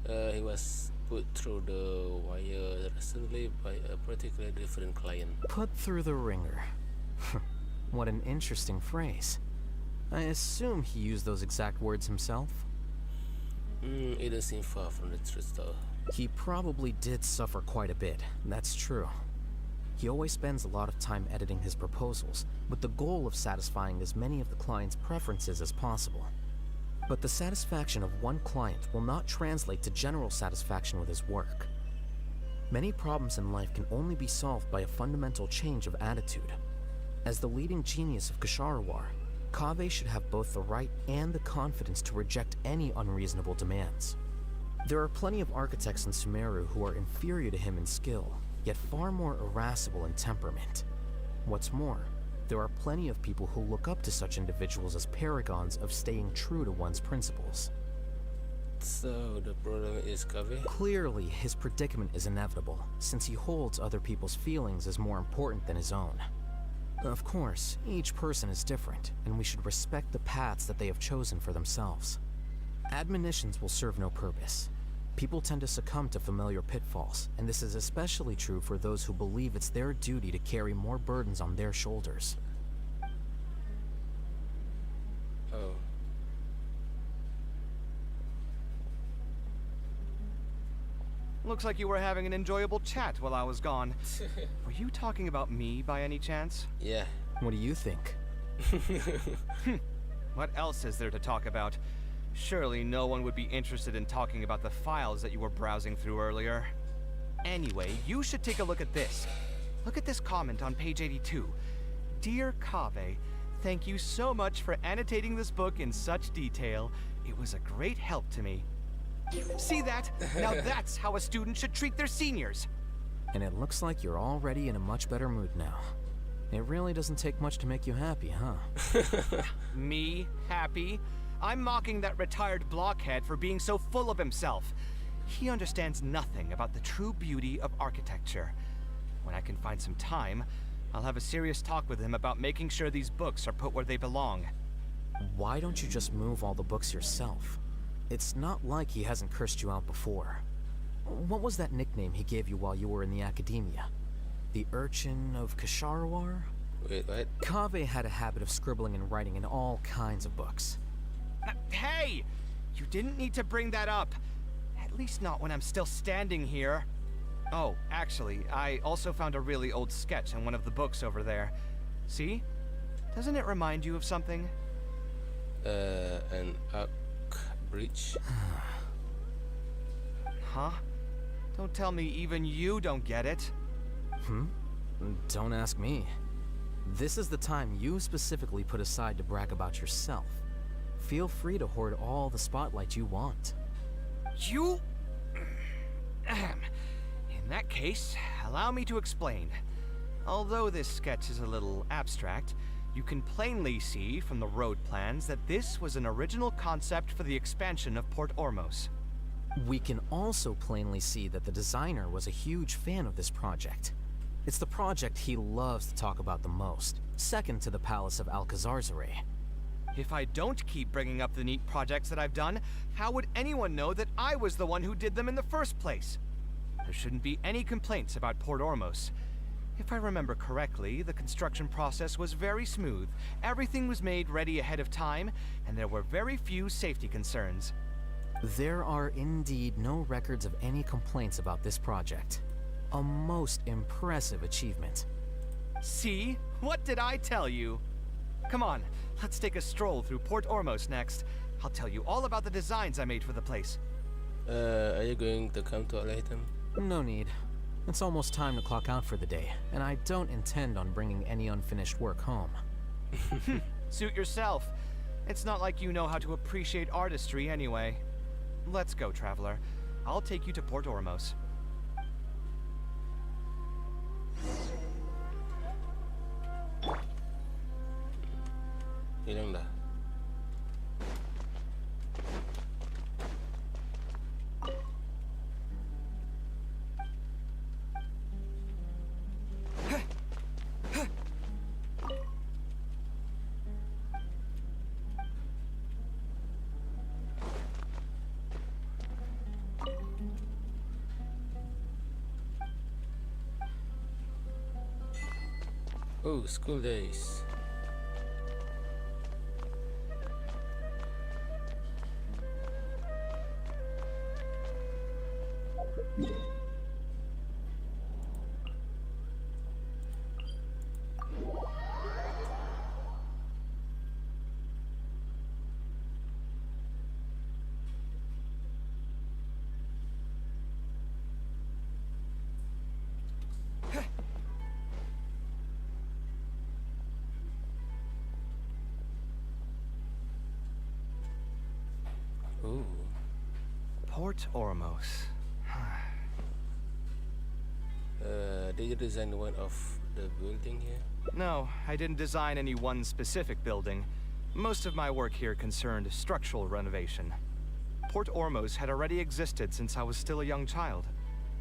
He was put through the wire recently by a particularly different client. Put through the ringer. What an interesting phrase. I assume he used those exact words himself? It doesn't seem far from the truth though. He probably did suffer quite a bit, that's true. He always spends a lot of time editing his proposals, with the goal of satisfying as many of the client's preferences as possible. But the satisfaction of one client will not translate to general satisfaction with his work. Many problems in life can only be solved by a fundamental change of attitude. As the leading genius of Ksharawar, Kaveh should have both the right and the confidence to reject any unreasonable demands. There are plenty of architects in Sumeru who are inferior to him in skill, yet far more irascible in temperament. What's more, there are plenty of people who look up to such individuals as paragons of staying true to one's principles. So the problem is Kaveh? Clearly, his predicament is inevitable, since he holds other people's feelings as more important than his own. Of course, each person is different, and we should respect the paths that they have chosen for themselves. Admonitions will serve no purpose. People tend to succumb to familiar pitfalls, and this is especially true for those who believe it's their duty to carry more burdens on their shoulders. Oh. Looks like you were having an enjoyable chat while I was gone. Were you talking about me by any chance? Yeah. What do you think? What else is there to talk about? Surely no one would be interested in talking about the files that you were browsing through earlier. Anyway, you should take a look at this. Look at this comment on page 82. Dear Kaveh, thank you so much for annotating this book in such detail. It was a great help to me. See that? Now that's how a student should treat their seniors. And it looks like you're already in a much better mood now. It really doesn't take much to make you happy, huh? Me happy? I'm mocking that retired blockhead for being so full of himself. He understands nothing about the true beauty of architecture. When I can find some time, I'll have a serious talk with him about making sure these books are put where they belong. Why don't you just move all the books yourself? It's not like he hasn't cursed you out before. What was that nickname he gave you while you were in the academia? The Urchin of Kasharawar? Wait, what? Kaveh had a habit of scribbling and writing in all kinds of books. Hey! You didn't need to bring that up. At least not when I'm still standing here. Oh, actually, I also found a really old sketch in one of the books over there. See? Doesn't it remind you of something? An arc bridge. Huh? Don't tell me even you don't get it. Don't ask me. This is the time you specifically put aside to brag about yourself. Feel free to hoard all the spotlight you want. You... In that case, allow me to explain. Although this sketch is a little abstract, you can plainly see from the road plans that this was an original concept for the expansion of Port Ormos. We can also plainly see that the designer was a huge fan of this project. It's the project he loves to talk about the most, second to the Palace of Alcazarzaray. If I don't keep bringing up the neat projects that I've done, how would anyone know that I was the one who did them in the first place? There shouldn't be any complaints about Port Ormos. If I remember correctly, the construction process was very smooth. Everything was made ready ahead of time, and there were very few safety concerns. There are indeed no records of any complaints about this project. A most impressive achievement. See? What did I tell you? Come on, let's take a stroll through Port Ormos next. I'll tell you all about the designs I made for the place. Are you going to come to Al-Haytham? No need. It's almost time to clock out for the day, and I don't intend on bringing any unfinished work home. Suit yourself. It's not like you know how to appreciate artistry anyway. Let's go, traveler. I'll take you to Port Ormos. Hilang dah. Oh, school days. Ooh. Port Ormos. Did you design one of the building here? No, I didn't design any one specific building. Most of my work here concerned structural renovation. Port Ormos had already existed since I was still a young child.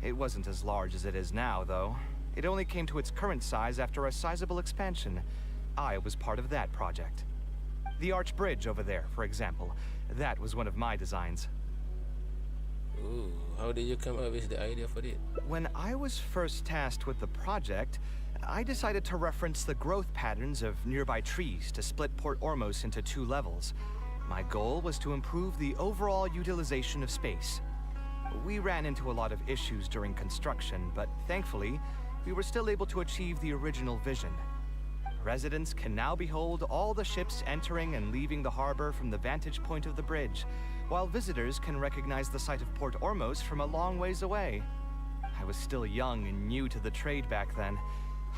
It wasn't as large as it is now, though. It only came to its current size after a sizable expansion. I was part of that project. The arch bridge over there, for example, that was one of my designs. Ooh, how did you come up with the idea for it? When I was first tasked with the project, I decided to reference the growth patterns of nearby trees to split Port Ormos into 2 levels. My goal was to improve the overall utilization of space. We ran into a lot of issues during construction, but thankfully, we were still able to achieve the original vision. Residents can now behold all the ships entering and leaving the harbor from the vantage point of the bridge, while visitors can recognize the site of Port Ormos from a long ways away. I was still young and new to the trade back then.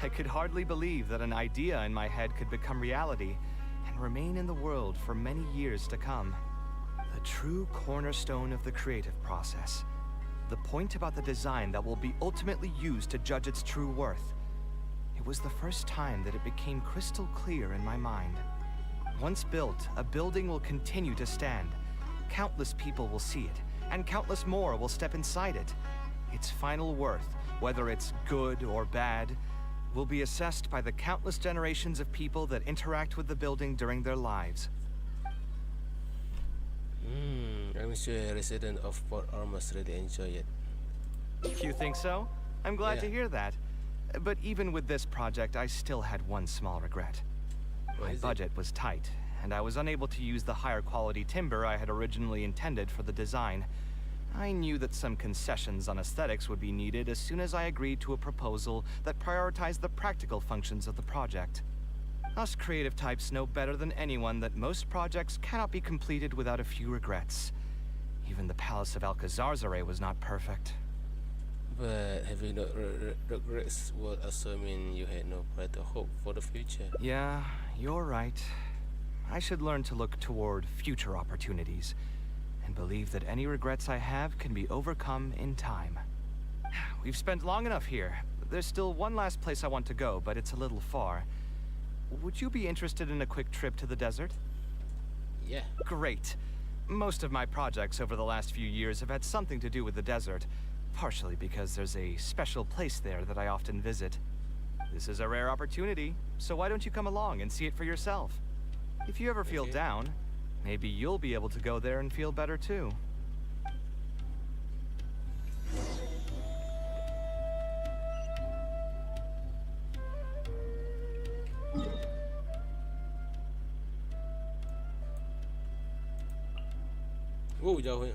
I could hardly believe that an idea in my head could become reality and remain in the world for many years to come. The true cornerstone of the creative process. The point about the design that will be ultimately used to judge its true worth. It was the first time that it became crystal clear in my mind. Once built, a building will continue to stand. Countless people will see it, and countless more will step inside it. Its final worth, whether it's good or bad, will be assessed by the countless generations of people that interact with the building during their lives. I'm sure residents of Port Ormuz really enjoy it. You think so? I'm glad to hear that. But even with this project, I still had one small regret. My budget was tight, and I was unable to use the higher quality timber I had originally intended for the design. I knew that some concessions on aesthetics would be needed as soon as I agreed to a proposal that prioritized the practical functions of the project. Us creative types know better than anyone that most projects cannot be completed without a few regrets. Even the Palace of Alcazarzaray was not perfect. But having no regrets would also mean you had no brighter hope for the future. Yeah, you're right. I should learn to look toward future opportunities, and believe that any regrets I have can be overcome in time. We've spent long enough here. There's still one last place I want to go, but it's a little far. Would you be interested in a quick trip to the desert? Yeah. Great. Most of my projects over the last few years have had something to do with the desert, partially because there's a special place there that I often visit. This is a rare opportunity, so why don't you come along and see it for yourself? If you ever feel down, maybe you'll be able to go there and feel better too. Oh, jauh ya.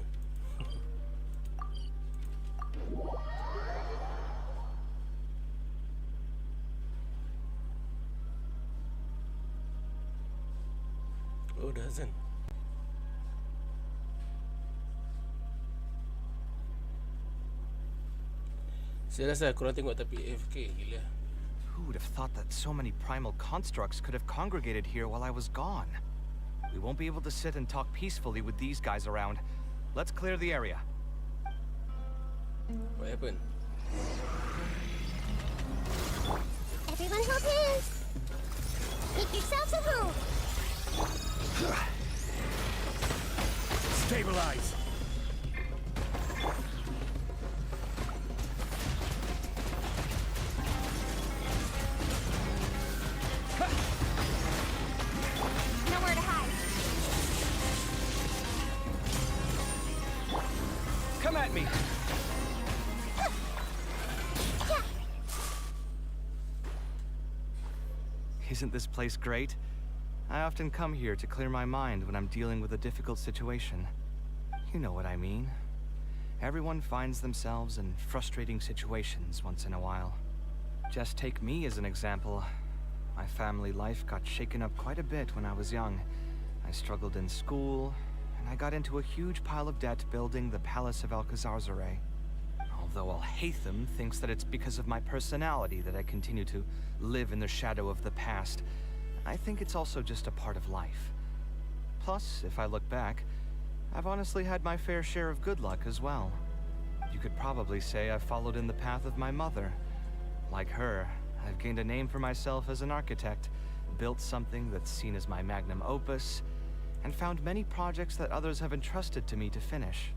Oh, doesn't. Saya rasa korang tengok tapi AFK gila. Who would have thought that so many primal constructs could have congregated here while I was gone? We won't be able to sit and talk peacefully with these guys around. Let's clear the area. What happened? Everyone hold hands. Make yourselves a room. Stabilize. Nowhere to hide. Come at me. Isn't this place great? I often come here to clear my mind when I'm dealing with a difficult situation. You know what I mean. Everyone finds themselves in frustrating situations once in a while. Just take me as an example. My family life got shaken up quite a bit when I was young. I struggled in school, and I got into a huge pile of debt building the Palace of Alcazarzaray. Although Al-Haytham thinks that it's because of my personality that I continue to live in the shadow of the past, I think it's also just a part of life. Plus, if I look back, I've honestly had my fair share of good luck as well. You could probably say I've followed in the path of my mother. Like her, I've gained a name for myself as an architect, built something that's seen as my magnum opus, and found many projects that others have entrusted to me to finish.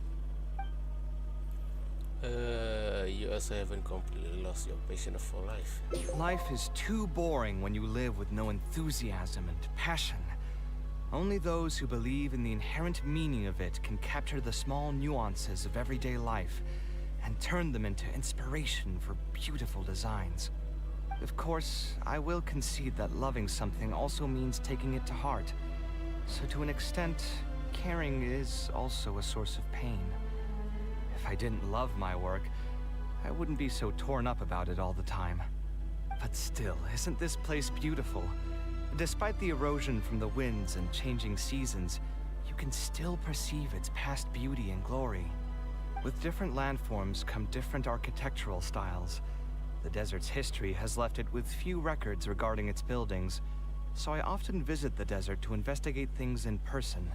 You also haven't completely lost your passion for life. Life is too boring when you live with no enthusiasm and passion. Only those who believe in the inherent meaning of it can capture the small nuances of everyday life and turn them into inspiration for beautiful designs. Of course, I will concede that loving something also means taking it to heart. So to an extent, caring is also a source of pain. If I didn't love my work, I wouldn't be so torn up about it all the time. But still, isn't this place beautiful? Despite the erosion from the winds and changing seasons, you can still perceive its past beauty and glory. With different landforms come different architectural styles. The desert's history has left it with few records regarding its buildings, so I often visit the desert to investigate things in person.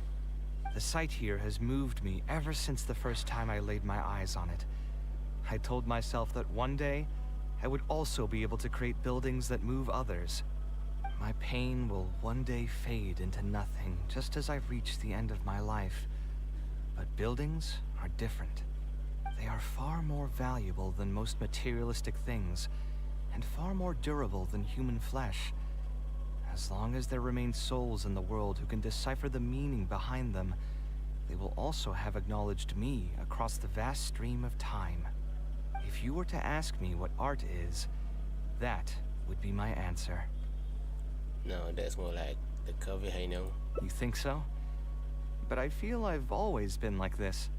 The sight here has moved me ever since the first time I laid my eyes on it. I told myself that one day, I would also be able to create buildings that move others. My pain will one day fade into nothing, just as I reach the end of my life. But buildings are different. They are far more valuable than most materialistic things, and far more durable than human flesh. As long as there remain souls in the world who can decipher the meaning behind them, they will also have acknowledged me across the vast stream of time. If you were to ask me what art is, that would be my answer. No, that's more like the Kaveh, I know. You think so? But I feel I've always been like this.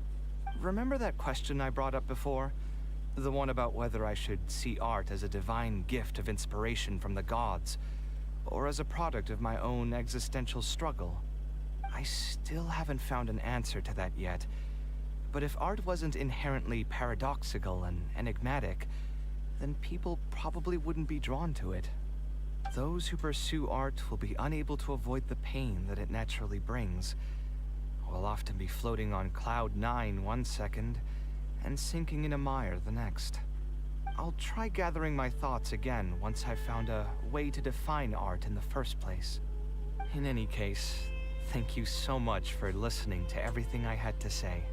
Remember that question I brought up before? The one about whether I should see art as a divine gift of inspiration from the gods, or as a product of my own existential struggle. I still haven't found an answer to that yet. But if art wasn't inherently paradoxical and enigmatic, then people probably wouldn't be drawn to it. Those who pursue art will be unable to avoid the pain that it naturally brings. Will often be floating on cloud 9 one second, and sinking in a mire the next. I'll try gathering my thoughts again once I've found a way to define art in the first place. In any case, thank you so much for listening to everything I had to say.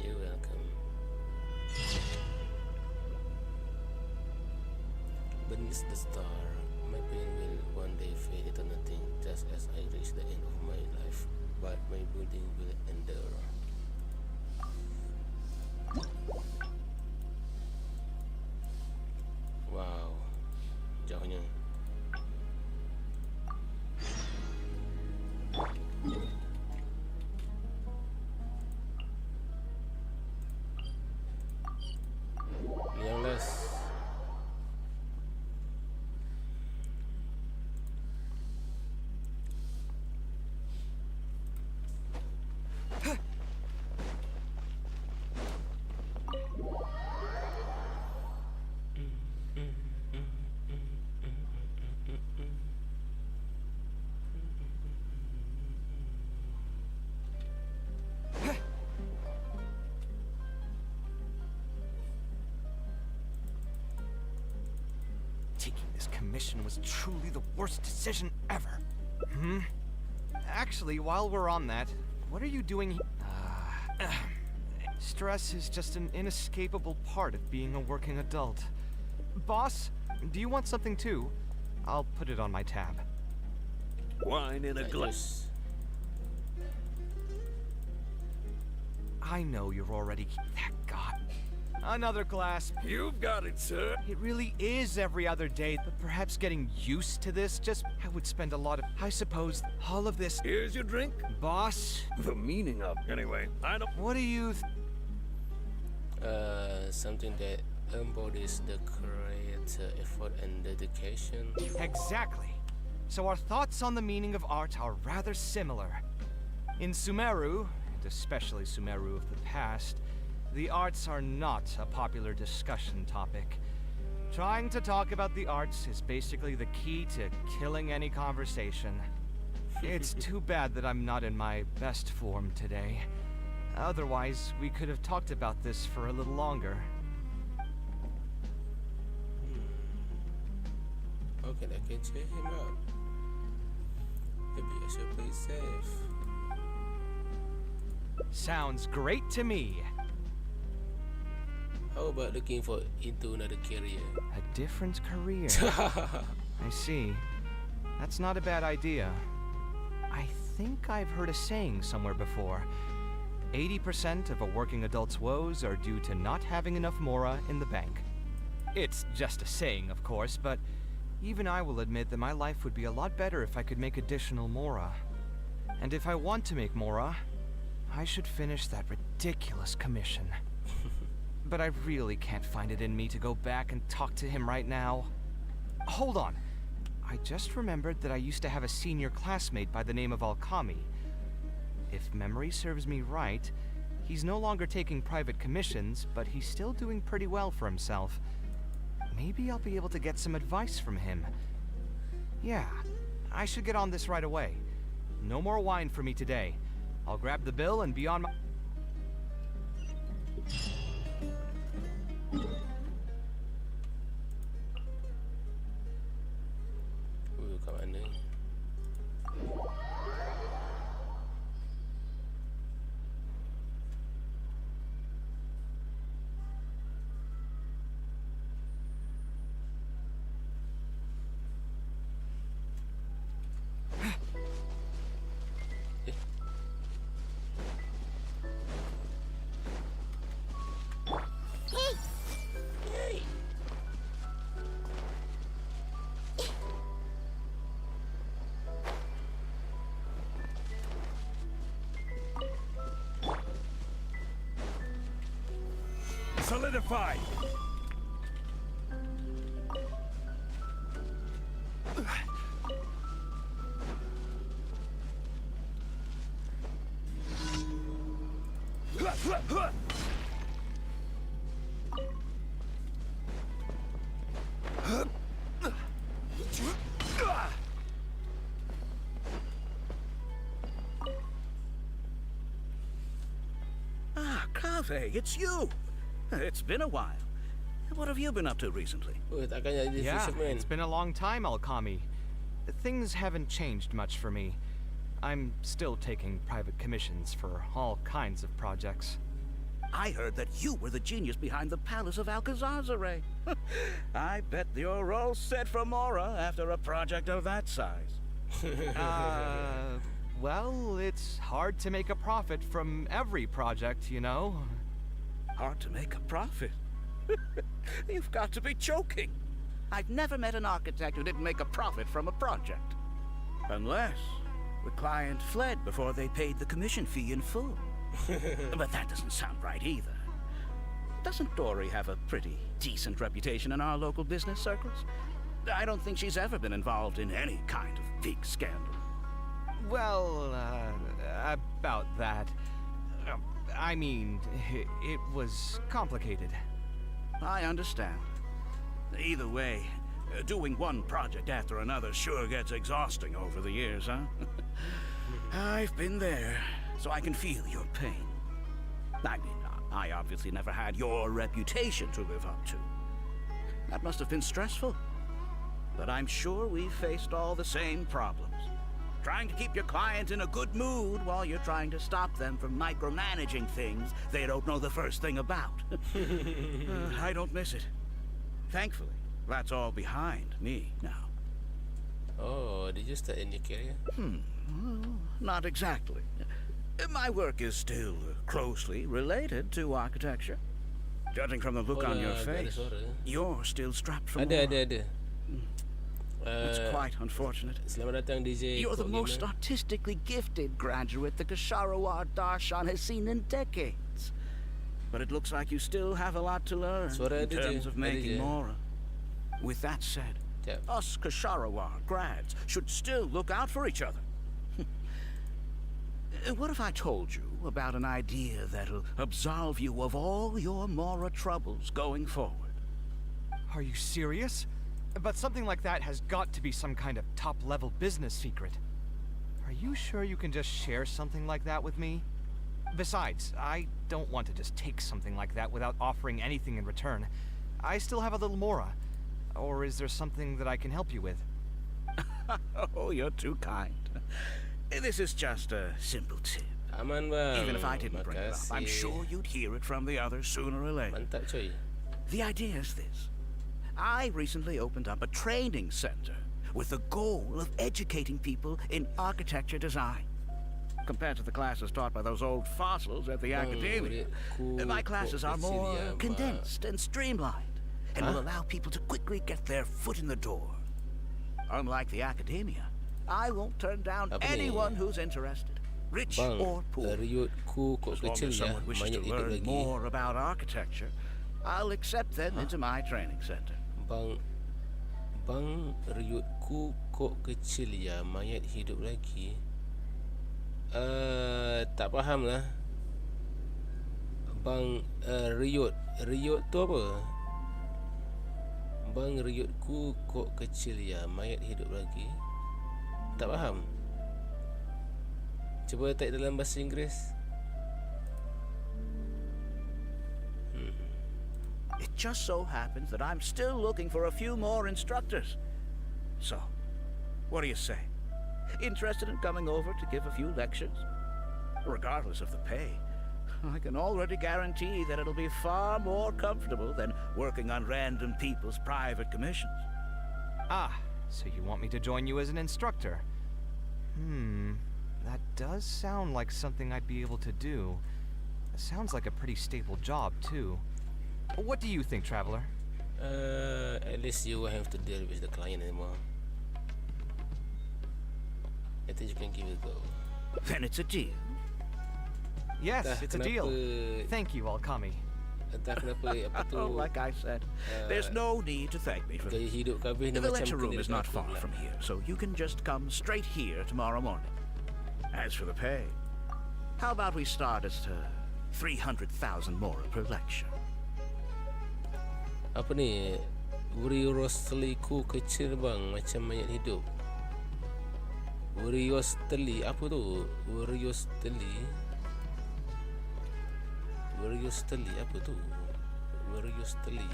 You're welcome. Beneath the star, my pain will one day fade into nothing, just as I reach the end of my life. But my building will endure. Wow, jauhnya. Yang last. Taking this commission was truly the worst decision ever. Actually, while we're on that, what are you doing here? Stress is just an inescapable part of being a working adult. Boss, do you want something too? I'll put it on my tab. Wine in a glass. I know you're already... That God. Another glass. You've got it, sir. It really is every other day, but perhaps getting used to this just... I would spend a lot of... I suppose all of this... Here's your drink. Boss? The meaning of... Anyway, I don't... What do you... Something that embodies the creator effort and dedication. Exactly. So our thoughts on the meaning of art are rather similar. In Sumeru, and especially Sumeru of the past, the arts are not a popular discussion topic. Trying to talk about the arts is basically the key to killing any conversation. It's too bad that I'm not in my best form today. Otherwise, we could have talked about this for a little longer. Okay, I can check him out. Maybe I should play safe. Sounds great to me. How about looking for into another career? A different career. I see. That's not a bad idea. I think I've heard a saying somewhere before. 80% of a working adult's woes are due to not having enough mora in the bank. It's just a saying, of course, but even I will admit that my life would be a lot better if I could make additional mora. And if I want to make mora, I should finish that ridiculous commission. But I really can't find it in me to go back and talk to him right now. Hold on. I just remembered that I used to have a senior classmate by the name of Alkami. If memory serves me right, he's no longer taking private commissions, but he's still doing pretty well for himself. Maybe I'll be able to get some advice from him. Yeah, I should get on this right away. No more wine for me today. I'll grab the bill and be on my... solidified. Ah, Kaveh, it's you. It's been a while. What have you been up to recently? Yeah, it's been a long time, Alkami. Things haven't changed much for me. I'm still taking private commissions for all kinds of projects. I heard that you were the genius behind the Palace of Alcazazare. I bet you're all set for Mora after a project of that size. Well, it's hard to make a profit from every project, you know. Hard to make a profit? You've got to be joking. I've never met an architect who didn't make a profit from a project. Unless the client fled before they paid the commission fee in full. But that doesn't sound right either. Doesn't Dory have a pretty decent reputation in our local business circles? I don't think she's ever been involved in any kind of big scandal. Well, about that. I mean, it was complicated. I understand. Either way, doing one project after another sure gets exhausting over the years, huh? I've been there, so I can feel your pain. I mean, I obviously never had your reputation to live up to. That must have been stressful. But I'm sure we've faced all the same problems. Trying to keep your client in a good mood while you're trying to stop them from micromanaging things they don't know the first thing about. I don't miss it. Thankfully, that's all behind me now. Oh, did you start a new career? Well, not exactly. My work is still closely related to architecture. Judging from the look on your face, you're still strapped for more. Ada. It's quite unfortunate. Selamat datang, DJ. You're the most artistically gifted graduate the Kasharawar Darshan has seen in decades. But it looks like you still have a lot to learn in terms of making Mora. With that said, us Kasharawar grads should still look out for each other. What if I told you about an idea that'll absolve you of all your Mora troubles going forward? Are you serious? But something like that has got to be some kind of top-level business secret. Are you sure you can just share something like that with me? Besides, I don't want to just take something like that without offering anything in return. I still have a little Mora. Or is there something that I can help you with? Oh, you're too kind. This is just a simple tip. Even if I didn't bring it up, I'm sure you'd hear it from the others sooner or later. The idea is this. I recently opened up a training center with the goal of educating people in architecture design. Compared to the classes taught by those old fossils at the academia, my classes are more condensed and streamlined and will allow people to quickly get their foot in the door. Unlike the academia, I won't turn down anyone who's interested, rich or poor. As long as someone wishes to learn more about architecture, I'll accept them into my training center. Bang, riutku kok kecil ya, mayat hidup lagi. Tak faham lah. Bang, riut tu apa? Bang, riutku kok kecil ya, mayat hidup lagi. Tak faham. Cuba type dalam bahasa Inggeris. It just so happens that I'm still looking for a few more instructors. So, what do you say? Interested in coming over to give a few lectures? Regardless of the pay, I can already guarantee that it'll be far more comfortable than working on random people's private commissions. Ah, so you want me to join you as an instructor? That does sound like something I'd be able to do. It sounds like a pretty stable job, too. What do you think, Traveler? At least you won't have to deal with the client anymore. I think you can give it a go. Then it's a deal. Yes, it's a deal. Thank you, Alkami. Entah kenapa apa tu. Like I said, there's no need to thank me for gaya this. hidup Kaveh ni The macam lecture room kena is not dekat far pula. from here, so you can just come straight here tomorrow morning. As for the pay, how about we start at 300,000 more per lecture? Apa ni? Wiriosliku kecil bang, macam mayat hidup. Wiriosteli, apa tu? Wiriosteli, apa tu? Wiriosteli.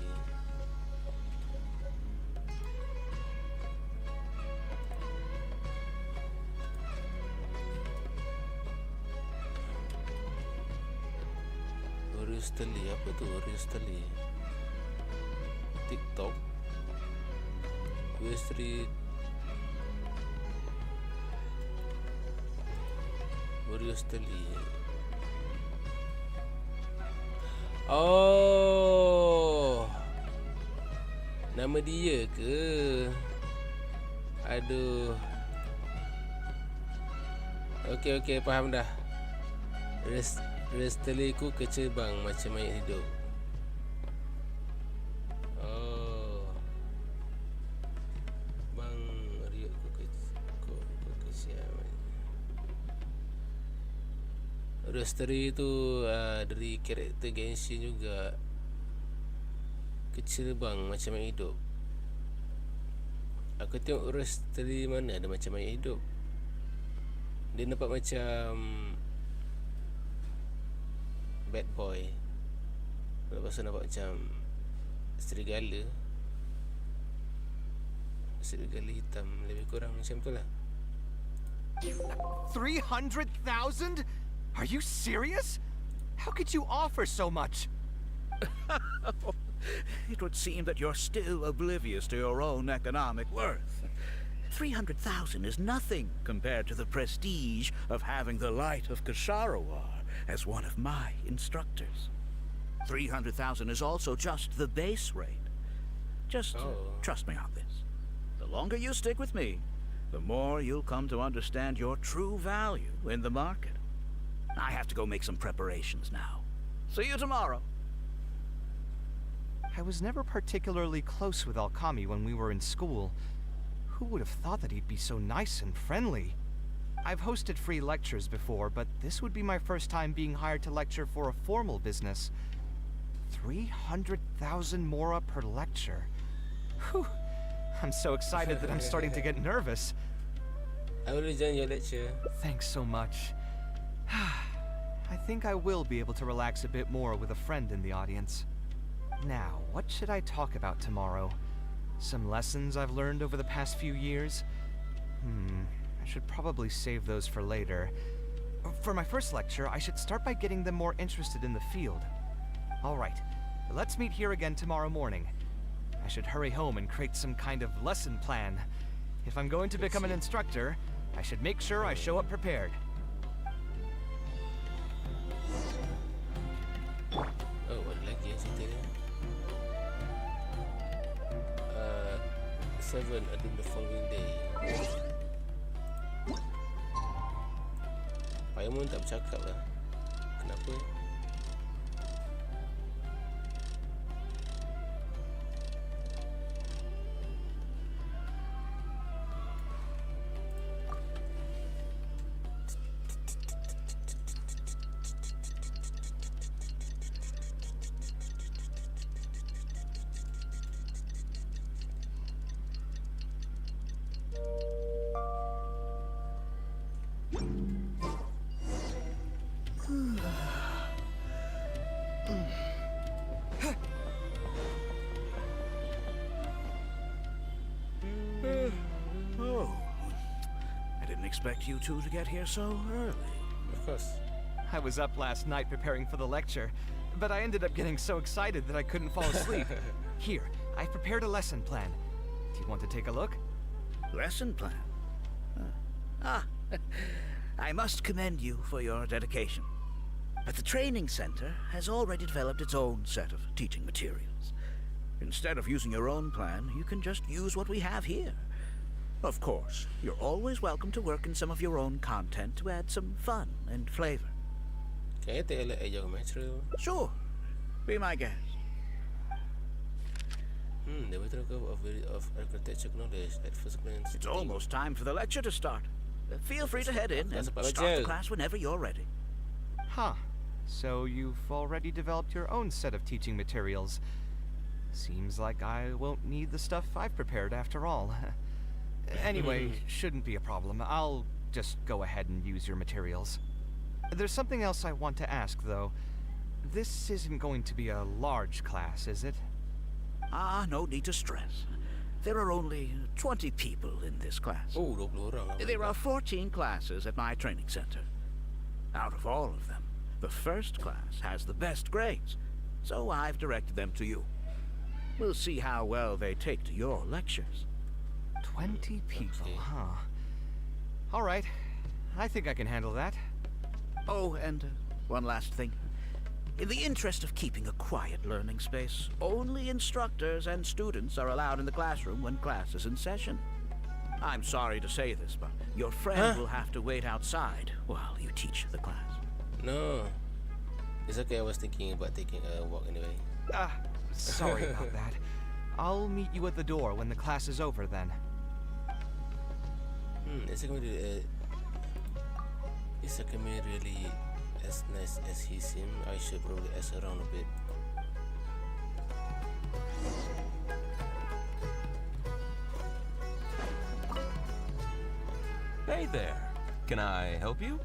Wiriosteli, apa tu? Wiriosteli. TikTok. Street. Wiriosteli. Oh, nama dia ke? Aduh. Okey, faham dah. Wiriosteliku kecil bang, macam mayat hidup. Oh, bang riukku kecil. Wiriosteli tu dari karakter Genshin juga. Kecil bang, macam mayat hidup. Aku tengok Wiriosteli mana ada macam mayat hidup. Dia nampak macam bad boy. Lepas tu nampak macam serigala. Serigala hitam, lebih kurang macam tu lah. 300,000? Are you serious? How could you offer so much? It would seem that you're still oblivious to your own economic worth. 300,000 is nothing compared to the prestige of having the light of Kasharawar as one of my instructors. 300,000 is also just the base rate. Just trust me on this. The longer you stick with me, the more you'll come to understand your true value in the market. I have to go make some preparations now. See you tomorrow. I was never particularly close with Alkami when we were in school. Who would have thought that he'd be so nice and friendly? I've hosted free lectures before, but this would be my first time being hired to lecture for a formal business. 300,000 mora per lecture. Whew. I'm so excited that I'm starting to get nervous. I will join your lecture. Thanks so much. I think I will be able to relax a bit more with a friend in the audience. Now, what should I talk about tomorrow? Some lessons I've learned over the past few years? I should probably save those for later. For my first lecture, I should start by getting them more interested in the field. Alright, let's meet here again tomorrow morning. I should hurry home and create some kind of lesson plan. If I'm going to become an instructor, I should make sure I show up prepared. Oh, ada lagi yang cerita dia. 7 ada the following day. Aiman tak bercakap lah. Kenapa? Oh, I didn't expect you two to get here so early. Of course. I was up last night preparing for the lecture, but I ended up getting so excited that I couldn't fall asleep. Here, I've prepared a lesson plan. Do you want to take a look? Lesson plan? I must commend you for your dedication. But the training center has already developed its own set of teaching materials. Instead of using your own plan, you can just use what we have here. Of course, you're always welcome to work in some of your own content to add some fun and flavor. Kaya tak elak ajar material. Sure. Be my guest. The better of architecture knowledge at first glance. It's almost time for the lecture to start. Feel free to head in and start the class whenever you're ready. Huh. So you've already developed your own set of teaching materials. Seems like I won't need the stuff I've prepared after all. Anyway, shouldn't be a problem. I'll just go ahead and use your materials. There's something else I want to ask, though. This isn't going to be a large class, is it? No need to stress. There are only 20 people in this class. Oh, 20 orang. There are 14 classes at my training center. Out of all of them, the first class has the best grades, so I've directed them to you. We'll see how well they take to your lectures. 20 people, huh? All right. I think I can handle that. Oh, and one last thing. In the interest of keeping a quiet learning space, only instructors and students are allowed in the classroom when class is in session. I'm sorry to say this, but your friend will have to wait outside while you teach the class. No. It's okay, I was thinking about taking a walk anyway. Sorry about that. I'll meet you at the door when the class is over then. Is it going to is Akame really as nice as he seems? I should probably ask around a bit. Hey there. Can I help you?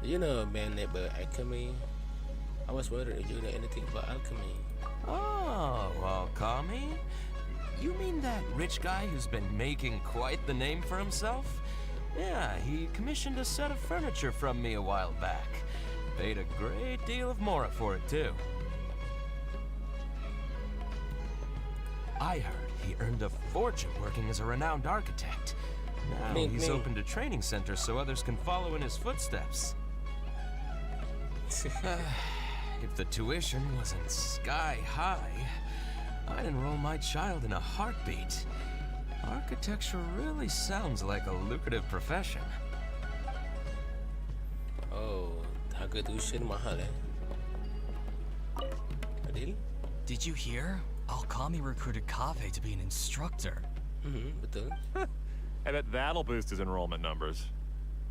You know a man named Akame? I was wondering if you know anything about alchemy. Oh, Akame? You mean that rich guy who's been making quite the name for himself? Yeah, he commissioned a set of furniture from me a while back. Paid a great deal of mora for it, too. I heard he earned a fortune working as a renowned architect. Now he's opened a training center so others can follow in his footsteps. If the tuition wasn't sky high, I'd enroll my child in a heartbeat. Architecture really sounds like a lucrative profession. Oh, harga tuition mahal Adil? Did you hear? Alkami recruited Kaveh to be an instructor. Betul. I bet that'll boost his enrollment numbers.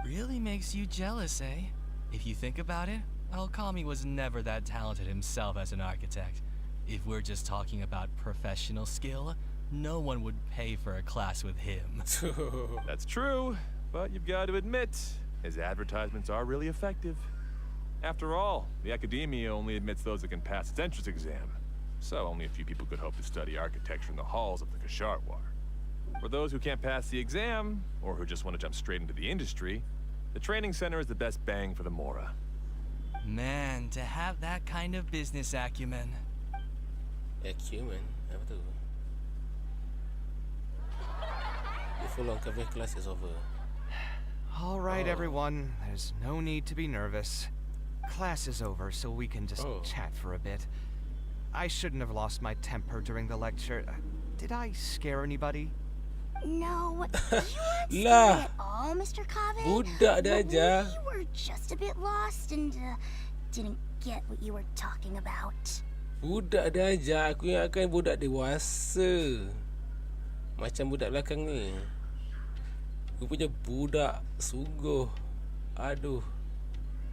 Really makes you jealous, eh? If you think about it, Alkami was never that talented himself as an architect. If we're just talking about professional skill, no one would pay for a class with him. That's true, but you've got to admit, his advertisements are really effective. After all, the academia only admits those that can pass its entrance exam, so only a few people could hope to study architecture in the halls of the Kasharwar. For those who can't pass the exam, or who just want to jump straight into the industry, the training center is the best bang for the mora. Man, to have that kind of business acumen. Acumen? Apa tu? Before long, Kaveh class is over. All right, everyone. There's no need to be nervous. Class is over, so we can just chat for a bit. I shouldn't have lost my temper during the lecture. Did I scare anybody? No, you weren't scared at all, Mr. Kaveh. Budak dah aja. We were just a bit lost and didn't get what you were talking about. Budak dah aja. Aku ingatkan budak dewasa. Macam budak belakang ni. Aku punya budak sungguh. Aduh.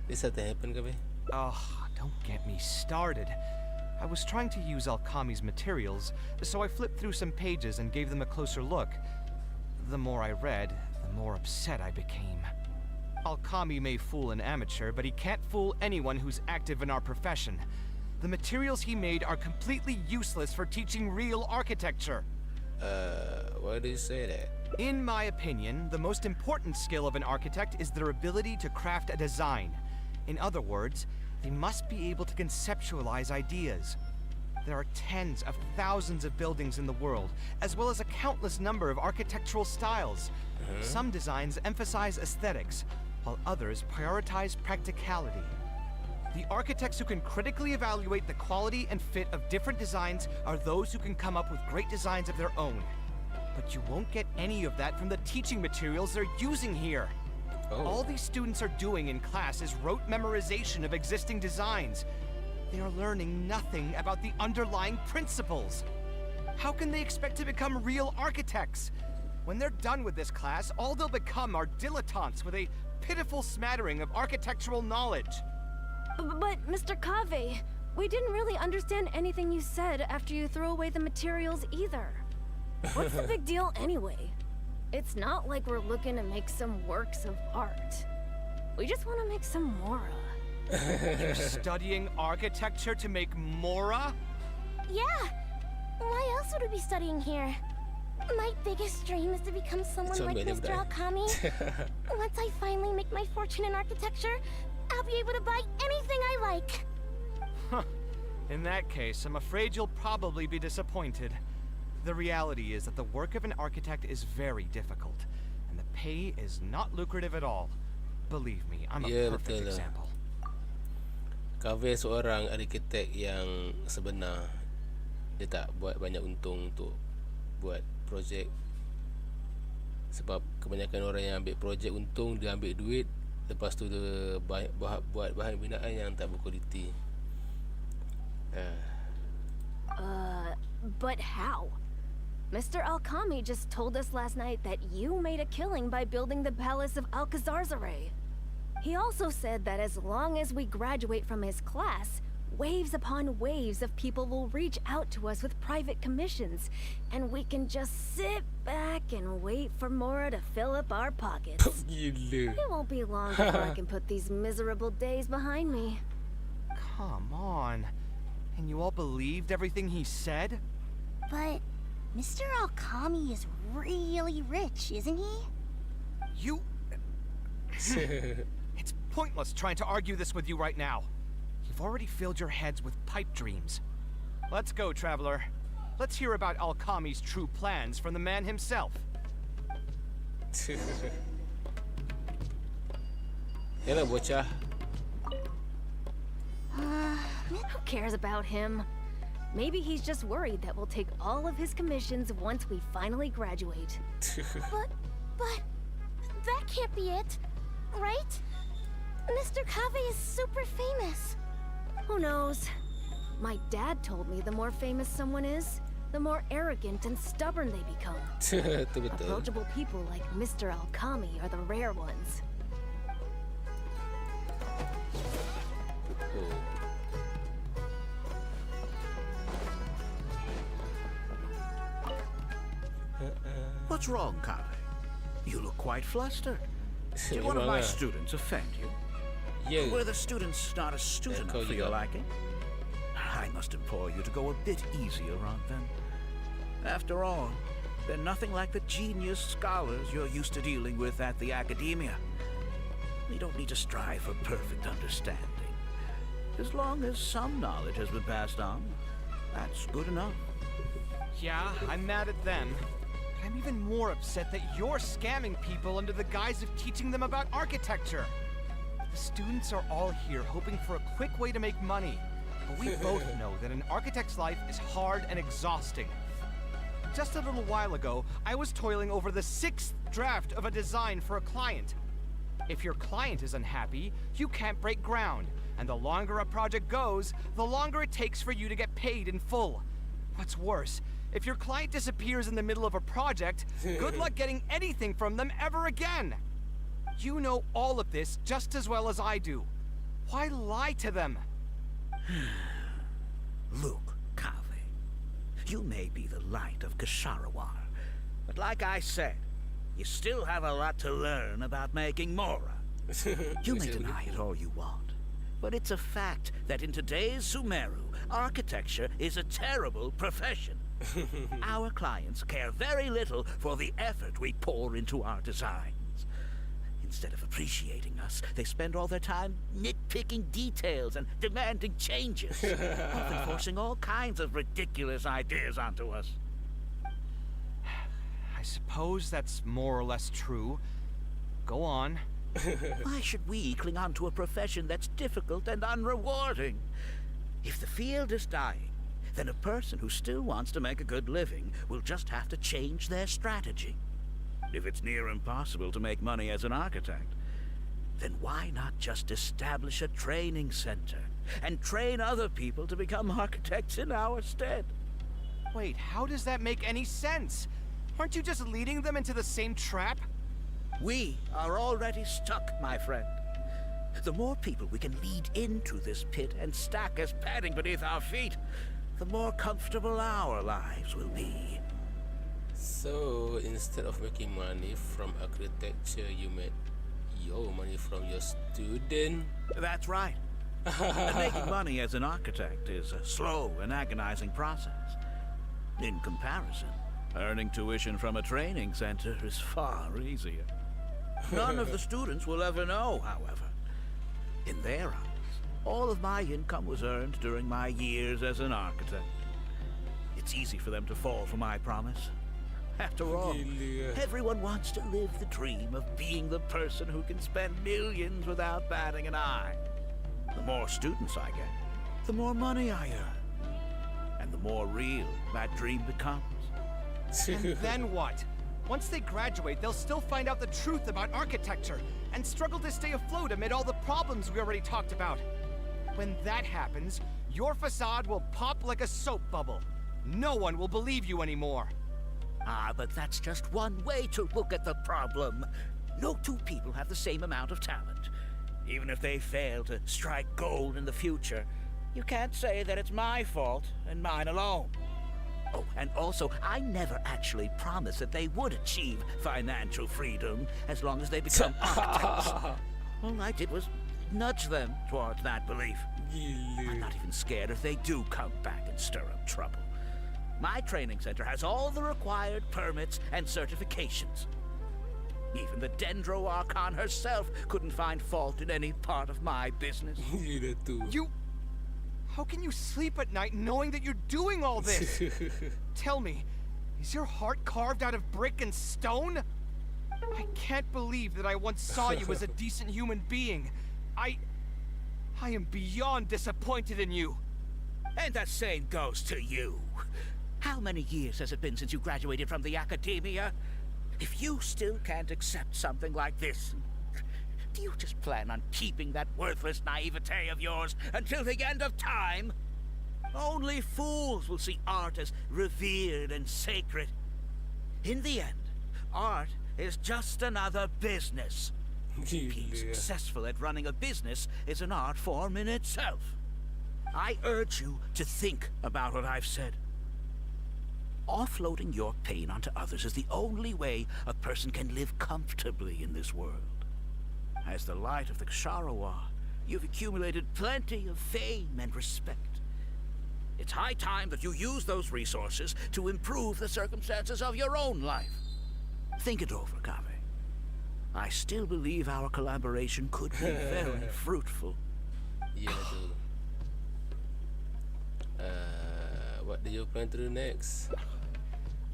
This something happen, Kaveh? Oh, don't get me started. I was trying to use Alkami's materials, so I flipped through some pages and gave them a closer look. The more I read, the more upset I became. Alkami may fool an amateur, but he can't fool anyone who's active in our profession. The materials he made are completely useless for teaching real architecture. Why do you say that? In my opinion, the most important skill of an architect is their ability to craft a design. In other words, they must be able to conceptualize ideas. There are tens of thousands of buildings in the world, as well as a countless number of architectural styles. Some designs emphasize aesthetics, while others prioritize practicality. The architects who can critically evaluate the quality and fit of different designs are those who can come up with great designs of their own. But you won't get any of that from the teaching materials they're using here. All these students are doing in class is rote memorization of existing designs. They are learning nothing about the underlying principles. How can they expect to become real architects? When they're done with this class, all they'll become are dilettantes with a pitiful smattering of architectural knowledge. But Mr. Kaveh, we didn't really understand anything you said after you threw away the materials either. What's the big deal anyway? It's not like we're looking to make some works of art. We just want to make some mora. You're studying architecture to make mora? Yeah. Why else would we be studying here? My biggest dream is to become someone like Mr. Alkami. Once I finally make my fortune in architecture, I'll be able to buy anything I like. Huh. In that case, I'm afraid you'll probably be disappointed. The reality is that the work of an architect is very difficult, and the pay is not lucrative at all. Believe me, I'm a perfect example. Kaveh seorang arkitek yang sebenar. Dia tak buat banyak untung untuk buat projek. Sebab kebanyakan orang yang ambil projek untung, dia ambil duit, lepas tu dia buat bahan binaan yang tak berkualiti. But how? Mr. Alkami just told us last night that you made a killing by building the palace of Alcazarzare. He also said that as long as we graduate from his class, waves upon waves of people will reach out to us with private commissions, and we can just sit back and wait for Mora to fill up our pockets. It won't be long before I can put these miserable days behind me. Come on. And you all believed everything he said? But Mr. Alkami is really rich, isn't he? You... It's pointless trying to argue this with you right now. You've already filled your heads with pipe dreams. Let's go, traveler. Let's hear about Alkami's true plans from the man himself. Yalah bocah. Who cares about him? Maybe he's just worried that we'll take all of his commissions once we finally graduate. But that can't be it, right? Mr. Kaveh is super famous. Who knows? My dad told me the more famous someone is, the more arrogant and stubborn they become. Approachable people like Mr. Alkami are the rare ones. What's wrong, Kaveh? You look quite flustered. Did one of my students offend you? Yeah. Were the students not astute enough for your liking? I must implore you to go a bit easier on them. After all, they're nothing like the genius scholars you're used to dealing with at the academia. We don't need to strive for perfect understanding. As long as some knowledge has been passed on, that's good enough. Yeah, I'm mad at them. But I'm even more upset that you're scamming people under the guise of teaching them about architecture. The students are all here hoping for a quick way to make money. But we both know that an architect's life is hard and exhausting. Just a little while ago, I was toiling over the 6th draft of a design for a client. If your client is unhappy, you can't break ground. And the longer a project goes, the longer it takes for you to get paid in full. What's worse, if your client disappears in the middle of a project, good luck getting anything from them ever again. You know all of this just as well as I do. Why lie to them? Look, Kaveh, you may be the light of Ksharawar, but like I said, you still have a lot to learn about making mora. You may deny it all you want, but it's a fact that in today's Sumeru, architecture is a terrible profession. Our clients care very little for the effort we pour into our designs. Instead of appreciating us, they spend all their time nitpicking details and demanding changes, often forcing all kinds of ridiculous ideas onto us. I suppose that's more or less true. Go on. Why should we cling on to a profession that's difficult and unrewarding? If the field is dying, then a person who still wants to make a good living will just have to change their strategy. If it's near impossible to make money as an architect, then why not just establish a training center and train other people to become architects in our stead? Wait, how does that make any sense? Aren't you just leading them into the same trap? We are already stuck, my friend. The more people we can lead into this pit and stack as padding beneath our feet, the more comfortable our lives will be. So, instead of making money from architecture, you made your money from your student? That's right. And making money as an architect is a slow and agonizing process. In comparison, earning tuition from a training center is far easier. None of the students will ever know, however. In their eyes, all of my income was earned during my years as an architect. It's easy for them to fall for my promise. After all, everyone wants to live the dream of being the person who can spend millions without batting an eye. The more students I get, the more money I earn. And the more real that dream becomes. And then what? Once they graduate, they'll still find out the truth about architecture and struggle to stay afloat amid all the problems we already talked about. When that happens, your facade will pop like a soap bubble. No one will believe you anymore. Ah, but that's just one way to look at the problem. No two people have the same amount of talent. Even if they fail to strike gold in the future, you can't say that it's my fault and mine alone. Oh, and also, I never actually promised that they would achieve financial freedom as long as they become architects. All I did was nudge them towards that belief. I'm not even scared if they do come back and stir up trouble. My training center has all the required permits and certifications. Even the Dendro Archon herself couldn't find fault in any part of my business. You... How can you sleep at night knowing that you're doing all this? Tell me, is your heart carved out of brick and stone? I can't believe that I once saw you as a decent human being. I am beyond disappointed in you. And the same goes to you. How many years has it been since you graduated from the academia? If you still can't accept something like this, do you just plan on keeping that worthless naivete of yours until the end of time? Only fools will see art as revered and sacred. In the end, art is just another business. Being successful at running a business is an art form in itself. I urge you to think about what I've said. Offloading your pain onto others is the only way a person can live comfortably in this world. As the light of the Ksharawar, you've accumulated plenty of fame and respect. It's high time that you use those resources to improve the circumstances of your own life. Think it over, Kaveh. I still believe our collaboration could be very fruitful. Yeah, what do you plan to do next?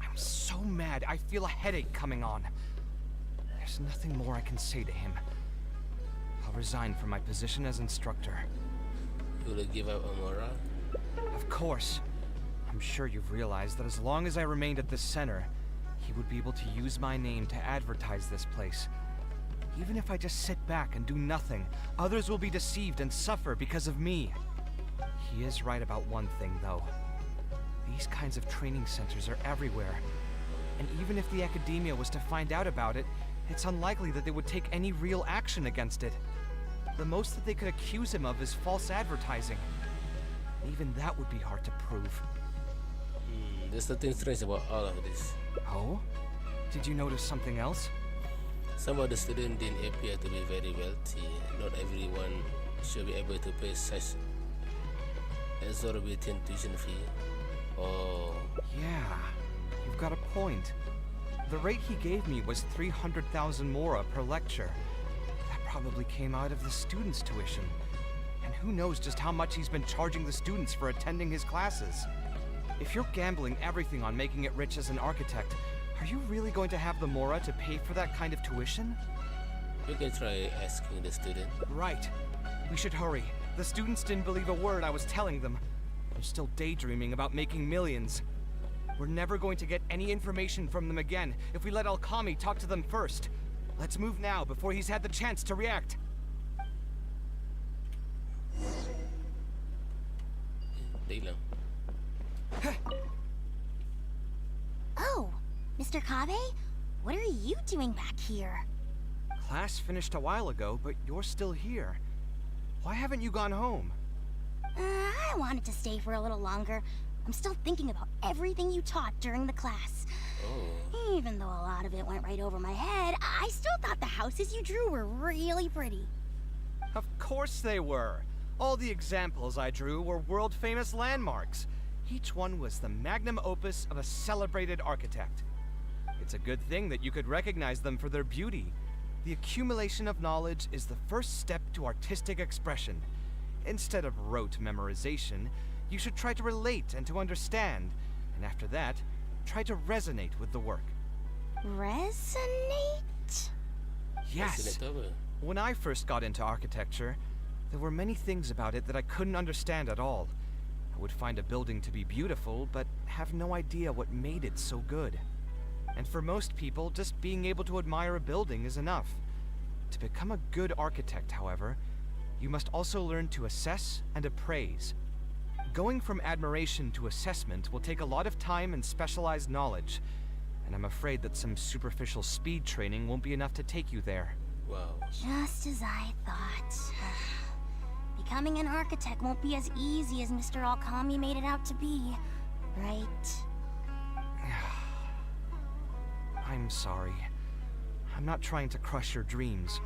I'm so mad, I feel a headache coming on. There's nothing more I can say to him. I'll resign from my position as instructor. You'll give up Amora? Of course. I'm sure you've realized that as long as I remained at this center, he would be able to use my name to advertise this place. Even if I just sit back and do nothing, others will be deceived and suffer because of me. He is right about one thing, though. These kinds of training centers are everywhere. And even if the academia was to find out about it, it's unlikely that they would take any real action against it. The most that they could accuse him of is false advertising. Even that would be hard to prove. There's something strange about all of this. Oh? Did you notice something else? Some of the students didn't appear to be very wealthy. Not everyone should be able to pay such exorbitant tuition fee. Oh. Yeah, you've got a point. The rate he gave me was 300,000 mora per lecture. That probably came out of the students' tuition. And who knows just how much he's been charging the students for attending his classes. If you're gambling everything on making it rich as an architect, are you really going to have the mora to pay for that kind of tuition? You can try asking the student. Right. We should hurry. The students didn't believe a word I was telling them. They're still daydreaming about making millions. We're never going to get any information from them again if we let Alkami talk to them first. Let's move now before he's had the chance to react. Mr. Kaveh, what are you doing back here? Class finished a while ago, but you're still here. Why haven't you gone home? I wanted to stay for a little longer. I'm still thinking about everything you taught during the class. Oh. Even though a lot of it went right over my head, I still thought the houses you drew were really pretty. Of course they were. All the examples I drew were world-famous landmarks. Each one was the magnum opus of a celebrated architect. It's a good thing that you could recognize them for their beauty. The accumulation of knowledge is the first step to artistic expression. Instead of rote memorization, you should try to relate and to understand, and after that, try to resonate with the work. Resonate? Yes. When I first got into architecture, there were many things about it that I couldn't understand at all. I would find a building to be beautiful, but have no idea what made it so good. And for most people, just being able to admire a building is enough. To become a good architect, however, you must also learn to assess and appraise. Going from admiration to assessment will take a lot of time and specialized knowledge, and I'm afraid that some superficial speed training won't be enough to take you there. Wow. Just as I thought. Becoming an architect won't be as easy as Mr. Alkami made it out to be, right? I'm sorry. I'm not trying to crush your dreams.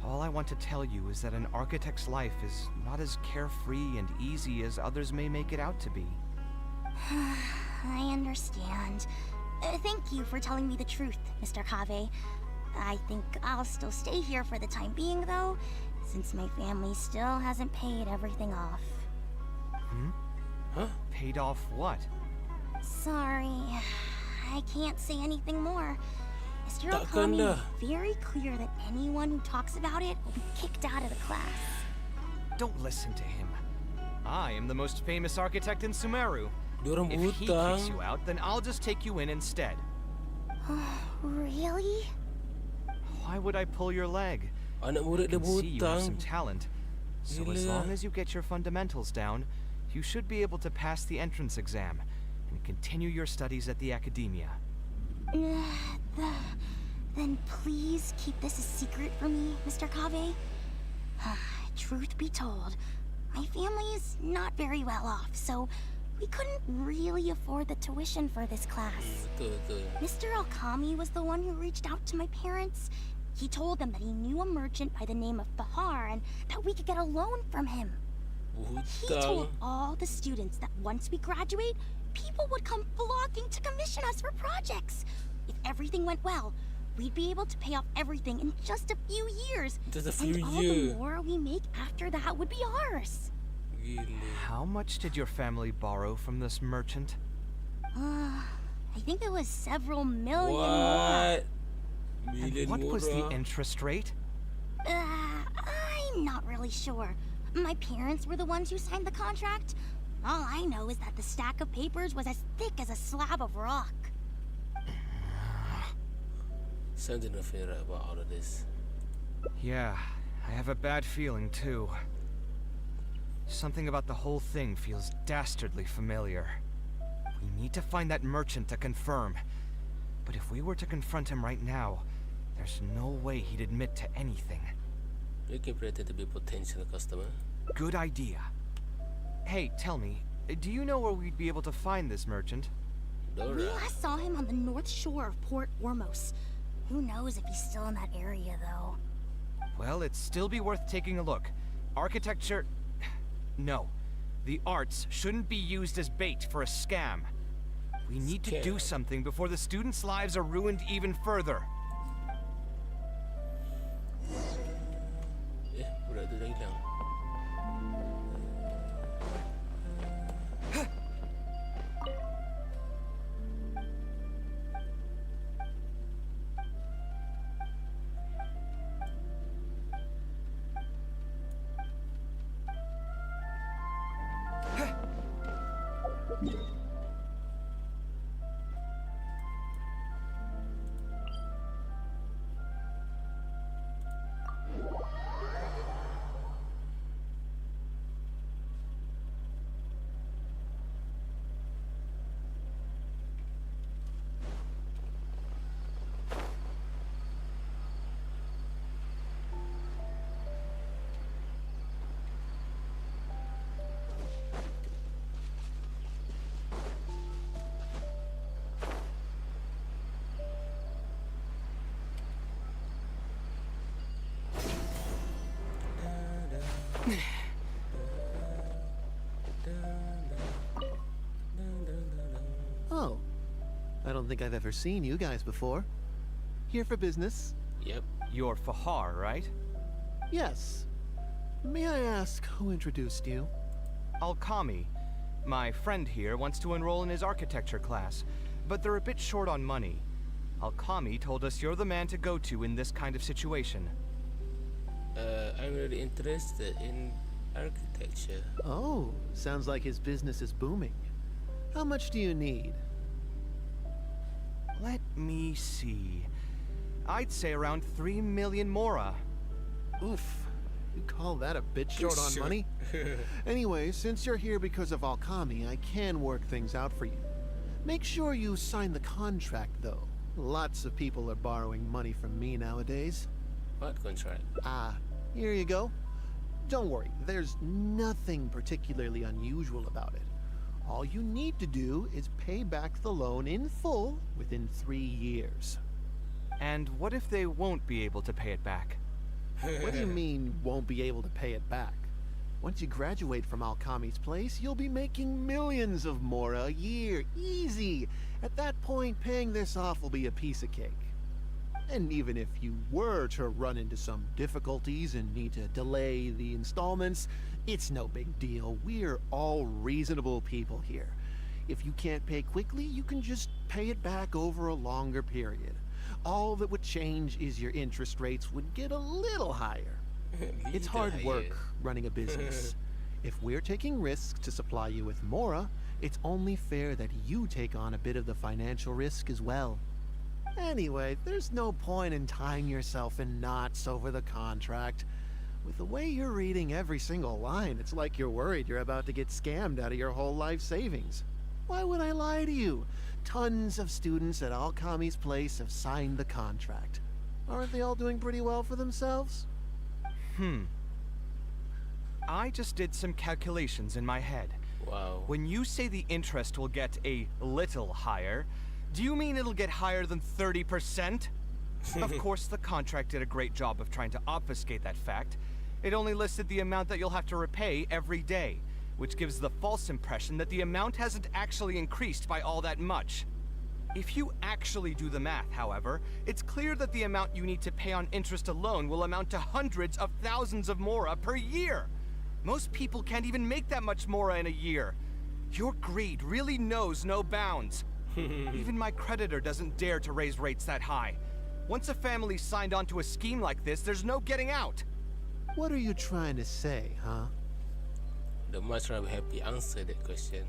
All I want to tell you is that an architect's life is not as carefree and easy as others may make it out to be. I understand. Thank you for telling me the truth, Mr. Kaveh. I think I'll still stay here for the time being, though, since my family still hasn't paid everything off. Huh? Paid off what? Sorry, I can't say anything more. Mr. Takkan Alkami dah. made very clear that anyone who talks about it will be kicked out of the class. Don't listen to him. I am the most famous architect in Sumeru. Diorang If he hutang. kicks you out, then I'll just take you in instead. Really? Why would I pull your leg? Anak I murid dia can see you have some berhutang. talent. So as Gila. long as you get your fundamentals down, you should be able to pass the entrance exam and continue your studies at the academia. Then please keep this a secret for me, Mr. Kaveh. Truth be told, my family is not very well off, so we couldn't really afford the tuition for this class. Betul. Mr. Alkami was the one who reached out to my parents. He told them that he knew a merchant by the name of Bahar and that we could get a loan from him. He told all the students that once we graduate, people would come flocking to commission us for projects. If everything went well, we'd be able to pay off everything in just a few years. Just a few and all years. the more we make after that would be ours. How much did your family borrow from this merchant? I think it was several million What? And what was the interest rate? I'm not really sure. My parents were the ones who signed the contract. All I know is that the stack of papers was as thick as a slab of rock. Sounds enough about all of this. Yeah, I have a bad feeling too. Something about the whole thing feels dastardly familiar. We need to find that merchant to confirm. But if we were to confront him right now, there's no way he'd admit to anything. You can pretend to be a potential customer. Good idea. Hey, tell me, do you know where we'd be able to find this merchant? We last saw him on the north shore of Port Ormos. Who knows if he's still in that area, though. Well, it'd still be worth taking a look. Architecture... No. The arts shouldn't be used as bait for a scam. We need to do something before the students' lives are ruined even further. Budak tu dah hilang. Oh, I don't think I've ever seen you guys before. Here for business? Yep. You're Fahar, right? Yes. May I ask who introduced you? Alkami. My friend here wants to enroll in his architecture class, but they're a bit short on money. Alkami told us you're the man to go to in this kind of situation. I'm really interested in architecture. Oh, sounds like his business is booming. How much do you need? Let me see. I'd say around 3 million mora. Oof. You call that a bit short on money? Anyway, since you're here because of Alkami, I can work things out for you. Make sure you sign the contract, though. Lots of people are borrowing money from me nowadays. What contract? Here you go. Don't worry, there's nothing particularly unusual about it. All you need to do is pay back the loan in full within 3 years. And what if they won't be able to pay it back? What do you mean, won't be able to pay it back? Once you graduate from Alkami's place, you'll be making millions of mora a year. Easy! At that point, paying this off will be a piece of cake. And even if you were to run into some difficulties and need to delay the installments, it's no big deal. We're all reasonable people here. If you can't pay quickly, you can just pay it back over a longer period. All that would change is your interest rates would get a little higher. It's hard work running a business. If we're taking risks to supply you with mora, it's only fair that you take on a bit of the financial risk as well. Anyway, there's no point in tying yourself in knots over the contract. With the way you're reading every single line, it's like you're worried you're about to get scammed out of your whole life savings. Why would I lie to you? Tons of students at Alkami's place have signed the contract. Aren't they all doing pretty well for themselves? I just did some calculations in my head. Wow. When you say the interest will get a little higher, do you mean it'll get higher than 30%? Of course, the contract did a great job of trying to obfuscate that fact. It only listed the amount that you'll have to repay every day, which gives the false impression that the amount hasn't actually increased by all that much. If you actually do the math, however, it's clear that the amount you need to pay on interest alone will amount to hundreds of thousands of mora per year. Most people can't even make that much mora in a year. Your greed really knows no bounds. Even my creditor doesn't dare to raise rates that high. Once a family's signed on to a scheme like this, there's no getting out. What are you trying to say, huh? The much rather happy answer that question.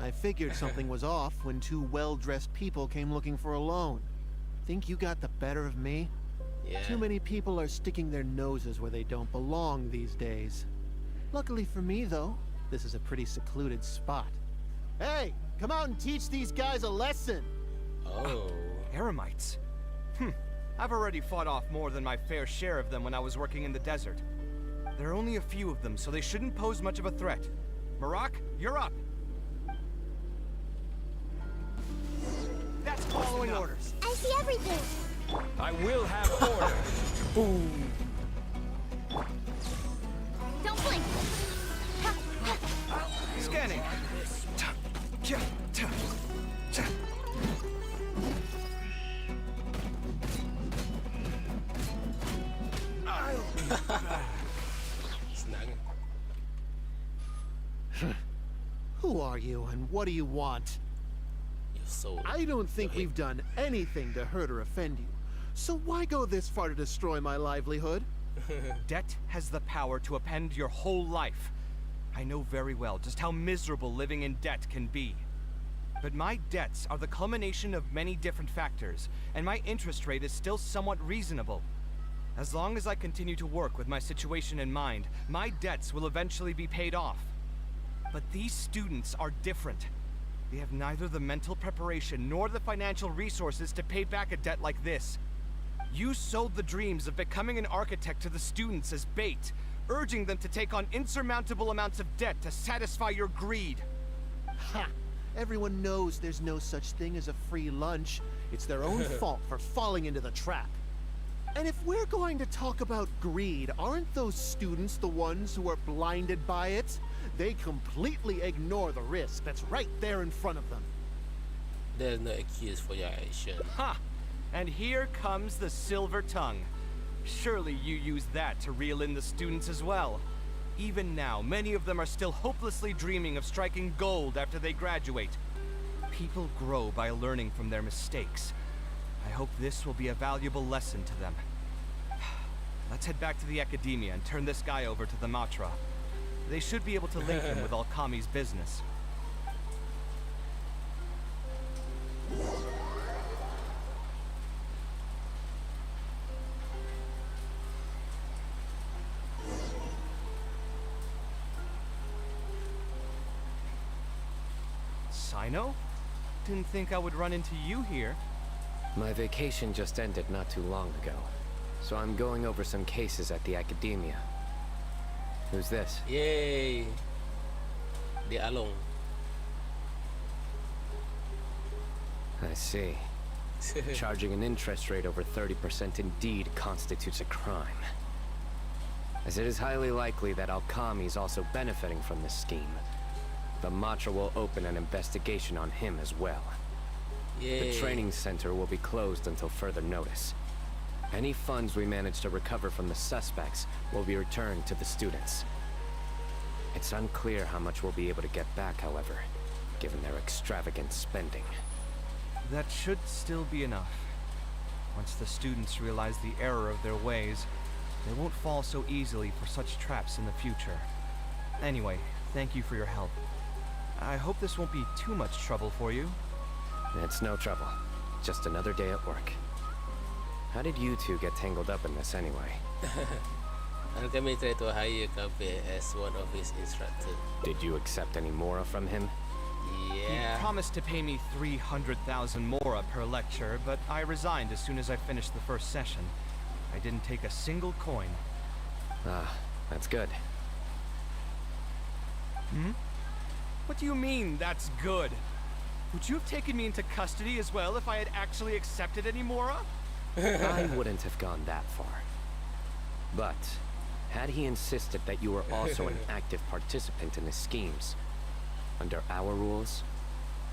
I figured something was off when two well-dressed people came looking for a loan. Think you got the better of me? Yeah. Too many people are sticking their noses where they don't belong these days. Luckily for me, though, this is a pretty secluded spot. Hey, come out and teach these guys a lesson! Oh. Eremites? I've already fought off more than my fair share of them when I was working in the desert. There are only a few of them, so they shouldn't pose much of a threat. Marak, you're up! That's following orders. I see everything. I will have order. Boom. Don't blink. Scanning. Who are you and what do you want? Your soul. I don't think we've done anything to hurt or offend you. So why go this far to destroy my livelihood? Debt has the power to upend your whole life. I know very well just how miserable living in debt can be. But my debts are the culmination of many different factors, and my interest rate is still somewhat reasonable. As long as I continue to work with my situation in mind, my debts will eventually be paid off. But these students are different. They have neither the mental preparation nor the financial resources to pay back a debt like this. You sold the dreams of becoming an architect to the students as bait, urging them to take on insurmountable amounts of debt to satisfy your greed. Ha! Everyone knows there's no such thing as a free lunch. It's their own fault for falling into the trap. And if we're going to talk about greed, aren't those students the ones who are blinded by it? They completely ignore the risk that's right there in front of them. There's no excuse for your action. Ha! And here comes the silver tongue. Surely you use that to reel in the students as well. Even now, many of them are still hopelessly dreaming of striking gold after they graduate. People grow by learning from their mistakes. I hope this will be a valuable lesson to them. Let's head back to the academia and turn this guy over to the Matra. They should be able to link him with Alkami's business. Sino? Didn't think I would run into you here. My vacation just ended not too long ago, so I'm going over some cases at the academia. Who's this? Yay! Dia Along. I see. Charging an interest rate over 30% indeed constitutes a crime. As it is highly likely that Alkami is also benefiting from this scheme, the Matra will open an investigation on him as well. Yay. The training center will be closed until further notice. Any funds we manage to recover from the suspects will be returned to the students. It's unclear how much we'll be able to get back, however, given their extravagant spending. That should still be enough. Once the students realize the error of their ways, they won't fall so easily for such traps in the future. Anyway, thank you for your help. I hope this won't be too much trouble for you. It's no trouble. Just another day at work. How did you two get tangled up in this anyway? Alkami tried to hire Kaveh as one of his instructors. Did you accept any mora from him? Yeah. He promised to pay me 300,000 mora per lecture, but I resigned as soon as I finished the first session. I didn't take a single coin. Ah, that's good. Hmm? What do you mean, that's good? Would you have taken me into custody as well if I had actually accepted any mora? I wouldn't have gone that far. But, had he insisted that you were also an active participant in his schemes, under our rules,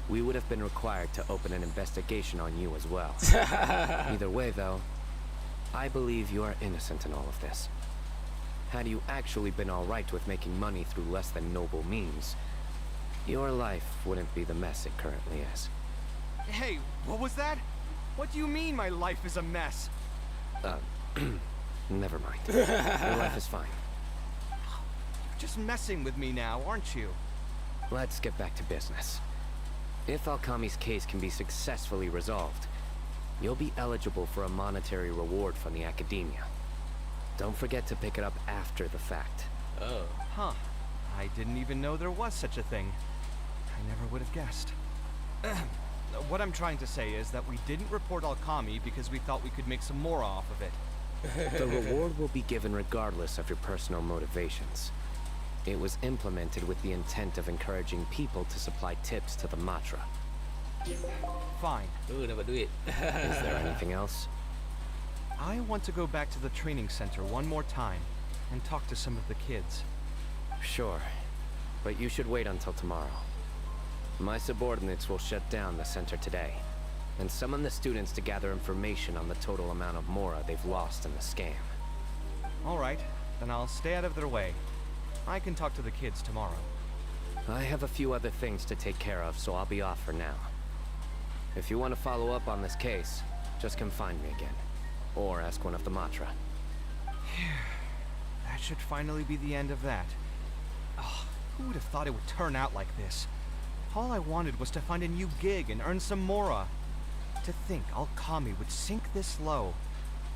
we would have been required to open an investigation on you as well. Either way, though, I believe you are innocent in all of this. Had you actually been alright with making money through less than noble means, your life wouldn't be the mess it currently is. Hey, what was that? What do you mean my life is a mess? Never mind. Your life is fine. You're just messing with me now, aren't you? Let's get back to business. If Alkami's case can be successfully resolved, you'll be eligible for a monetary reward from the academia. Don't forget to pick it up after the fact. Oh. Huh. I didn't even know there was such a thing. I never would have guessed. What I'm trying to say is that we didn't report Alkami because we thought we could make some more off of it. The reward will be given regardless of your personal motivations. It was implemented with the intent of encouraging people to supply tips to the Matra. Fine. Dapat duit. Is there anything else? I want to go back to the training center one more time and talk to some of the kids. Sure, but you should wait until tomorrow. My subordinates will shut down the center today, and summon the students to gather information on the total amount of mora they've lost in the scam. All right, then I'll stay out of their way. I can talk to the kids tomorrow. I have a few other things to take care of, so I'll be off for now. If you want to follow up on this case, just come find me again. Or ask one of the Matra. That should finally be the end of that. Oh, who would have thought it would turn out like this? All I wanted was to find a new gig and earn some mora. To think Alkami would sink this low,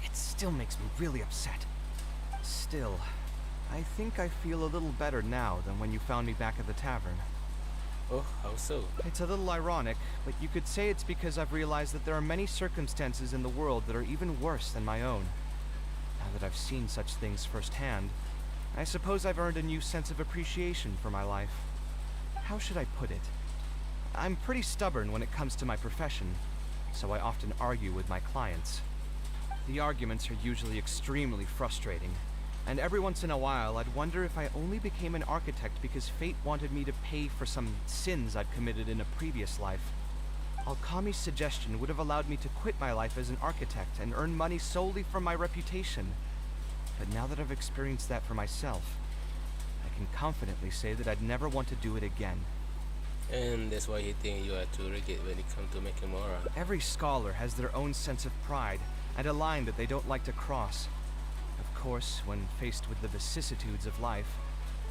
it still makes me really upset. Still, I think I feel a little better now than when you found me back at the tavern. Oh, how so? It's a little ironic, but you could say it's because I've realized that there are many circumstances in the world that are even worse than my own. Now that I've seen such things firsthand, I suppose I've earned a new sense of appreciation for my life. How should I put it? I'm pretty stubborn when it comes to my profession, so I often argue with my clients. The arguments are usually extremely frustrating, and every once in a while I'd wonder if I only became an architect because fate wanted me to pay for some sins I'd committed in a previous life. Alkami's suggestion would have allowed me to quit my life as an architect and earn money solely from my reputation. But now that I've experienced that for myself, I can confidently say that I'd never want to do it again. And that's why he think you are too rigid when it comes to making moral. Every scholar has their own sense of pride and a line that they don't like to cross. Of course, when faced with the vicissitudes of life,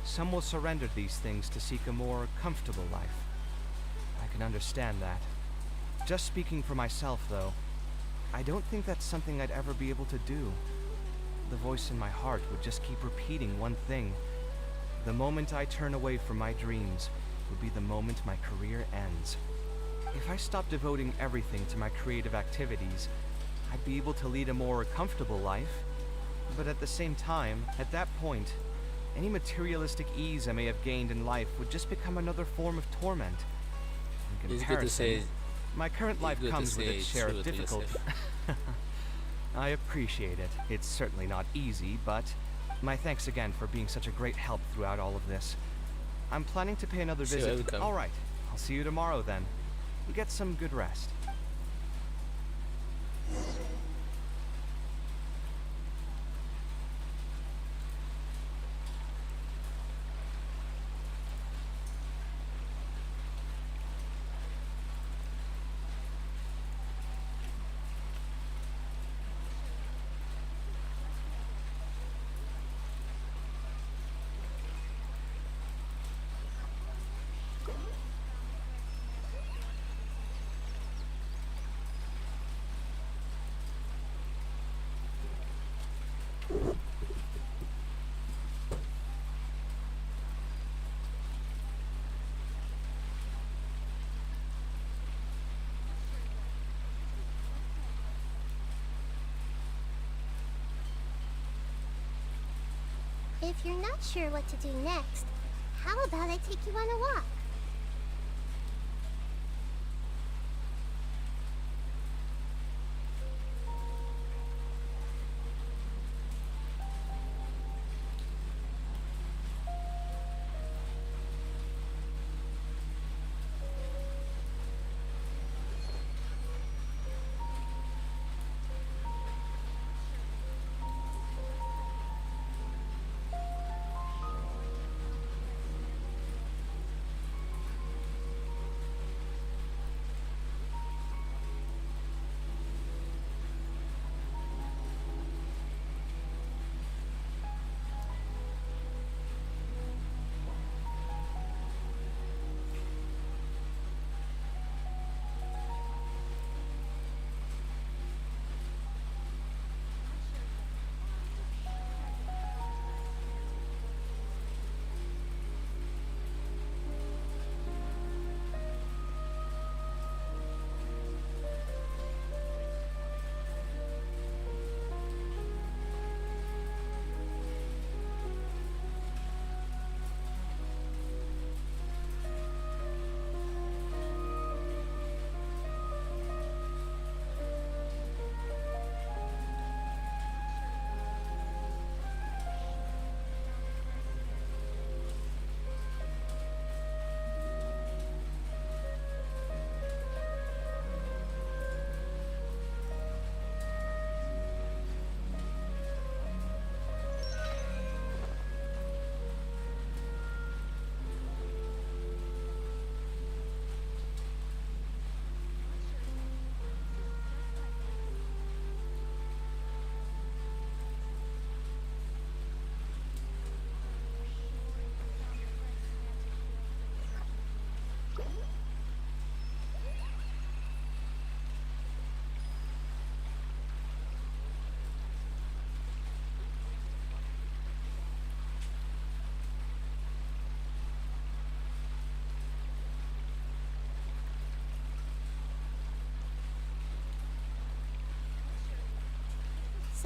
some will surrender these things to seek a more comfortable life. I can understand that. Just speaking for myself, though, I don't think that's something I'd ever be able to do. The voice in my heart would just keep repeating one thing. The moment I turn away from my dreams would be the moment my career ends. If I stopped devoting everything to my creative activities, I'd be able to lead a more comfortable life. But at the same time, at that point, any materialistic ease I may have gained in life would just become another form of torment. In It's comparison, good to say. my current life comes with its share of difficulty. I appreciate it. It's certainly not easy, but my thanks again for being such a great help throughout all of this. I'm planning to pay another Sure, visit. welcome. All right, I'll see you tomorrow then. Get some good rest. If you're not sure what to do next, how about I take you on a walk?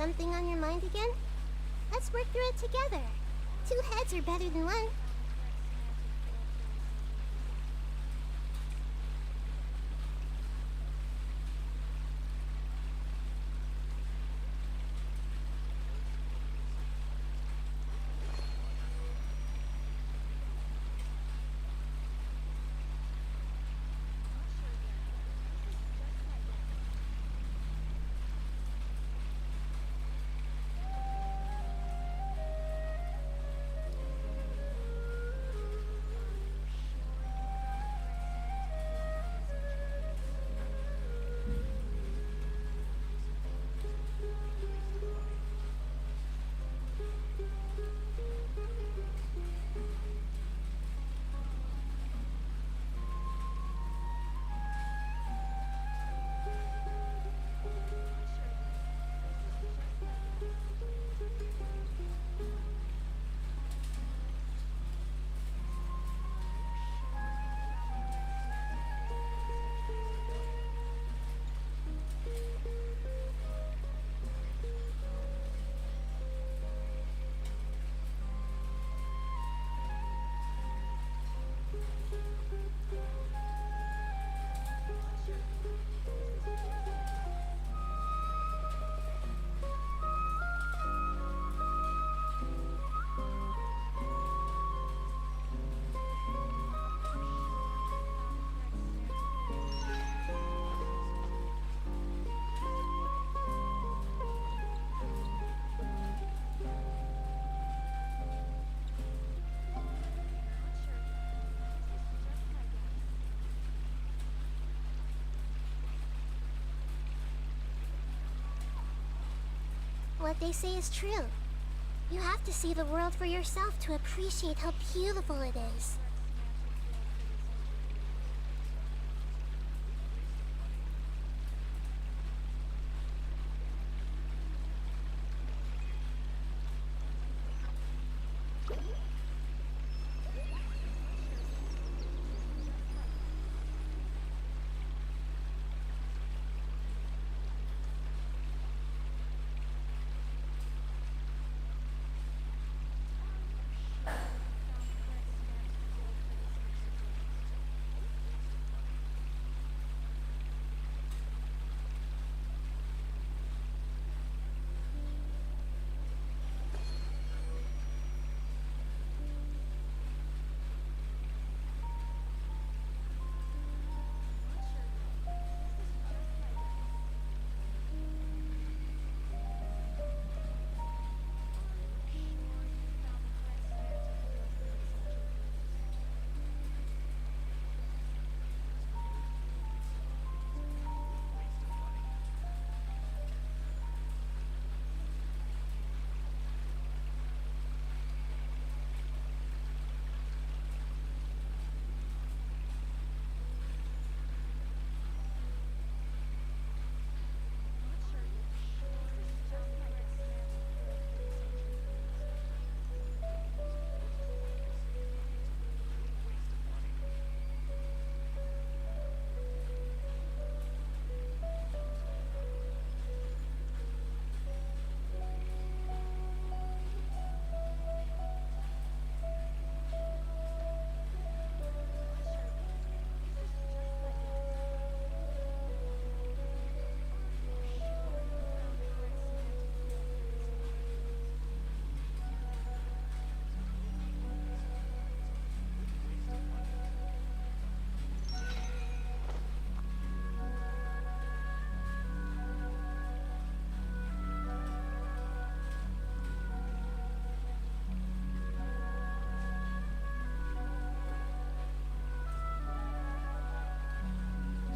Something on your mind again? Let's work through it together. Two heads are better than one. What they say is true. You have to see the world for yourself to appreciate how beautiful it is.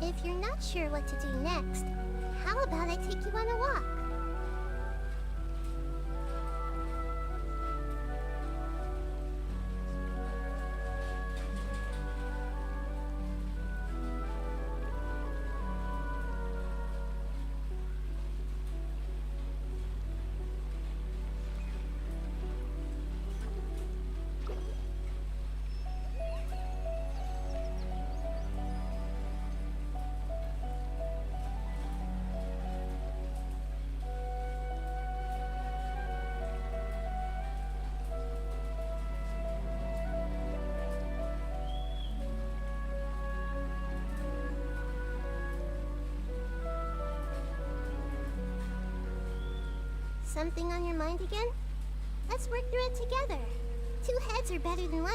If you're not sure what to do next, how about I take you on a walk? Something on your mind again? Let's work through it together. 2 heads are better than 1.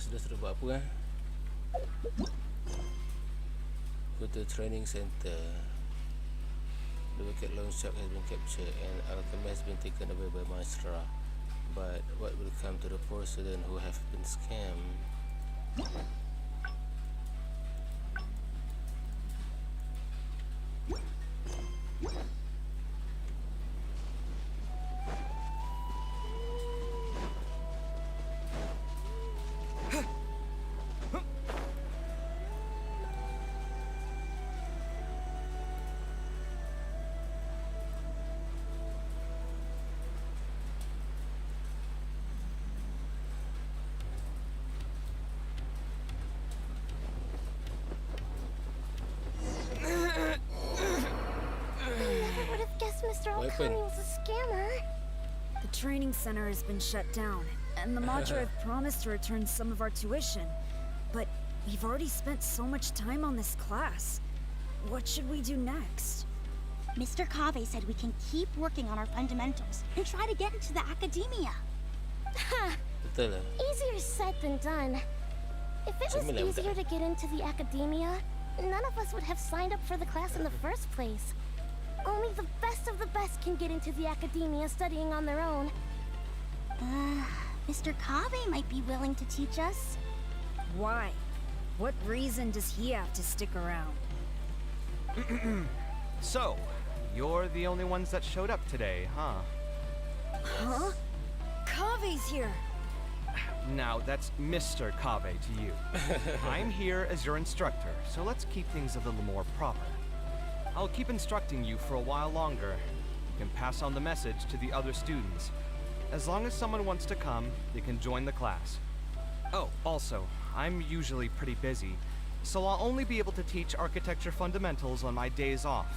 sudah buat apa kan? Go to training center. The wicked loan shark has been captured and alchemy has been taken away by Maestra. But what will come to the poor students who have been scammed? Mr. Alcani was a scammer. The training center has been shut down, and the Madra have promised to return some of our tuition. But we've already spent so much time on this class. What should we do next? Mr. Kaveh said we can keep working on our fundamentals and try to get into the academia. Easier said than done. If it was easier to get into the academia, none of us would have signed up for the class in the first place. Only the best of the best can get into the academia studying on their own. Mr. Kaveh might be willing to teach us. Why? What reason does he have to stick around? So, you're the only ones that showed up today, huh? Huh? Kaveh's here! Now, that's Mr. Kaveh to you. I'm here as your instructor, so let's keep things a little more proper. I'll keep instructing you for a while longer. You can pass on the message to the other students. As long as someone wants to come, they can join the class. Oh, also, I'm usually pretty busy, so I'll only be able to teach architecture fundamentals on my days off.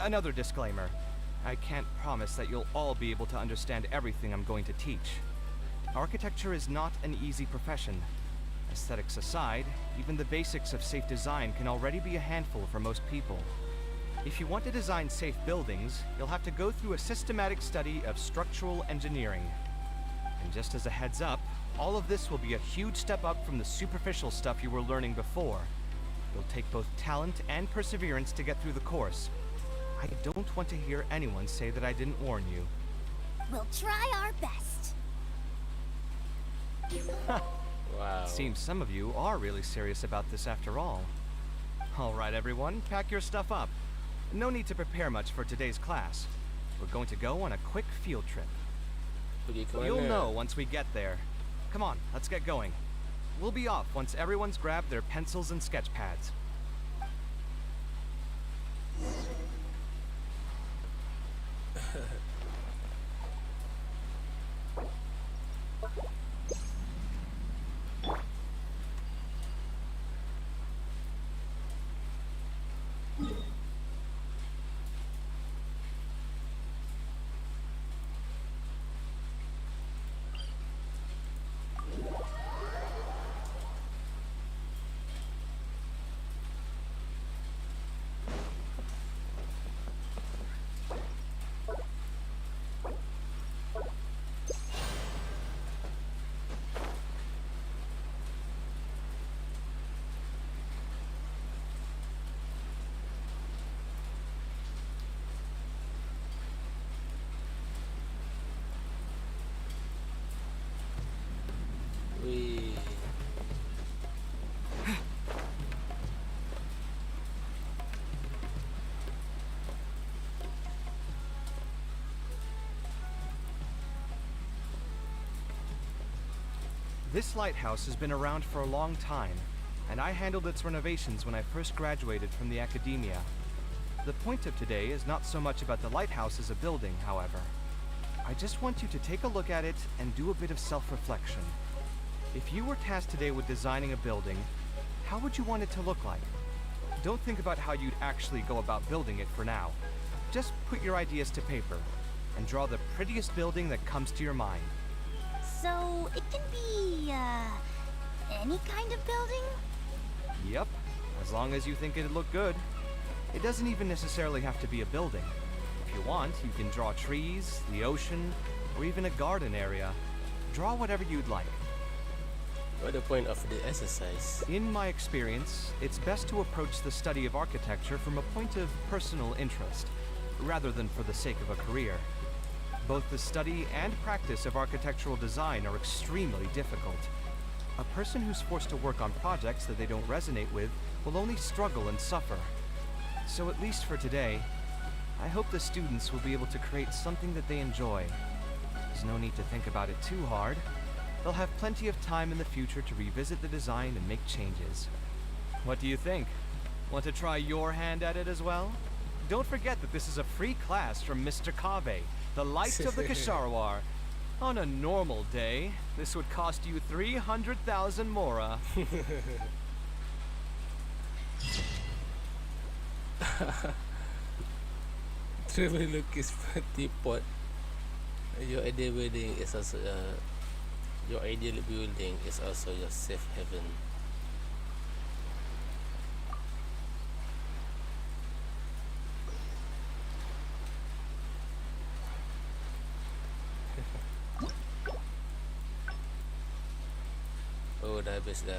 Another disclaimer, I can't promise that you'll all be able to understand everything I'm going to teach. Architecture is not an easy profession. Aesthetics aside, even the basics of safe design can already be a handful for most people. If you want to design safe buildings, you'll have to go through a systematic study of structural engineering. And just as a heads up, all of this will be a huge step up from the superficial stuff you were learning before. It'll take both talent and perseverance to get through the course. I don't want to hear anyone say that I didn't warn you. We'll try our best. Wow. Seems some of you are really serious about this after all. All right, everyone, pack your stuff up. No need to prepare much for today's class. We're going to go on a quick field trip. You'll know once we get there. Come on, let's get going. We'll be off once everyone's grabbed their pencils and sketch pads. This lighthouse has been around for a long time, and I handled its renovations when I first graduated from the academia. The point of today is not so much about the lighthouse as a building, however. I just want you to take a look at it and do a bit of self-reflection. If you were tasked today with designing a building, how would you want it to look like? Don't think about how you'd actually go about building it for now. Just put your ideas to paper and draw the prettiest building that comes to your mind. So, it can be, any kind of building? Yep, as long as you think it'd look good. It doesn't even necessarily have to be a building. If you want, you can draw trees, the ocean, or even a garden area. Draw whatever you'd like. What the point of the exercise? In my experience, it's best to approach the study of architecture from a point of personal interest, rather than for the sake of a career. Both the study and practice of architectural design are extremely difficult. A person who's forced to work on projects that they don't resonate with will only struggle and suffer. So at least for today, I hope the students will be able to create something that they enjoy. There's no need to think about it too hard. They'll have plenty of time in the future to revisit the design and make changes. What do you think? Want to try your hand at it as well? Don't forget that this is a free class from Mr. Kaveh, the light of the Kisharawar. On a normal day, this would cost you 300,000 mora. Travel look is party pot. Your ideal building is also your ideal building is also your safe haven. Oh, dah habis dah.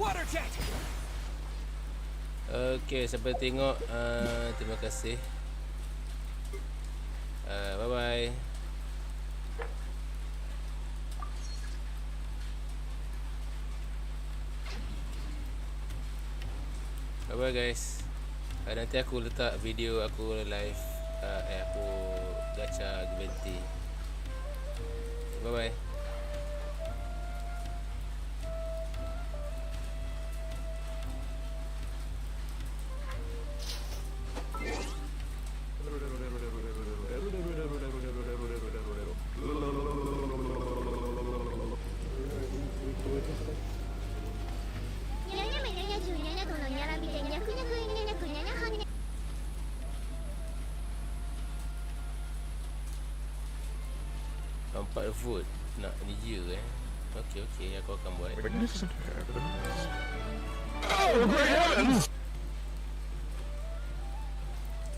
Water jet. Okay, sampai tengok. Terima kasih. Bye bye. Bye bye guys. Nanti aku letak video aku live. Aku gacha Gventi. Bye bye. Empat vote nak ni je Okey, aku akan buat. Oh, great heavens!